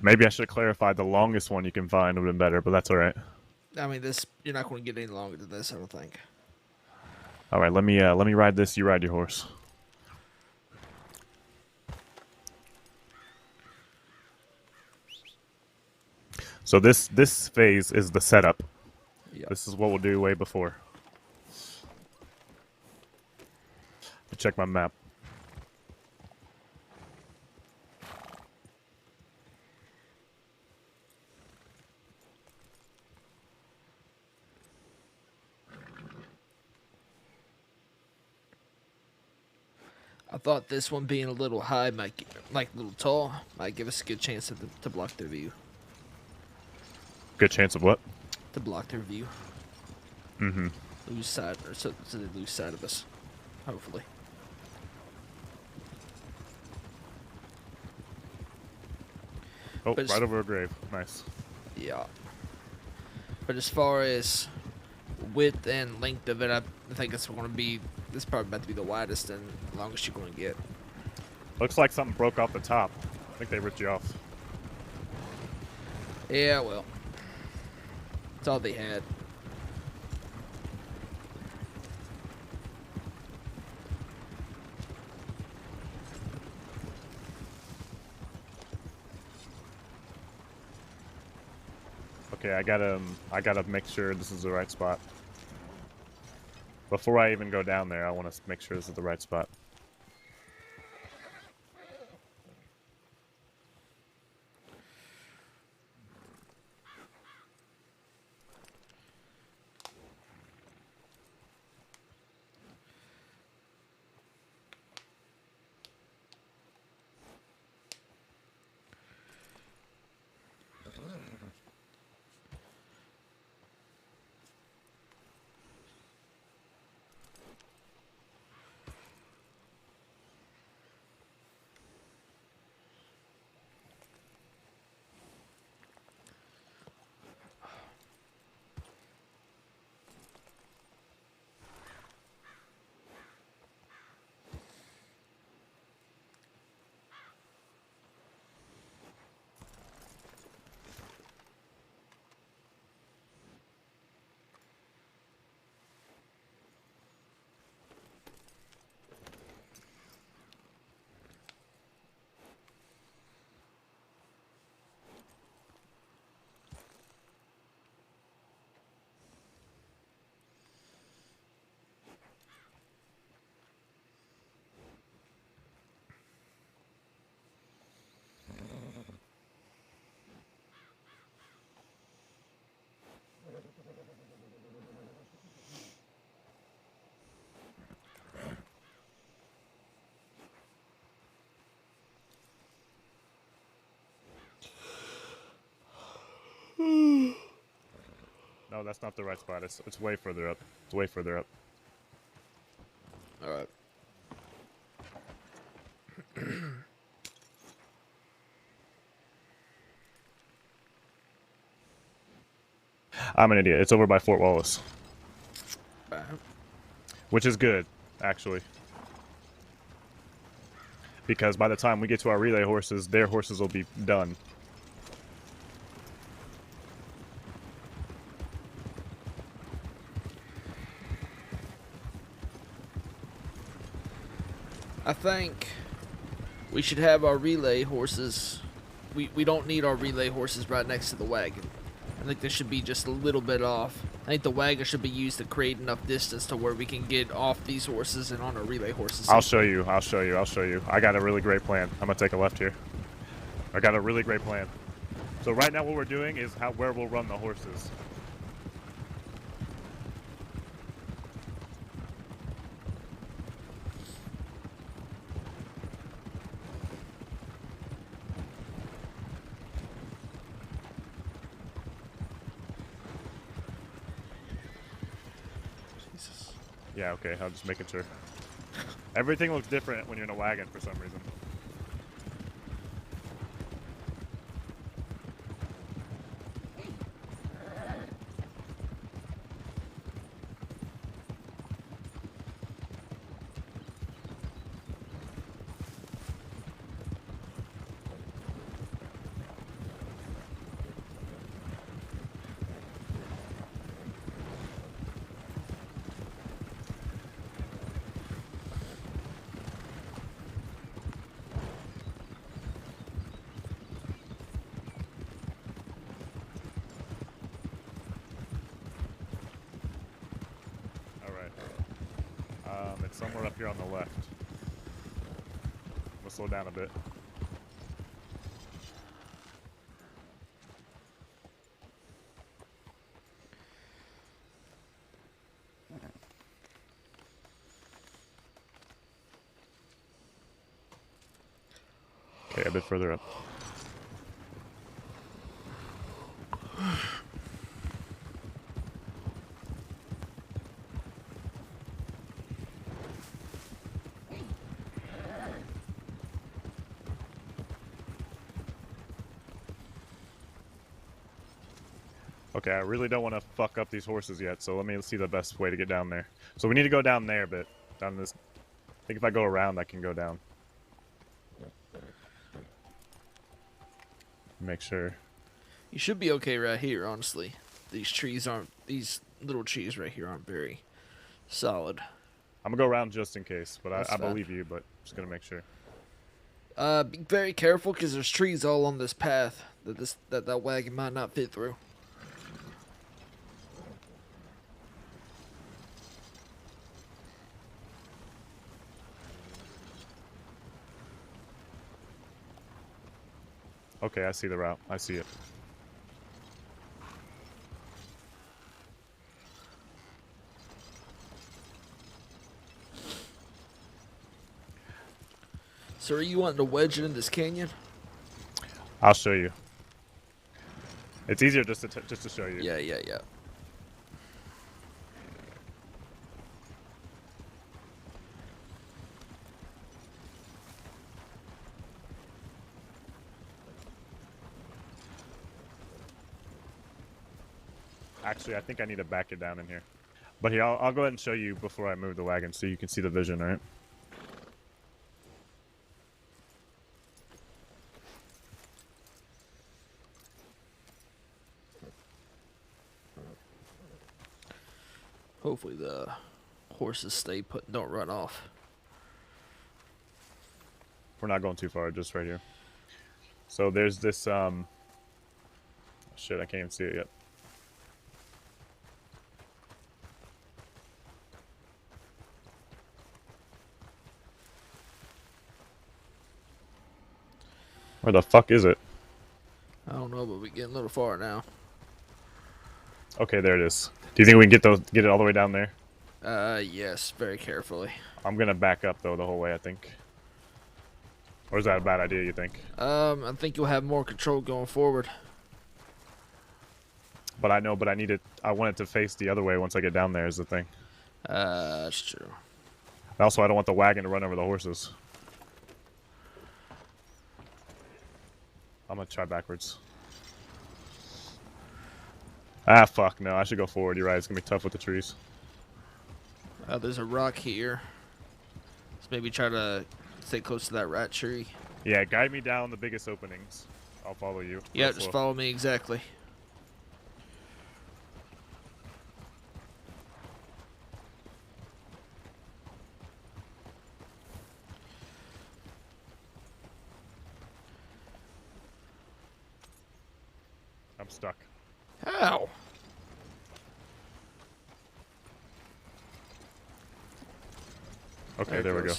Maybe I should clarify the longest one you can find would have been better, but that's all right. I mean, this you're not going to get any longer than this, I don't think. All right, let me ride this. You ride your horse. So this phase is the setup. Yep. This is what we'll do way before. Check my map. I thought this one being a little high might, like a little tall, might give us a good chance to block their view. Good chance of what? To block their view. Mm-hmm. Lose sight, or so they lose sight of us. Hopefully. Oh, But right over a grave. Nice. Yeah. But as far as width and length of it, I think it's going to be, this is probably about to be the widest and longest you're going to get. Looks like something broke off the top. I think they ripped you off. Yeah, well. That's all they had. Okay, I gotta make sure this is the right spot. Before I even go down there, I want to make sure this is the right spot. No, that's not the right spot. It's way further up. It's way further up. All right. I'm an idiot. It's over by Fort Wallace. Alright. Which is good, actually. Because by the time we get to our relay horses, their horses will be done. I think we should have our relay horses. We don't need our relay horses right next to the wagon. I think they should be just a little bit off. I think the wagon should be used to create enough distance to where we can get off these horses and on our relay horses. I'll show you. I'll show you. I'll show you. I got a really great plan. I'm gonna take a left here. I got a really great plan. So right now what we're doing is where we'll run the horses. Yeah, okay, I'm just making sure. Everything looks different when you're in a wagon for some reason. It's somewhere up here on the left. We'll slow down a bit. Okay, a bit further up. Okay, I really don't want to fuck up these horses yet, so let me see the best way to get down there. So we need to go down there a bit. Down this. I think if I go around, I can go down. Make sure. You should be okay right here, honestly. These little trees right here aren't very solid. I'm gonna go around just in case, but I fine. believe you, but just gonna make sure. Be very careful because there's trees all on this path that wagon might not fit through. Okay, I see the route. I see it. So are you wanting to wedge it in this canyon? I'll show you. It's easier just to show you. Yeah. Actually, I think I need to back it down in here. But here, I'll go ahead and show you before I move the wagon so you can see the vision, all right? Hopefully the horses stay put and don't run off. We're not going too far, just right here. So there's this, shit, I can't even see it yet. Where the fuck is it? I don't know, but we're getting a little far now. Okay, there it is. Do you think we can get it all the way down there? Yes, very carefully. I'm gonna back up though the whole way, I think. Or is that a bad idea, you think? I think you'll have more control going forward. But I know, but I want it to face the other way once I get down there is the thing. That's true. Also, I don't want the wagon to run over the horses. I'm gonna try backwards. Ah, fuck, no. I should go forward. You're right. It's gonna be tough with the trees. There's a rock here. Let's maybe try to stay close to that rat tree. Yeah, guide me down the biggest openings. I'll follow you. Yeah, Real just slow. follow me exactly. I'm stuck. How? Okay, there we go.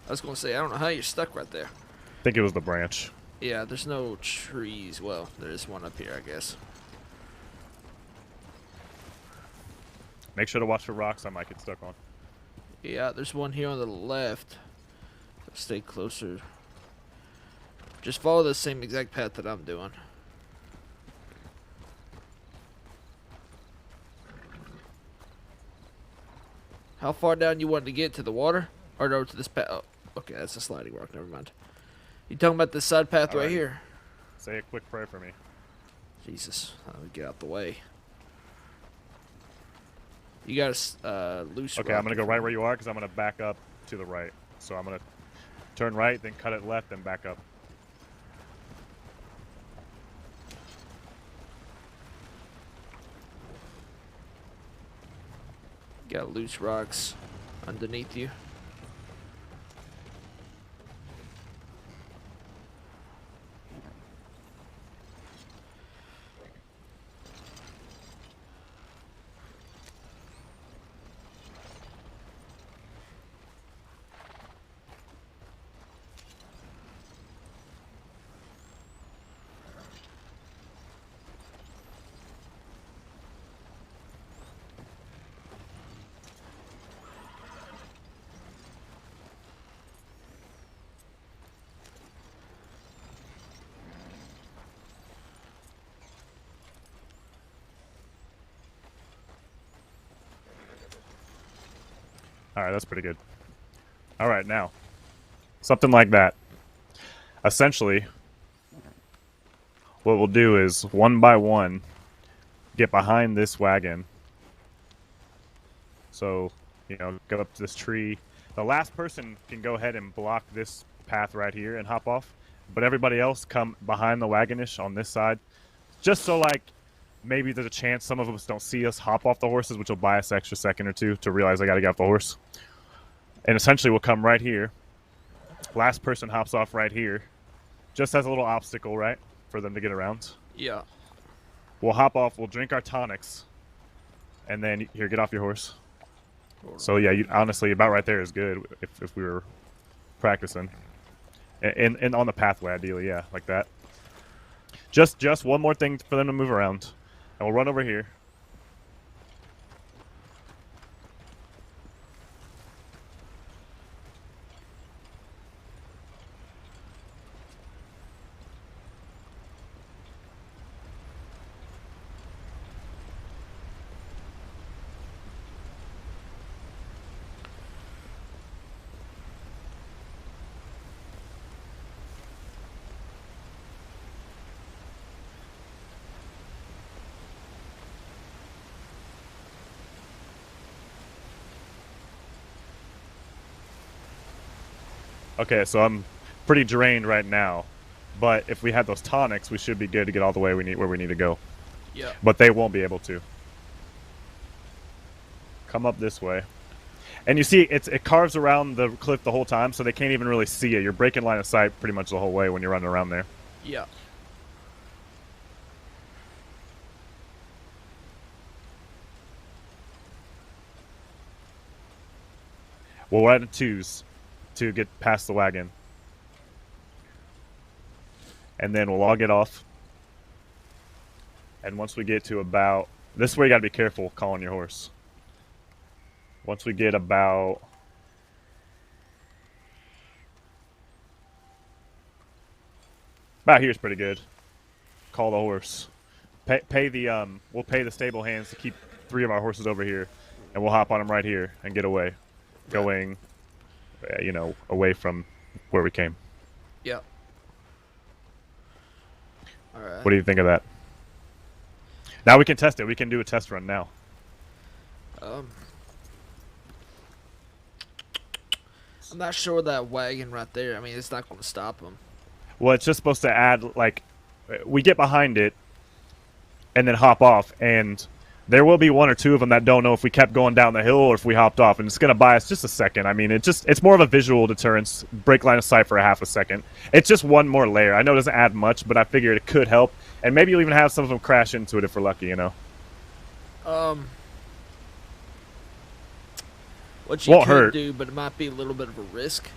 I was gonna say, I don't know how you're stuck right there. I think it was the branch. Yeah, there's no trees. Well, there's one up here, I guess. Make sure to watch for rocks I might get stuck on. Yeah, there's one here on the left. Stay closer. Just follow the same exact path that I'm doing. How far down you want to get to the water? Or no, to this path? Oh, okay, that's a sliding rock. Never mind. You talking about this side path right here? Say a quick prayer for me. Jesus, let me get out the way. You got a loose. Okay, I'm gonna go right where you are because I'm gonna back up to the right. So I'm gonna turn right, then cut it left, then back up. Got loose rocks underneath you. Alright, that's pretty good. Alright, now. Something like that. Essentially, what we'll do is, one by one, get behind this wagon. So, you know, go up to this tree. The last person can go ahead and block this path right here and hop off. But everybody else come behind the wagonish on this side. Just so, like, maybe there's a chance some of us don't see us hop off the horses, which will buy us an extra second or two to realize I gotta get off the horse. And essentially we'll come right here. Last person hops off right here. Just as a little obstacle, right? For them to get around. Yeah. We'll hop off, we'll drink our tonics. And then, here, get off your horse. So yeah, you, honestly, about right there is good if we were practicing. And on the pathway, ideally, yeah, like that. Just one more thing for them to move around. And we'll run over here. Okay, so I'm pretty drained right now, but if we had those tonics, we should be good to get all the way where we need to go. Yeah. But they won't be able to. Come up this way. And you see, it carves around the cliff the whole time, so they can't even really see it. You're breaking line of sight pretty much the whole way when you're running around there. Yeah. We'll ride in twos to get past the wagon. And then we'll all get off. And once we get to about... This is where you gotta be careful calling your horse. Once we get about... About here's pretty good. Call the horse. Pay the we'll pay the stable hands to keep 3 of our horses over here, and we'll hop on them right here and get away, going, away from where we came. Yep. All right. What do you think of that? Now we can test it. We can do a test run now. I'm not sure that wagon right there. I mean, it's not going to stop them. Well, it's just supposed to add, like, we get behind it and then hop off, and there will be 1 or 2 of them that don't know if we kept going down the hill or if we hopped off, and it's going to buy us just a second. I mean, it's more of a visual deterrence, break line of sight for a half a second. It's just 1 more layer. I know it doesn't add much, but I figured it could help, and maybe you'll even have some of them crash into it if we're lucky, What you Won't could hurt. do, but it might be a little bit of a risk,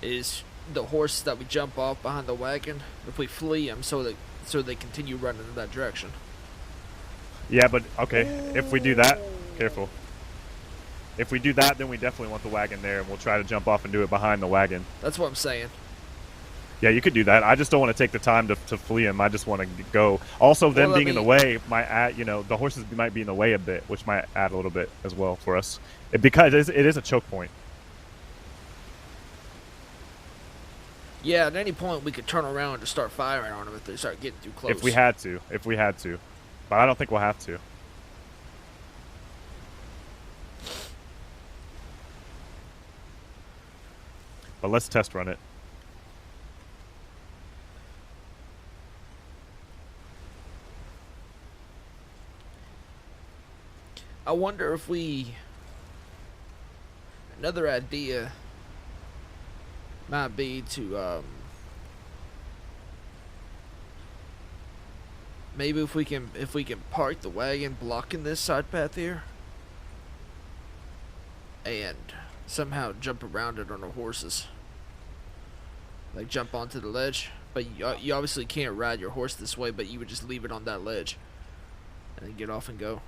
is the horses that we jump off behind the wagon, if we flee them so they continue running in that direction. Yeah, but, okay, if we do that, careful. If we do that, then we definitely want the wagon there, and we'll try to jump off and do it behind the wagon. That's what I'm saying. Yeah, you could do that. I just don't want to take the time to flee them. I just want to go. Also, them being in the way might add, the horses might be in the way a bit, which might add a little bit as well for us. Because it is a choke point. Yeah, at any point we could turn around and just start firing on them if they start getting too close. If we had to. But I don't think we'll have to. But let's test run it. I wonder if another idea might be to maybe if we can park the wagon blocking this side path here and somehow jump around it on our horses, like jump onto the ledge. But you obviously can't ride your horse this way, but you would just leave it on that ledge and then get off and go.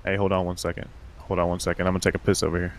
Hey, hold on one second. I'm gonna take a piss over here.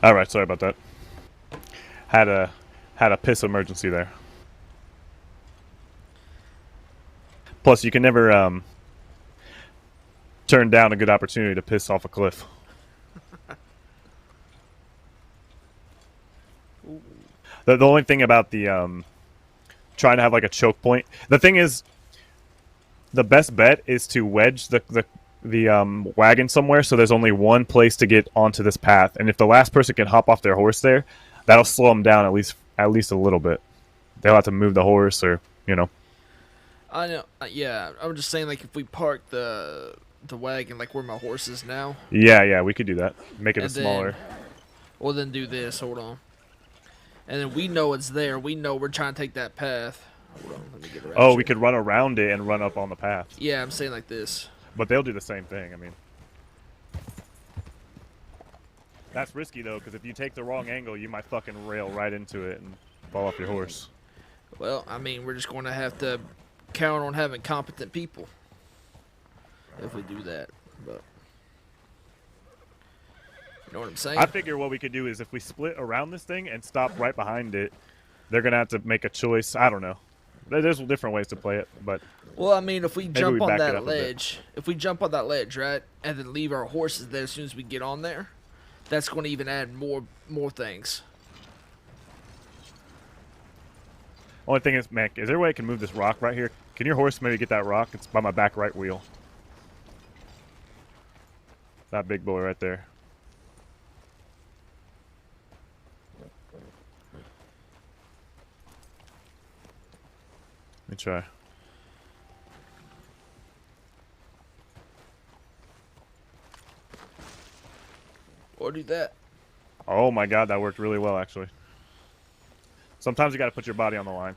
All right, sorry about that. Had a piss emergency there. Plus, you can never turn down a good opportunity to piss off a cliff. The only thing about the trying to have like a choke point. The thing is, the best bet is to wedge the wagon somewhere so there's only one place to get onto this path, and if the last person can hop off their horse there, that'll slow them down at least a little bit. They'll have to move the horse, or I know. Yeah, I'm just saying, like, if we park the wagon like where my horse is now. Yeah, we could do that. Make it smaller. Well, then do this. Hold on. And then we know it's there. We know we're trying to take that path. Hold on, let me get around. Oh, we could run around it and run up on the path. Yeah, I'm saying like this. But they'll do the same thing. I mean, that's risky though, because if you take the wrong angle, you might fucking rail right into it and fall off your horse. Well, I mean, we're just going to have to count on having competent people if we do that. But you know what I'm saying? I figure what we could do is if we split around this thing and stop right behind it, they're gonna have to make a choice. I don't know. There's different ways to play it, but well, I mean, if we jump on that ledge, right, and then leave our horses there as soon as we get on there, that's going to even add more things. Only thing is, Mick, is there a way I can move this rock right here? Can your horse maybe get that rock? It's by my back right wheel. That big boy right there. Let me try. Or do that. Oh my god, that worked really well, actually. Sometimes you gotta put your body on the line.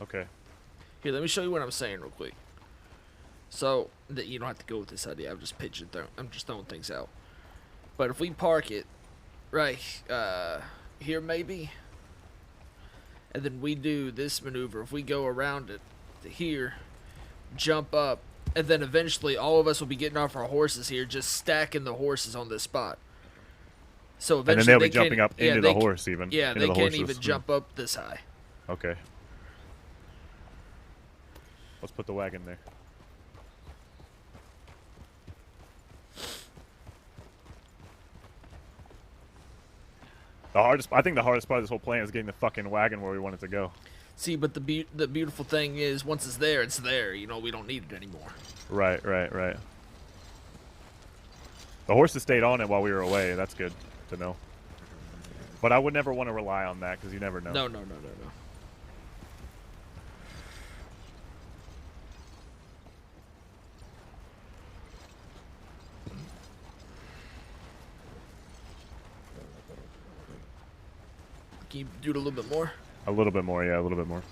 Okay. Here, let me show you what I'm saying real quick. So, that you don't have to go with this idea. I'm just pitching, I'm just throwing things out. But if we park it right here, maybe, and then we do this maneuver. If we go around it to here, jump up, and then eventually all of us will be getting off our horses here, just stacking the horses on this spot. So eventually and then they'll be they jumping up into the horse even. Yeah, into they the can't horses. even jump up this high. Okay. Let's put the wagon there. I think the hardest part of this whole plan is getting the fucking wagon where we want it to go. See, but the beautiful thing is, once it's there, it's there. You know, we don't need it anymore. Right. The horses stayed on it while we were away. That's good to know. But I would never want to rely on that because you never know. No. Can you do it a little bit more? A little bit more, yeah, a little bit more.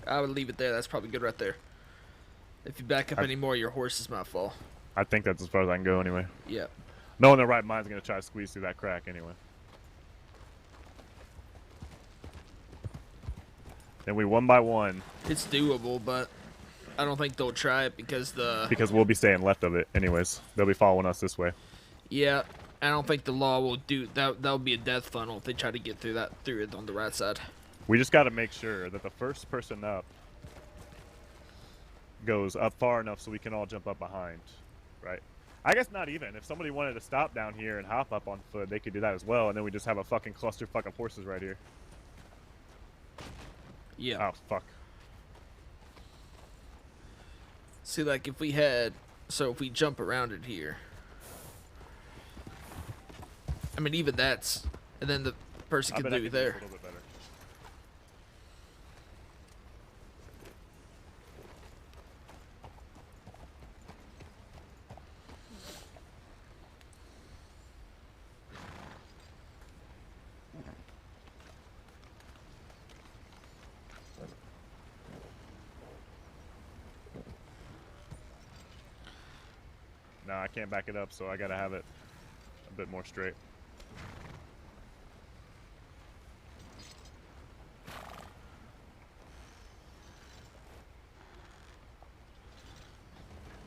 I would leave it there. That's probably good right there. If you back up any more, your horses might fall. I think that's as far as I can go anyway. Yeah. No one in their right mind's going to try to squeeze through that crack anyway. Then we one by one. It's doable, but I don't think they'll try it because we'll be staying left of it anyways. They'll be following us this way. Yeah, I don't think the law will do that. That would be a death funnel if they try to get through it on the right side. We just got to make sure that the first person up goes up far enough so we can all jump up behind, right? I guess not even. If somebody wanted to stop down here and hop up on foot, they could do that as well, and then we just have a fucking clusterfuck of horses right here. Yeah. Oh, fuck. See, like, if we jump around it here. I mean, even that's... And then the person can do there. A little bit better. No, I can't back it up, so I gotta have it a bit more straight.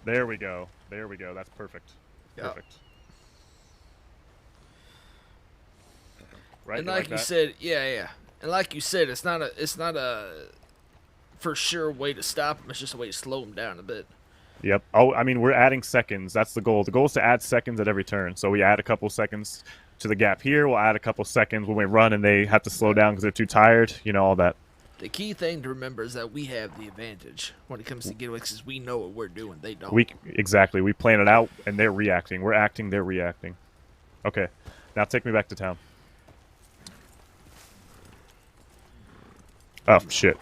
There we go. There we go. That's perfect. Yep. Perfect. Right. And like you said, yeah. And like you said, it's not a for sure way to stop them. It's just a way to slow them down a bit. Yep. Oh, I mean, we're adding seconds. That's the goal. The goal is to add seconds at every turn. So we add a couple seconds to the gap here. We'll add a couple seconds when we run and they have to slow down because they're too tired. You know, all that. The key thing to remember is that we have the advantage when it comes to getaways because we know what we're doing. They don't. Exactly. We plan it out and they're reacting. We're acting. They're reacting. Okay. Now take me back to town. Oh, shit.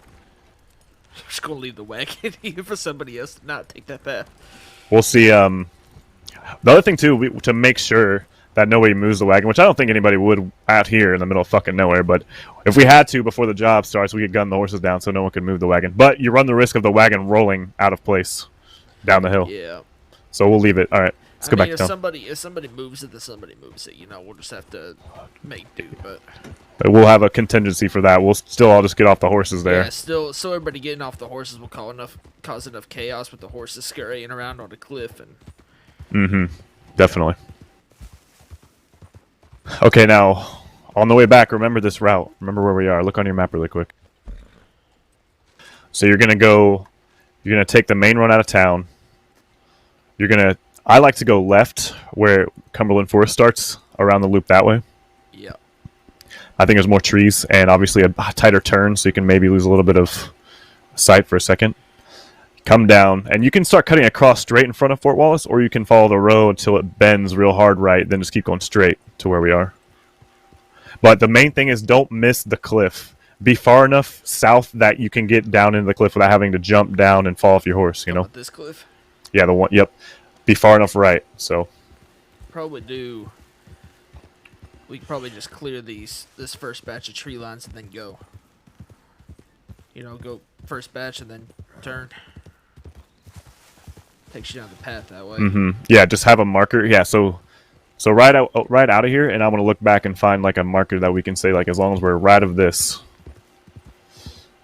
I'm just going to leave the wagon here for somebody else to not take that path. We'll see. The other thing, too, to make sure that nobody moves the wagon, which I don't think anybody would out here in the middle of fucking nowhere, but if we had to before the job starts, we could gun the horses down so no one could move the wagon. But you run the risk of the wagon rolling out of place down the hill. Yeah. So we'll leave it. All right. Let's go back to if town. somebody moves it, then somebody moves it. We'll just have to make do. But We'll have a contingency for that. We'll still all just get off the horses there. yeah, still, so everybody getting off the horses will cause enough chaos with the horses scurrying around on the cliff and. Definitely. Okay, now on the way back, remember this route. Remember where we are. Look on your map really quick. So you're gonna take the main run out of town. I like to go left where Cumberland Forest starts, around the loop that way. Yeah. I think there's more trees and obviously a tighter turn, so you can maybe lose a little bit of sight for a second. Come down, and you can start cutting across straight in front of Fort Wallace, or you can follow the road until it bends real hard right, then just keep going straight to where we are. But the main thing is don't miss the cliff. Be far enough south that you can get down into the cliff without having to jump down and fall off your horse, you know? This cliff? Yeah, the one, yep. Be far enough right, so. We could probably just clear this first batch of tree lines and then go. Go first batch and then turn. Takes you down the path that way. Yeah, just have a marker. Yeah, so right out of here, and I'm gonna look back and find like a marker that we can say like as long as we're right of this.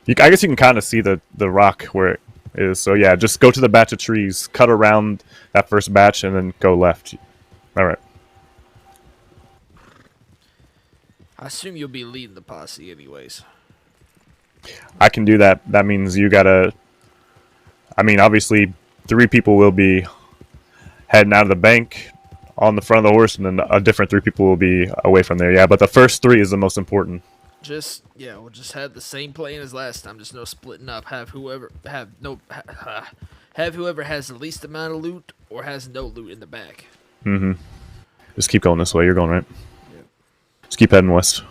I guess you can kind of see the rock where it is. So yeah, just go to the batch of trees, cut around that first batch, and then go left. All right. I assume you'll be leading the posse anyways. I can do that. That means you gotta. I mean, obviously, 3 people will be heading out of the bank on the front of the horse, and then a different 3 people will be away from there. Yeah, but the first 3 is the most important. We'll just have the same plan as last time. Just no splitting up. Have whoever has the least amount of loot or has no loot in the back. Just keep going this way. You're going right. Yep. Just keep heading west.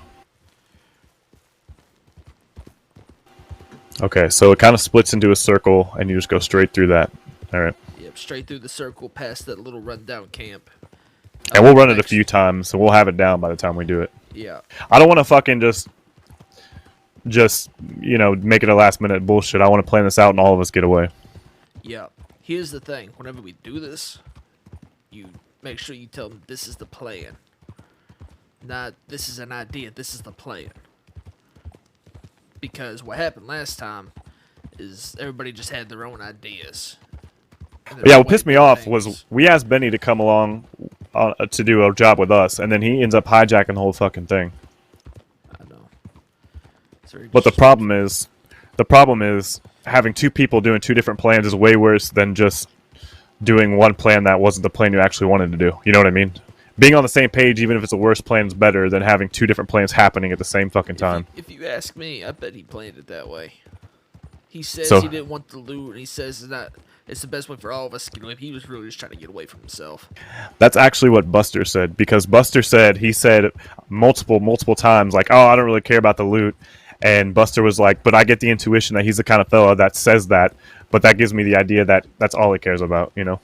Okay, so it kind of splits into a circle, and you just go straight through that. All right. Yep, straight through the circle, past that little rundown camp. And we'll run it a few times, so we'll have it down by the time we do it. Yeah. I don't want to fucking just make it a last minute bullshit. I want to plan this out and all of us get away. Yeah. Here's the thing. Whenever we do this, you make sure you tell them this is the plan. Not this is an idea, this is the plan. Because what happened last time is everybody just had their own ideas. Yeah, what pissed me off was we asked Benny to come along to do a job with us, and then he ends up hijacking the whole fucking thing. I know. But the problem is having 2 people doing 2 different plans is way worse than just doing one plan that wasn't the plan you actually wanted to do. You know what I mean? Being on the same page, even if it's the worst plan, is better than having 2 different plans happening at the same fucking time. If you ask me, I bet he planned it that way. He says he didn't want the loot, and he says it's the best way for all of us to get away. He was really just trying to get away from himself. That's actually what Buster said, because Buster said multiple times, like, oh, I don't really care about the loot. And Buster was like, but I get the intuition that he's the kind of fellow that says that, but that gives me the idea that that's all he cares about, you know?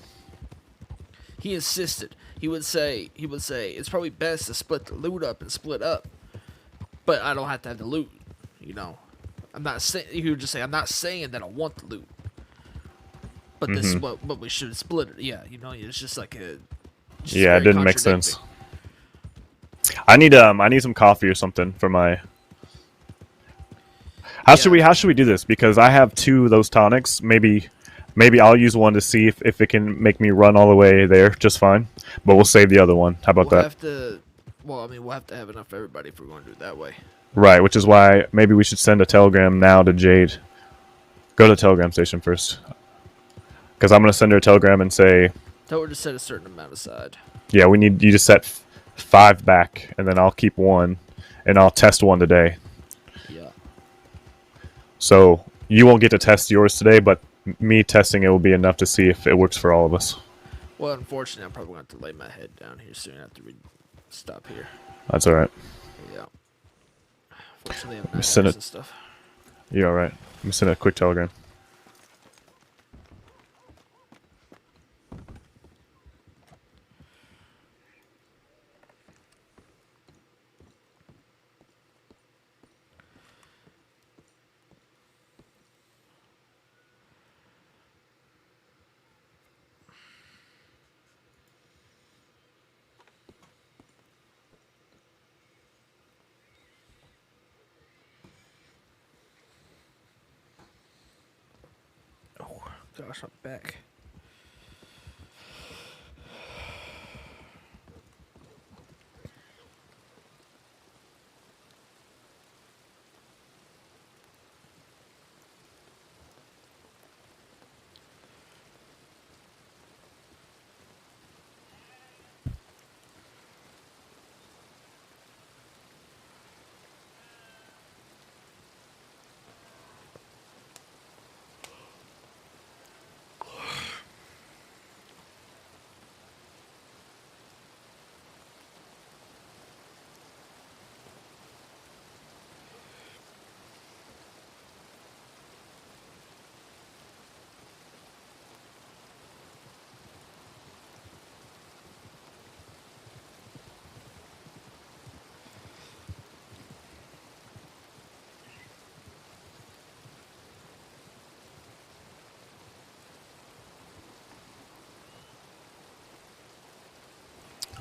He insisted. He would say, it's probably best to split the loot up and split up, but I don't have to have the loot, you know? I'm not saying, he would just say, I'm not saying that I want the loot, but this is what we should split it. Yeah, you know, it's just like a... Yeah, it didn't make sense. I need some coffee or something for my... How should we do this? Because I have 2 of those tonics. Maybe I'll use one to see if it can make me run all the way there just fine. But we'll save the other one. How about that? We'll have to have enough for everybody if we're going to do it that way. Right, which is why maybe we should send a telegram now to Jade. Go to the telegram station first. Because I'm going to send her a telegram and say... Tell her to set a certain amount aside. Yeah, we need you to set 5 back, and then I'll keep 1, and I'll test 1 today. Yeah. So you won't get to test yours today, but me testing it will be enough to see if it works for all of us. Well, unfortunately, I'm probably going to have to lay my head down here soon after we stop here. That's all right. Yeah. Fortunately, I'm not send it. And stuff. You're all right. Let me send a quick telegram. Gosh, I'm back.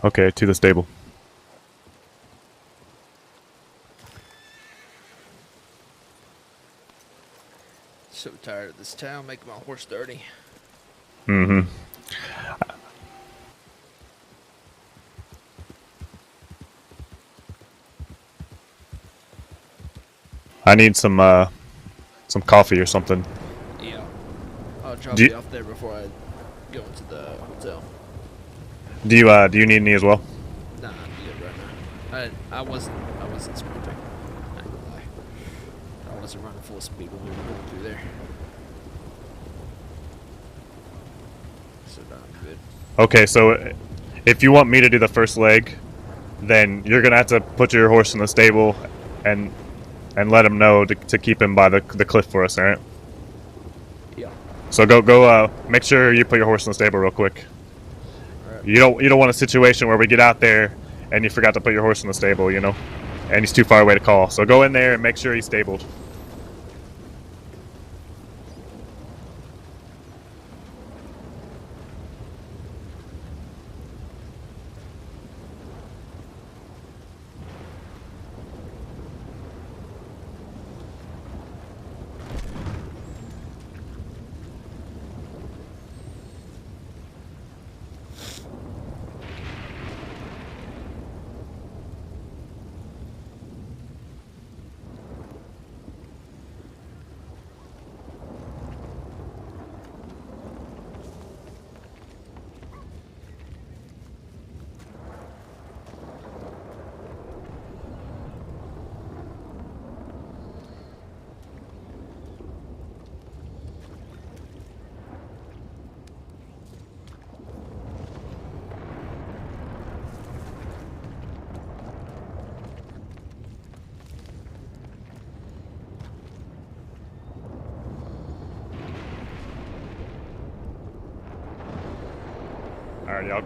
Okay, to the stable. So tired of this town making my horse dirty. Mm-hmm. I need some coffee or something. Yeah. I'll drop Do you you- off there before I go into the hotel. Do you need any as well? Nah, I'm good right now. I wasn't sprinting. Not gonna lie. I wasn't running full speed when we were going through there. So nah, I'm good. Okay, so if you want me to do the first leg, then you're gonna have to put your horse in the stable and let him know to keep him by the cliff for us, all right? Yeah. So go make sure you put your horse in the stable real quick. Alright. You don't want a situation where we get out there and you forgot to put your horse in the stable, you know, and he's too far away to call. So go in there and make sure he's stabled. Alrighty, I'll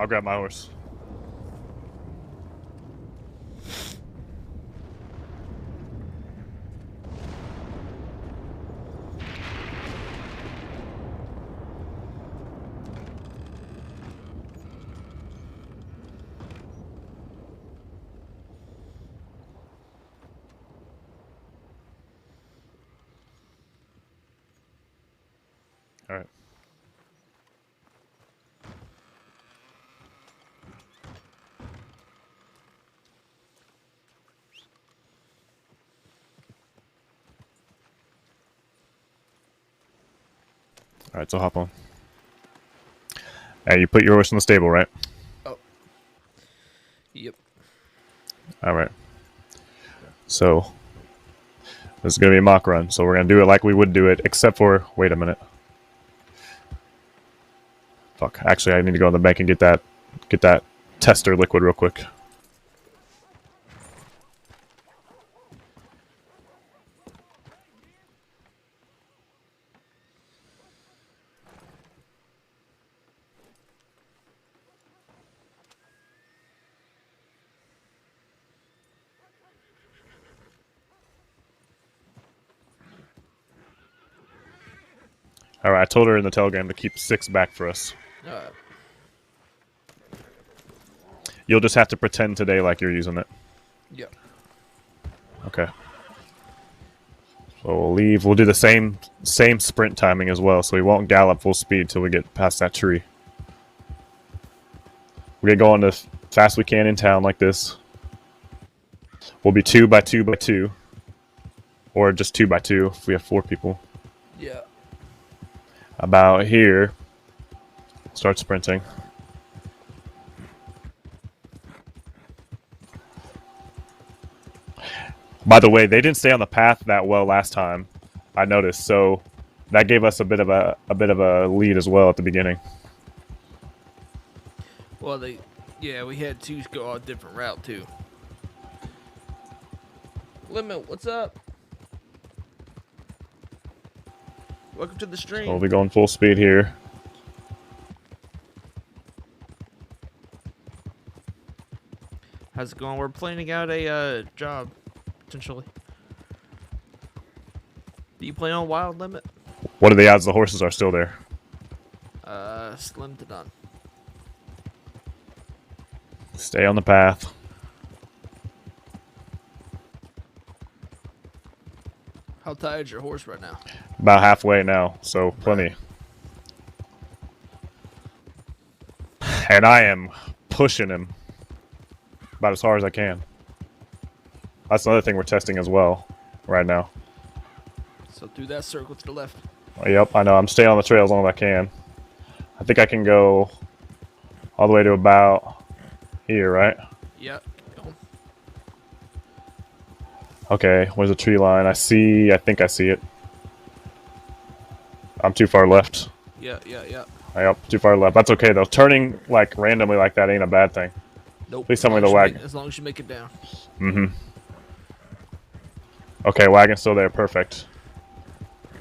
grab my horse. All right. All right, so hop on. Hey, you put your horse in the stable, right? Oh. Yep. All right. So this is gonna be a mock run. So we're gonna do it like we would do it, except for wait a minute. Fuck. Actually, I need to go in the bank and get that tester liquid real quick. All right, I told her in the telegram to keep 6 back for us. Alright. You'll just have to pretend today like you're using it. Yep. Okay. So we'll leave. We'll do the same sprint timing as well, so we won't gallop full speed till we get past that tree. We're gonna go on as fast as we can in town like this. We'll be 2 by 2 by 2, or just 2 by 2 if we have 4 people. Yeah. About here, start sprinting. By the way, they didn't stay on the path that well last time, I noticed. So that gave us a bit of a lead as well at the beginning. Well, we had to go a different route too. Limit, what's up? Welcome to the stream. So we'll be going full speed here. How's it going? We're planning out a job, potentially. Do you plan on wild limit? What are the odds the horses are still there? Slim to none. Stay on the path. How tired is your horse right now? About halfway now, so plenty. And I am pushing him about as hard as I can. That's another thing we're testing as well right now. So through that circle to the left. Yep, I know. I'm staying on the trail as long as I can. I think I can go all the way to about here, right? Yep. Go. Okay, where's the tree line? I think I see it. I'm too far left. Yeah. Yep, too far left. That's okay though. Turning like randomly like that ain't a bad thing. Nope. Please tell me the wagon. As long as you make it down. Mm-hmm. Okay, wagon's still there. Perfect.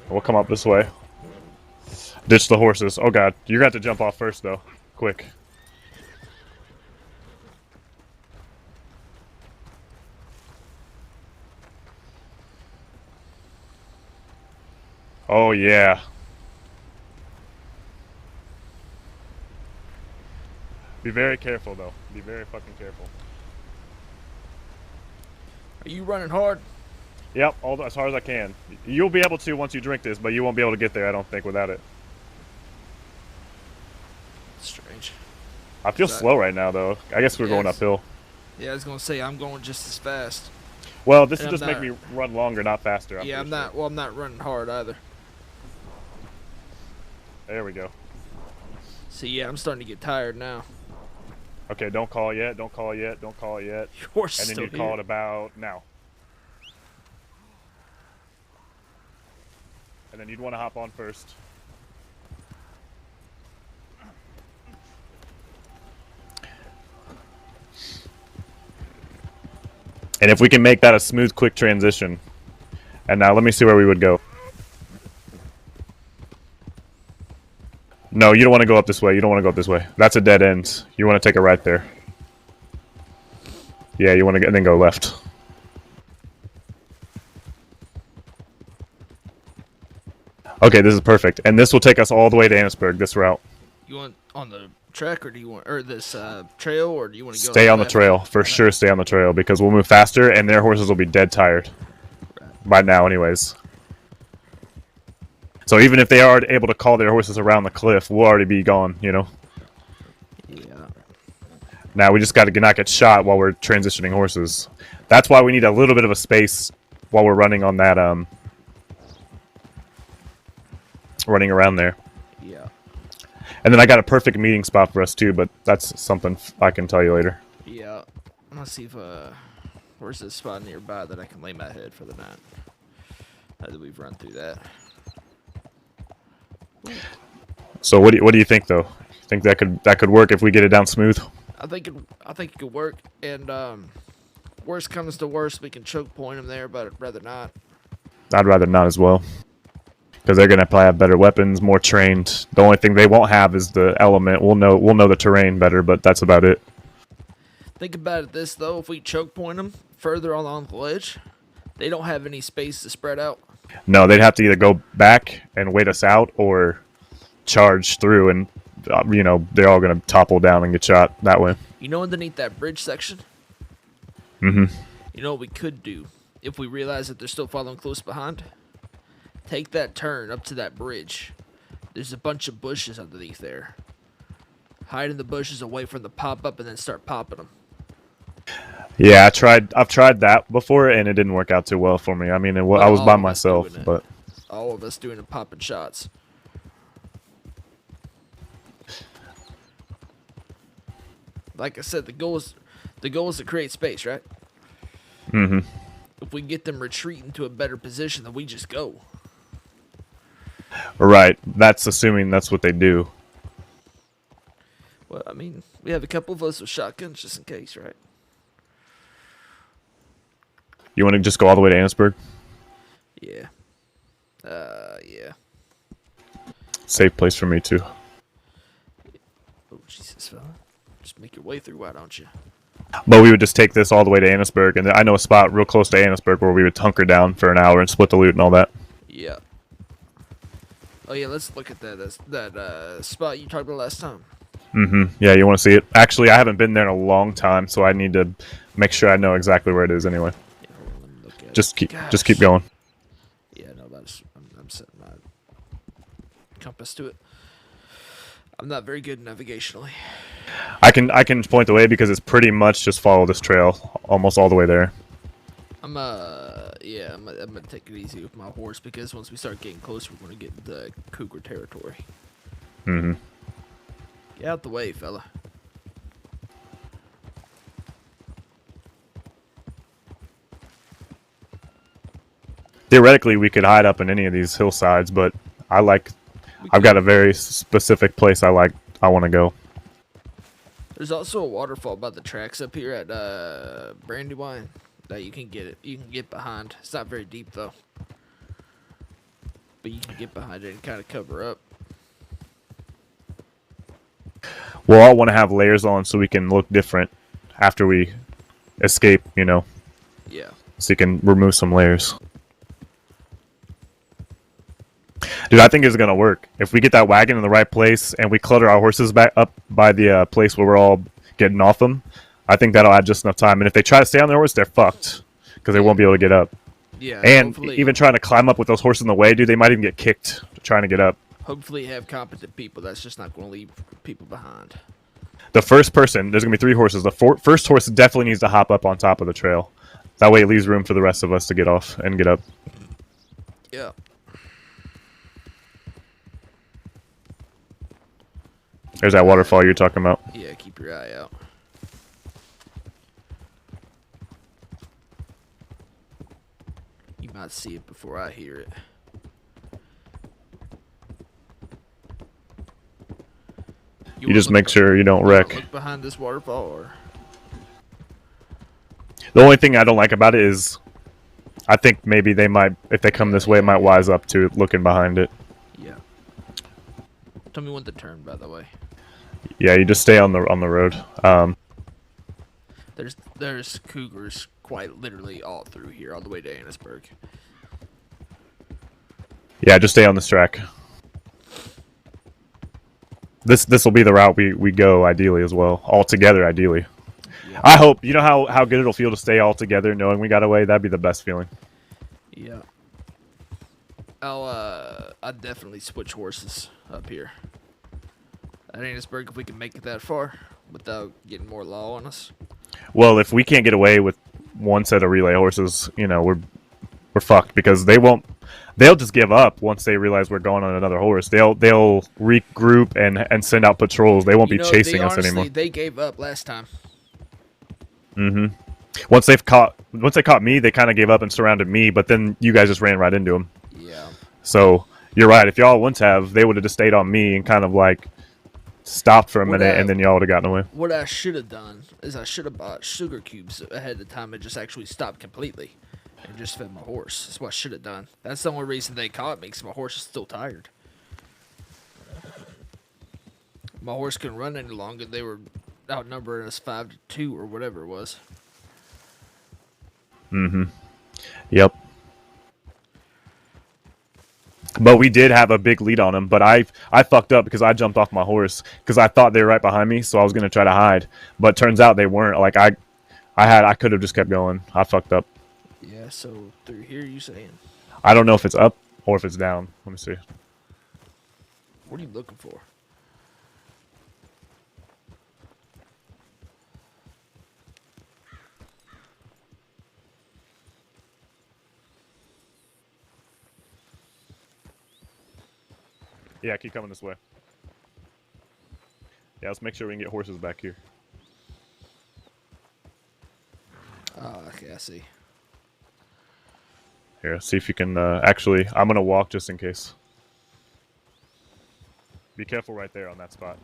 We'll come up this way. Ditch the horses. Oh god, you're gonna have to jump off first though. Quick. Oh yeah. Be very careful though. Be very fucking careful. Are you running hard? Yep, as hard as I can. You'll be able to once you drink this, but you won't be able to get there, I don't think, without it. Strange. I feel slow right now, though. I guess we're going uphill. Yeah, I was gonna say I'm going just as fast. Well, this will just make me run longer, not faster. I'm not. Well, I'm not running hard either. There we go. See, yeah, I'm starting to get tired now. Okay, don't call it yet. Don't call it yet. Don't call it yet. Your horse and then still you call it about now. And then you'd want to hop on first. And if we can make that a smooth, quick transition. And now let me see where we would go. No, you don't want to go up this way. You don't want to go up this way. That's a dead end. You want to take a right there. Yeah, you want to get and then go left. Okay, this is perfect. And this will take us all the way to Annisburg, this route. You want on the track, or do you want, or this trail, or do you want to go? Stay on the trail. For sure, stay on the trail, because we'll move faster, and their horses will be dead tired. By now, anyways. So even if they are able to call their horses around the cliff, we'll already be gone, you know? Yeah. Now, we just got to not get shot while we're transitioning horses. That's why we need a little bit of a space while we're running on that, running around there. Yeah. And then I got a perfect meeting spot for us, too, but that's something I can tell you later. Yeah. I'm gonna see if, where's this spot nearby that I can lay my head for the night? Now that we've run through that. So what do you think, though? Think that could work if we get it down smooth? I think it could work, and worst comes to worst, we can choke point them there, but I'd rather not. I'd rather not as well, because they're gonna probably have better weapons, more trained. The only thing they won't have is the element. We'll know the terrain better, but that's about it. Think about it this though: if we choke point them further along the ledge, they don't have any space to spread out. No, they'd have to either go back and wait us out, or charge through, and they're all gonna topple down and get shot that way. You know, underneath that bridge section. Mm-hmm. You know what we could do if we realize that they're still following close behind? take that turn up to that bridge. There's a bunch of bushes underneath there. Hide in the bushes and wait for them to pop up and then start popping them. Yeah, I've tried that before, and it didn't work out too well for me. I mean, I was by myself, but all of us doing it, popping shots. Like I said, the goal is to create space, right? Mm-hmm. If we get them retreating to a better position, then we just go. Right. That's assuming that's what they do. Well, I mean, we have a couple of us with shotguns just in case, right? You want to just go all the way to Annisburg? Yeah. Yeah. Safe place for me too. Oh, Jesus, fella. Just make your way through, why don't you? But we would just take this all the way to Annisburg, and I know a spot real close to Annisburg where we would hunker down for an hour and split the loot and all that. Yeah. Oh yeah, let's look at that spot you talked about last time. Mm-hmm. Yeah, you want to see it? Actually, I haven't been there in a long time, so I need to make sure I know exactly where it is anyway. Yeah, hold on, let me look at Just it. keep going. Yeah, no, I'm setting my compass to it. I'm not very good navigationally. I can point the way because it's pretty much just follow this trail almost all the way there. I'm gonna take it easy with my horse because once we start getting closer, we're gonna get into cougar territory. Mm-hmm. Get out the way, fella. Theoretically, we could hide up in any of these hillsides, but I've got a very specific place I want to go. There's also a waterfall by the tracks up here at Brandywine that you can get behind. It's not very deep though, but you can get behind it and kind of cover up. We'll all want to have layers on so we can look different after we escape, you know. Yeah. So you can remove some layers. Dude, I think it's going to work. If we get that wagon in the right place and we clutter our horses back up by the place where we're all getting off them, I think that'll add just enough time. And if they try to stay on their horse, they're fucked because they won't be able to get up. Yeah. And even trying to climb up with those horses in the way, dude, they might even get kicked trying to get up. Hopefully have competent people. That's just not going to leave people behind. The first person, there's going to be 3 horses. The first horse definitely needs to hop up on top of the trail. That way it leaves room for the rest of us to get off and get up. Yeah. There's that waterfall you're talking about. Yeah, keep your eye out. You might see it before I hear it. You just make sure you don't wreck. Look behind this waterfall, or the only thing I don't like about it is, I think maybe they might, if they come this way, might wise up to looking behind it. Yeah. Tell me when to turn, by the way. Yeah, you just stay on the road. There's cougars quite literally all through here, all the way to Annisburg. Yeah, just stay on this track. This will be the route we go ideally as well, all together ideally. Yeah. I hope, you know how good it'll feel to stay all together knowing we got away. That'd be the best feeling. Yeah. I'd definitely switch horses up here at Annisburg if we can make it that far without getting more law on us. Well, if we can't get away with one set of relay horses, you know, we're fucked because they'll just give up once they realize we're going on another horse. They'll regroup and send out patrols. They won't be chasing us anymore. They gave up last time. Mm-hmm. Once they caught me, they kind of gave up and surrounded me, but then you guys just ran right into them. Yeah. So you're right. If y'all once have, they would have just stayed on me and kind of like stopped for a minute, and then y'all would have gotten away. What I should have done is I should have bought sugar cubes ahead of time and just actually stopped completely and just fed my horse. That's what I should have done. That's the only reason they caught me, because my horse is still tired. My horse couldn't run any longer. They were outnumbering us 5-2 or whatever it was. Mm-hmm. Yep. But we did have a big lead on them, but I fucked up because I jumped off my horse because I thought they were right behind me, so I was gonna try to hide. But turns out they weren't. Like I could have just kept going. I fucked up. Yeah, so through here you saying? I don't know if it's up Or if it's down. Let me see. What are you looking for? Yeah, keep coming this way. Yeah, let's make sure we can get horses back here. Okay, I see. Here, see if you can actually... I'm going to walk just in case. Be careful right there on that spot.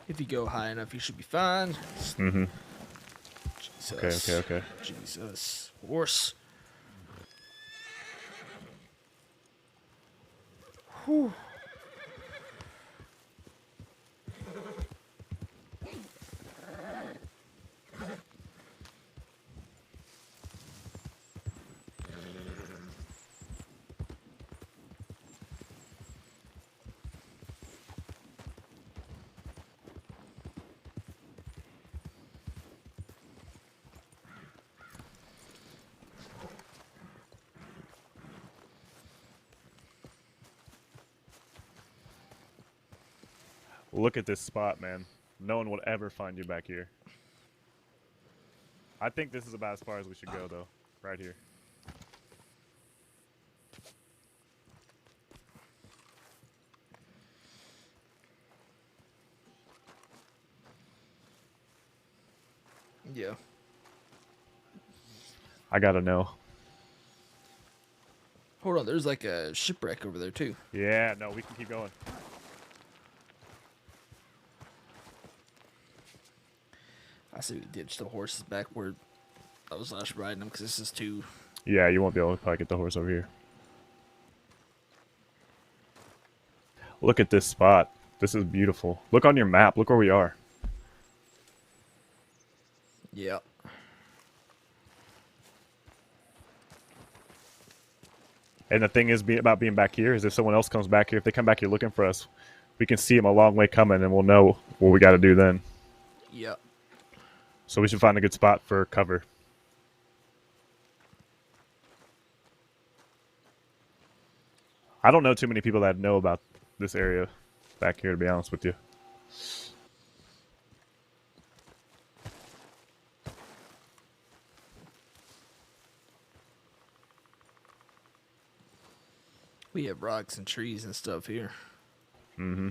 If you go high enough, you should be fine. Mm-hmm. Jesus. Okay. Jesus. Horse. Whew. Look at this spot, man. No one will ever find you back here. I think this is about as far as we should go, though. Right here. Yeah. I gotta know. Hold on, there's like a shipwreck over there, too. Yeah, no, we can keep going. I see we ditched the horses back where I was last riding them because this is too... Yeah, you won't be able to probably get the horse over here. Look at this spot. This is beautiful. Look on your map. Look where we are. Yeah. And the thing is about being back here is if someone else comes back here, if they come back here looking for us, we can see them a long way coming and we'll know what we got to do then. Yeah. So we should find a good spot for cover. I don't know too many people that know about this area back here, to be honest with you. We have rocks and trees and stuff here. Mm-hmm.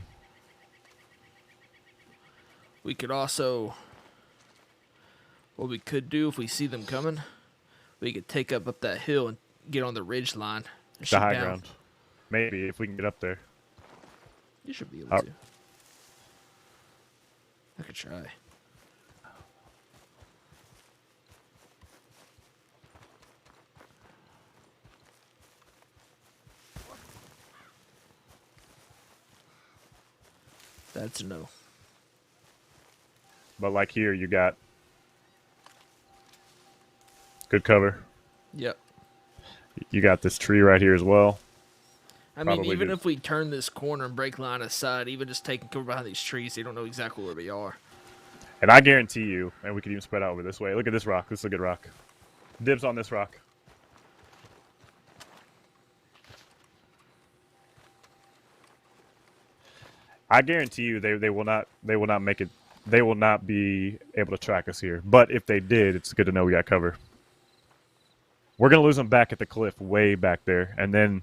We could also... What we could do if we see them coming, we could take up that hill and get on the ridge line. And The shoot high down. ground. Maybe, if we can get up there. You should be able to. I could try. That's a no. But like here, you got good cover. Yep. You got this tree right here as well. I mean, Probably even do. if we turn this corner and break line aside, even just taking cover behind these trees, they don't know exactly where we are. And I guarantee you, and we could even spread out over this way. Look at this rock. This is a good rock. Dibs on this rock. I guarantee you they will not make it. They will not be able to track us here. But if they did, it's good to know we got cover. We're gonna lose them back at the cliff, way back there, and then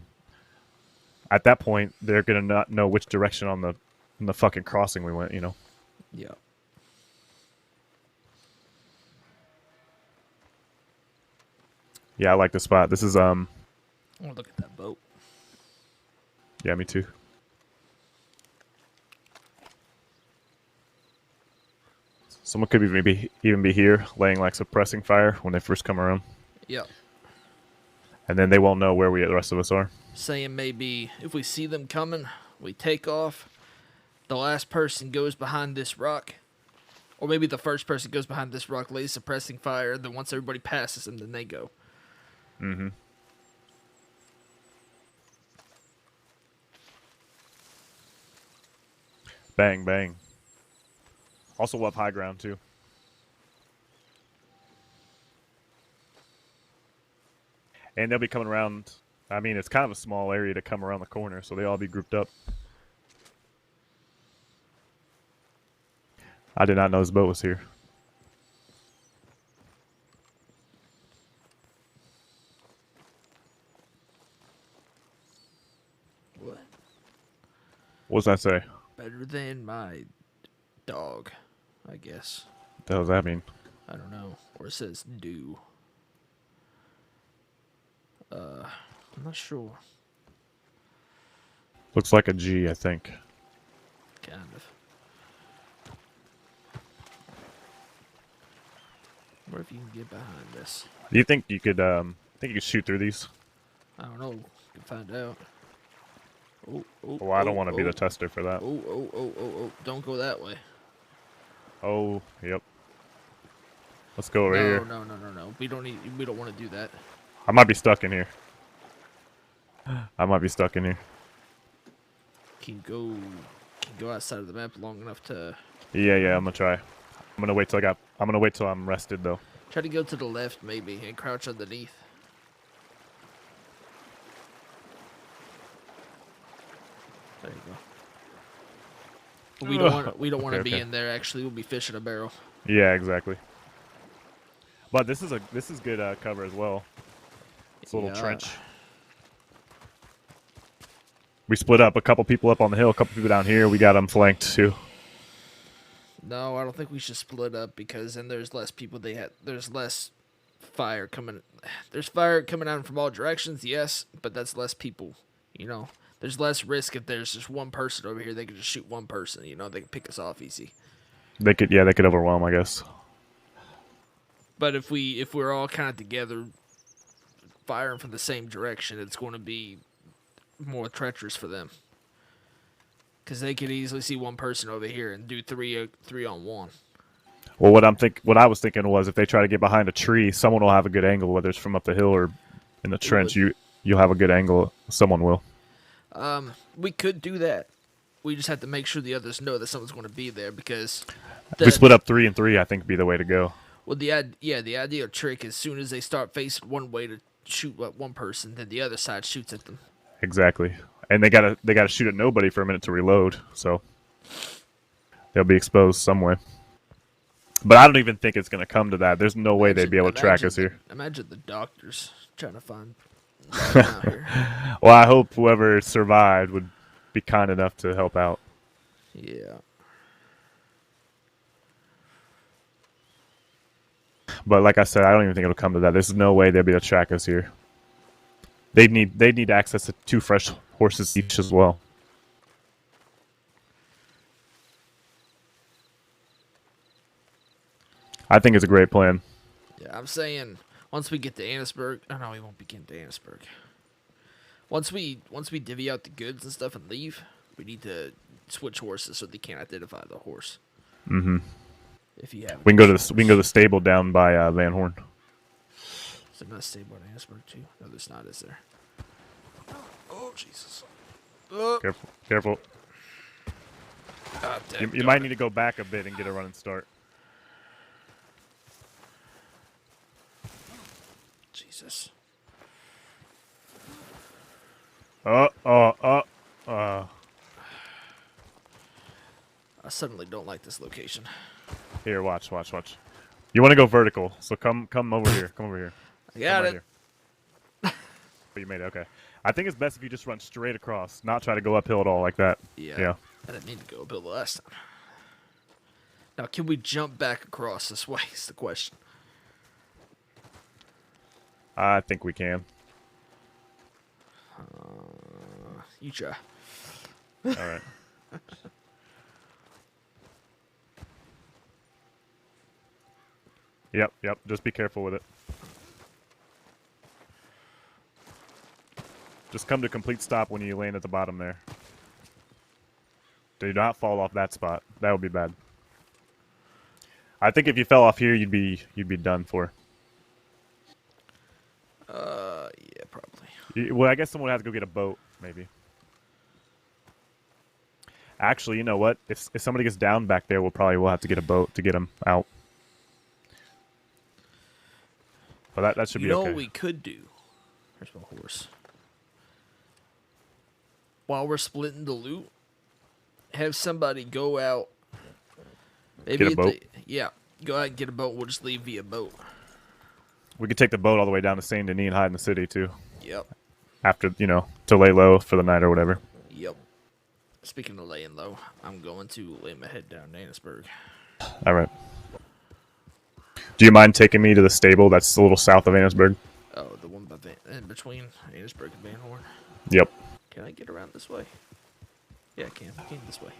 at that point they're gonna not know which direction on the fucking crossing we went. You know. Yeah. Yeah, I like the spot. This is I want to look at that boat. Yeah, me too. Someone could even be here, laying like suppressing fire when they first come around, Yep. and then they won't know where the rest of us are. Saying maybe if we see them coming, we take off. The last person goes behind this rock. Or maybe the first person goes behind this rock, lays suppressing fire, and then once everybody passes them, then they go. Mm-hmm. Bang, bang. Also up high ground, too. And they'll be coming around. I mean, it's kind of a small area to come around the corner, so they all be grouped up. I did not know this boat was here. What? What does that say? Better than my dog, I guess. What the hell does that mean? I don't know. Or it says do. I'm not sure. Looks like a G, I think. Kind of. What if you can get behind this? Do you think you could shoot through these? I don't know. You can find out. Oh, Well, I don't want to be the tester for that. Oh. Don't go that way. Oh, yep. Let's go over here. No. We don't want to do that. I might be stuck in here. I might be stuck in here. Can you go outside of the map long enough to Yeah, I'm gonna try. I'm gonna wait till I'm rested though. try to go to the left maybe and crouch underneath. There you go. But we don't want to be in there. Actually, we'll be fishing a barrel. Yeah, exactly. But this is good cover as well. It's a little trench. We split up. A couple people up on the hill, a couple people down here. We got them flanked too. No, I don't think we should split up because then there's less people. There's less fire coming. There's fire coming out from all directions. Yes, but that's less people. You know, there's less risk if there's just one person over here. They can just shoot one person. You know, they can pick us off easy. They could overwhelm, I guess. But if we're all kind of together, firing from the same direction, it's going to be more treacherous for them. Because they could easily see one person over here and do three on one. Well, what I was thinking was if they try to get behind a tree, someone will have a good angle, whether it's from up the hill or in the trench. You'll have a good angle. Someone will. We could do that. We just have to make sure the others know that someone's going to be there because. If we split up 3 and 3, I think would be the way to go. Well, the ideal trick is as soon as they start facing one way to shoot at one person, then the other side shoots at them. Exactly, and they gotta shoot at nobody for a minute to reload, so they'll be exposed some way. But I don't even think it's gonna come to that. There's no way they'd be able to track us here. Imagine the doctors trying to find out here. Well, I hope whoever survived would be kind enough to help out. Yeah. But like I said, I don't even think it'll come to that. There's no way they'd be able to track us here. They'd need access to 2 fresh horses each as well. I think it's a great plan. Yeah, I'm saying once we get to Annisburg, oh no, we won't be getting to Annisburg. Once we divvy out the goods and stuff and leave, we need to switch horses so they can't identify the horse. Mm-hmm. If you have, we can go to the stable down by Van Horn. Is there not a stable in Annisburg too? No, there's not. Is there? Oh Jesus! Careful. You might need to go back a bit and get a running start. Jesus. I suddenly don't like this location. Here, watch. You want to go vertical, so come over here. Come over here. I got it. Oh, you made it. Okay. I think it's best if you just run straight across, not try to go uphill at all like that. Yeah. I didn't mean to go uphill the last time. Now, can we jump back across this way is the question. I think we can. You try. All right. Yep. Just be careful with it. Just come to a complete stop when you land at the bottom there. Do not fall off that spot. That would be bad. I think if you fell off here, you'd be done for. Yeah, probably. Well, I guess someone would have to go get a boat, maybe. Actually, you know what? If somebody gets down back there, we'll have to get a boat to get them out. But that should be okay. You know what we could do? Where's my horse? While we're splitting the loot, have somebody go out. Maybe Get a boat? Yeah, go out and get a boat. We'll just leave via boat. We could take the boat all the way down to Saint Denis and hide in the city too. Yep. After, to lay low for the night or whatever. Yep. Speaking of laying low, I'm going to lay my head down in Annisburg. All right. Do you mind taking me to the stable that's a little south of Annisburg? Oh, the one in between Annisburg and Van Horn. Yep. Can I get around this way? Yeah, I can. I can this way.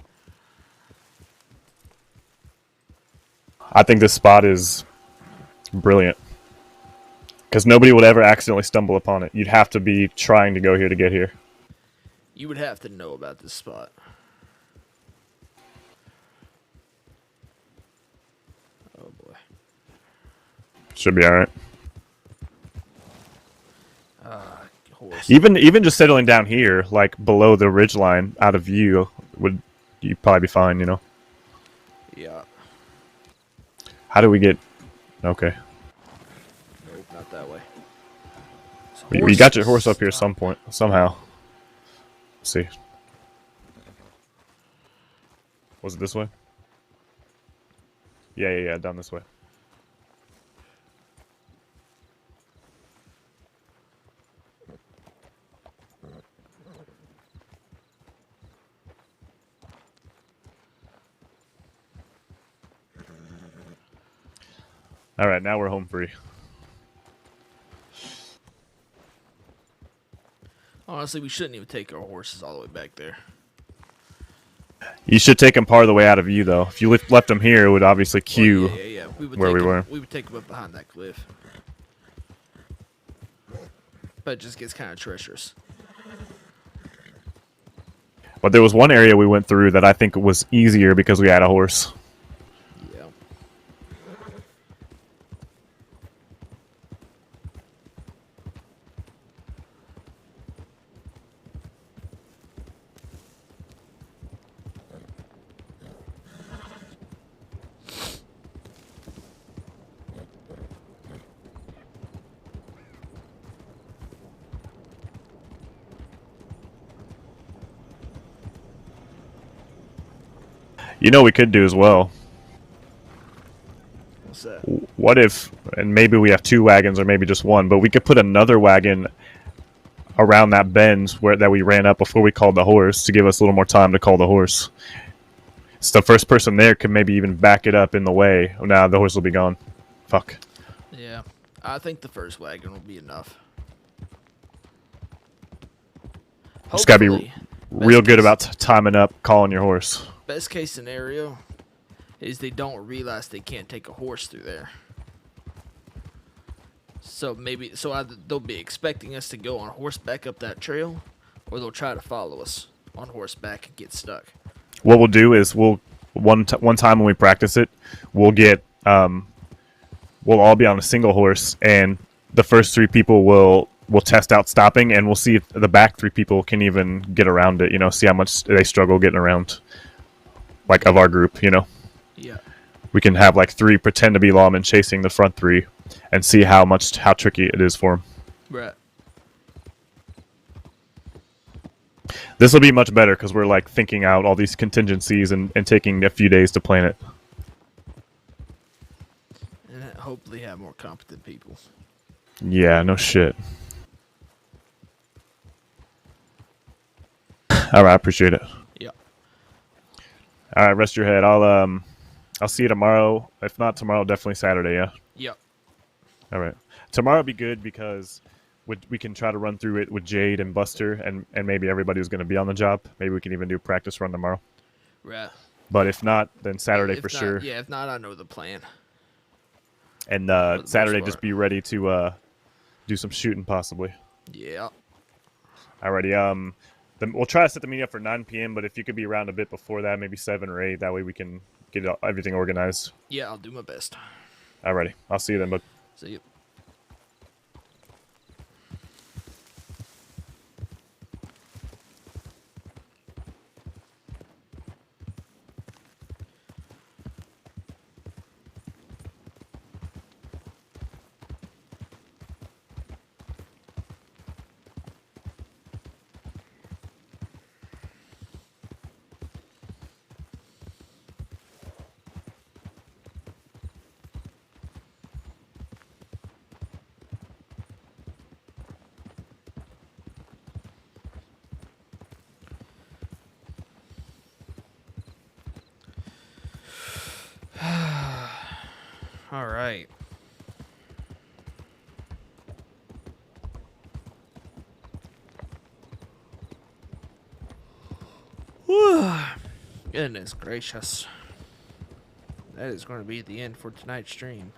I think this spot is brilliant. Because nobody would ever accidentally stumble upon it. You'd have to be trying to go here to get here. You would have to know about this spot. Oh boy. Should be alright. Horse. Even just settling down here, like below the ridge line, out of view, you'd probably be fine, Yeah. How do we get... Okay. Nope, not that way. You got your horse up here somehow. Let's see. Was it this way? Yeah, down this way. Alright, now we're home free. Honestly, we shouldn't even take our horses all the way back there. You should take them part of the way out of view, though. If you left them here, it would obviously cue Yeah. where we were. We would take them up behind that cliff. But it just gets kind of treacherous. But there was one area we went through that I think was easier because we had a horse. Yeah. You know what we could do as well? What's that? What if, and maybe we have 2 wagons or maybe just one, but we could put another wagon around that bend that we ran up before we called the horse to give us a little more time to call the horse. So the first person there could maybe even back it up in the way. Oh, now the horse will be gone. Fuck. Yeah. I think the first wagon will be enough. Just gotta be Hopefully, real good about timing up calling your horse. best case scenario is they don't realize they can't take a horse through there. So either they'll be expecting us to go on horseback up that trail, or they'll try to follow us on horseback and get stuck. What we'll do is one time when we practice it, we'll all be on a single horse, and the first 3 people will test out stopping, and we'll see if the back 3 people can even get around it. See how much they struggle getting around, like of our group. Yeah. We can have like 3 pretend to be lawmen chasing the front 3, and see how tricky it is for them. Right. This will be much better because we're like thinking out all these contingencies and taking a few days to plan it. And hopefully have more competent people. Yeah, no shit. All right, I appreciate it. Yeah. All right, rest your head. I'll see you tomorrow. If not tomorrow, definitely Saturday. Yeah. Yep. All right. Tomorrow will be good because we can try to run through it with Jade and Buster and maybe everybody who's going to be on the job. Maybe we can even do a practice run tomorrow. Right. But if not, then Saturday If for not- sure. Yeah, if not, I know the plan. And the most Saturday, part. just be ready to do some shooting possibly. Yeah. Alrighty. We'll try to set the meeting up for 9 p.m. But if you could be around a bit before that, maybe 7 or 8, that way we can get everything organized. Yeah, I'll do my best. Alrighty. I'll see you then, bud. See you. All right. Goodness gracious. That is going to be the end for tonight's stream.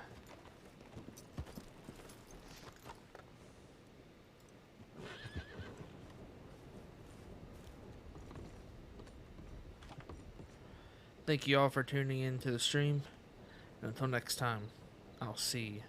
Thank you all for tuning in to the stream. And until next time, I'll see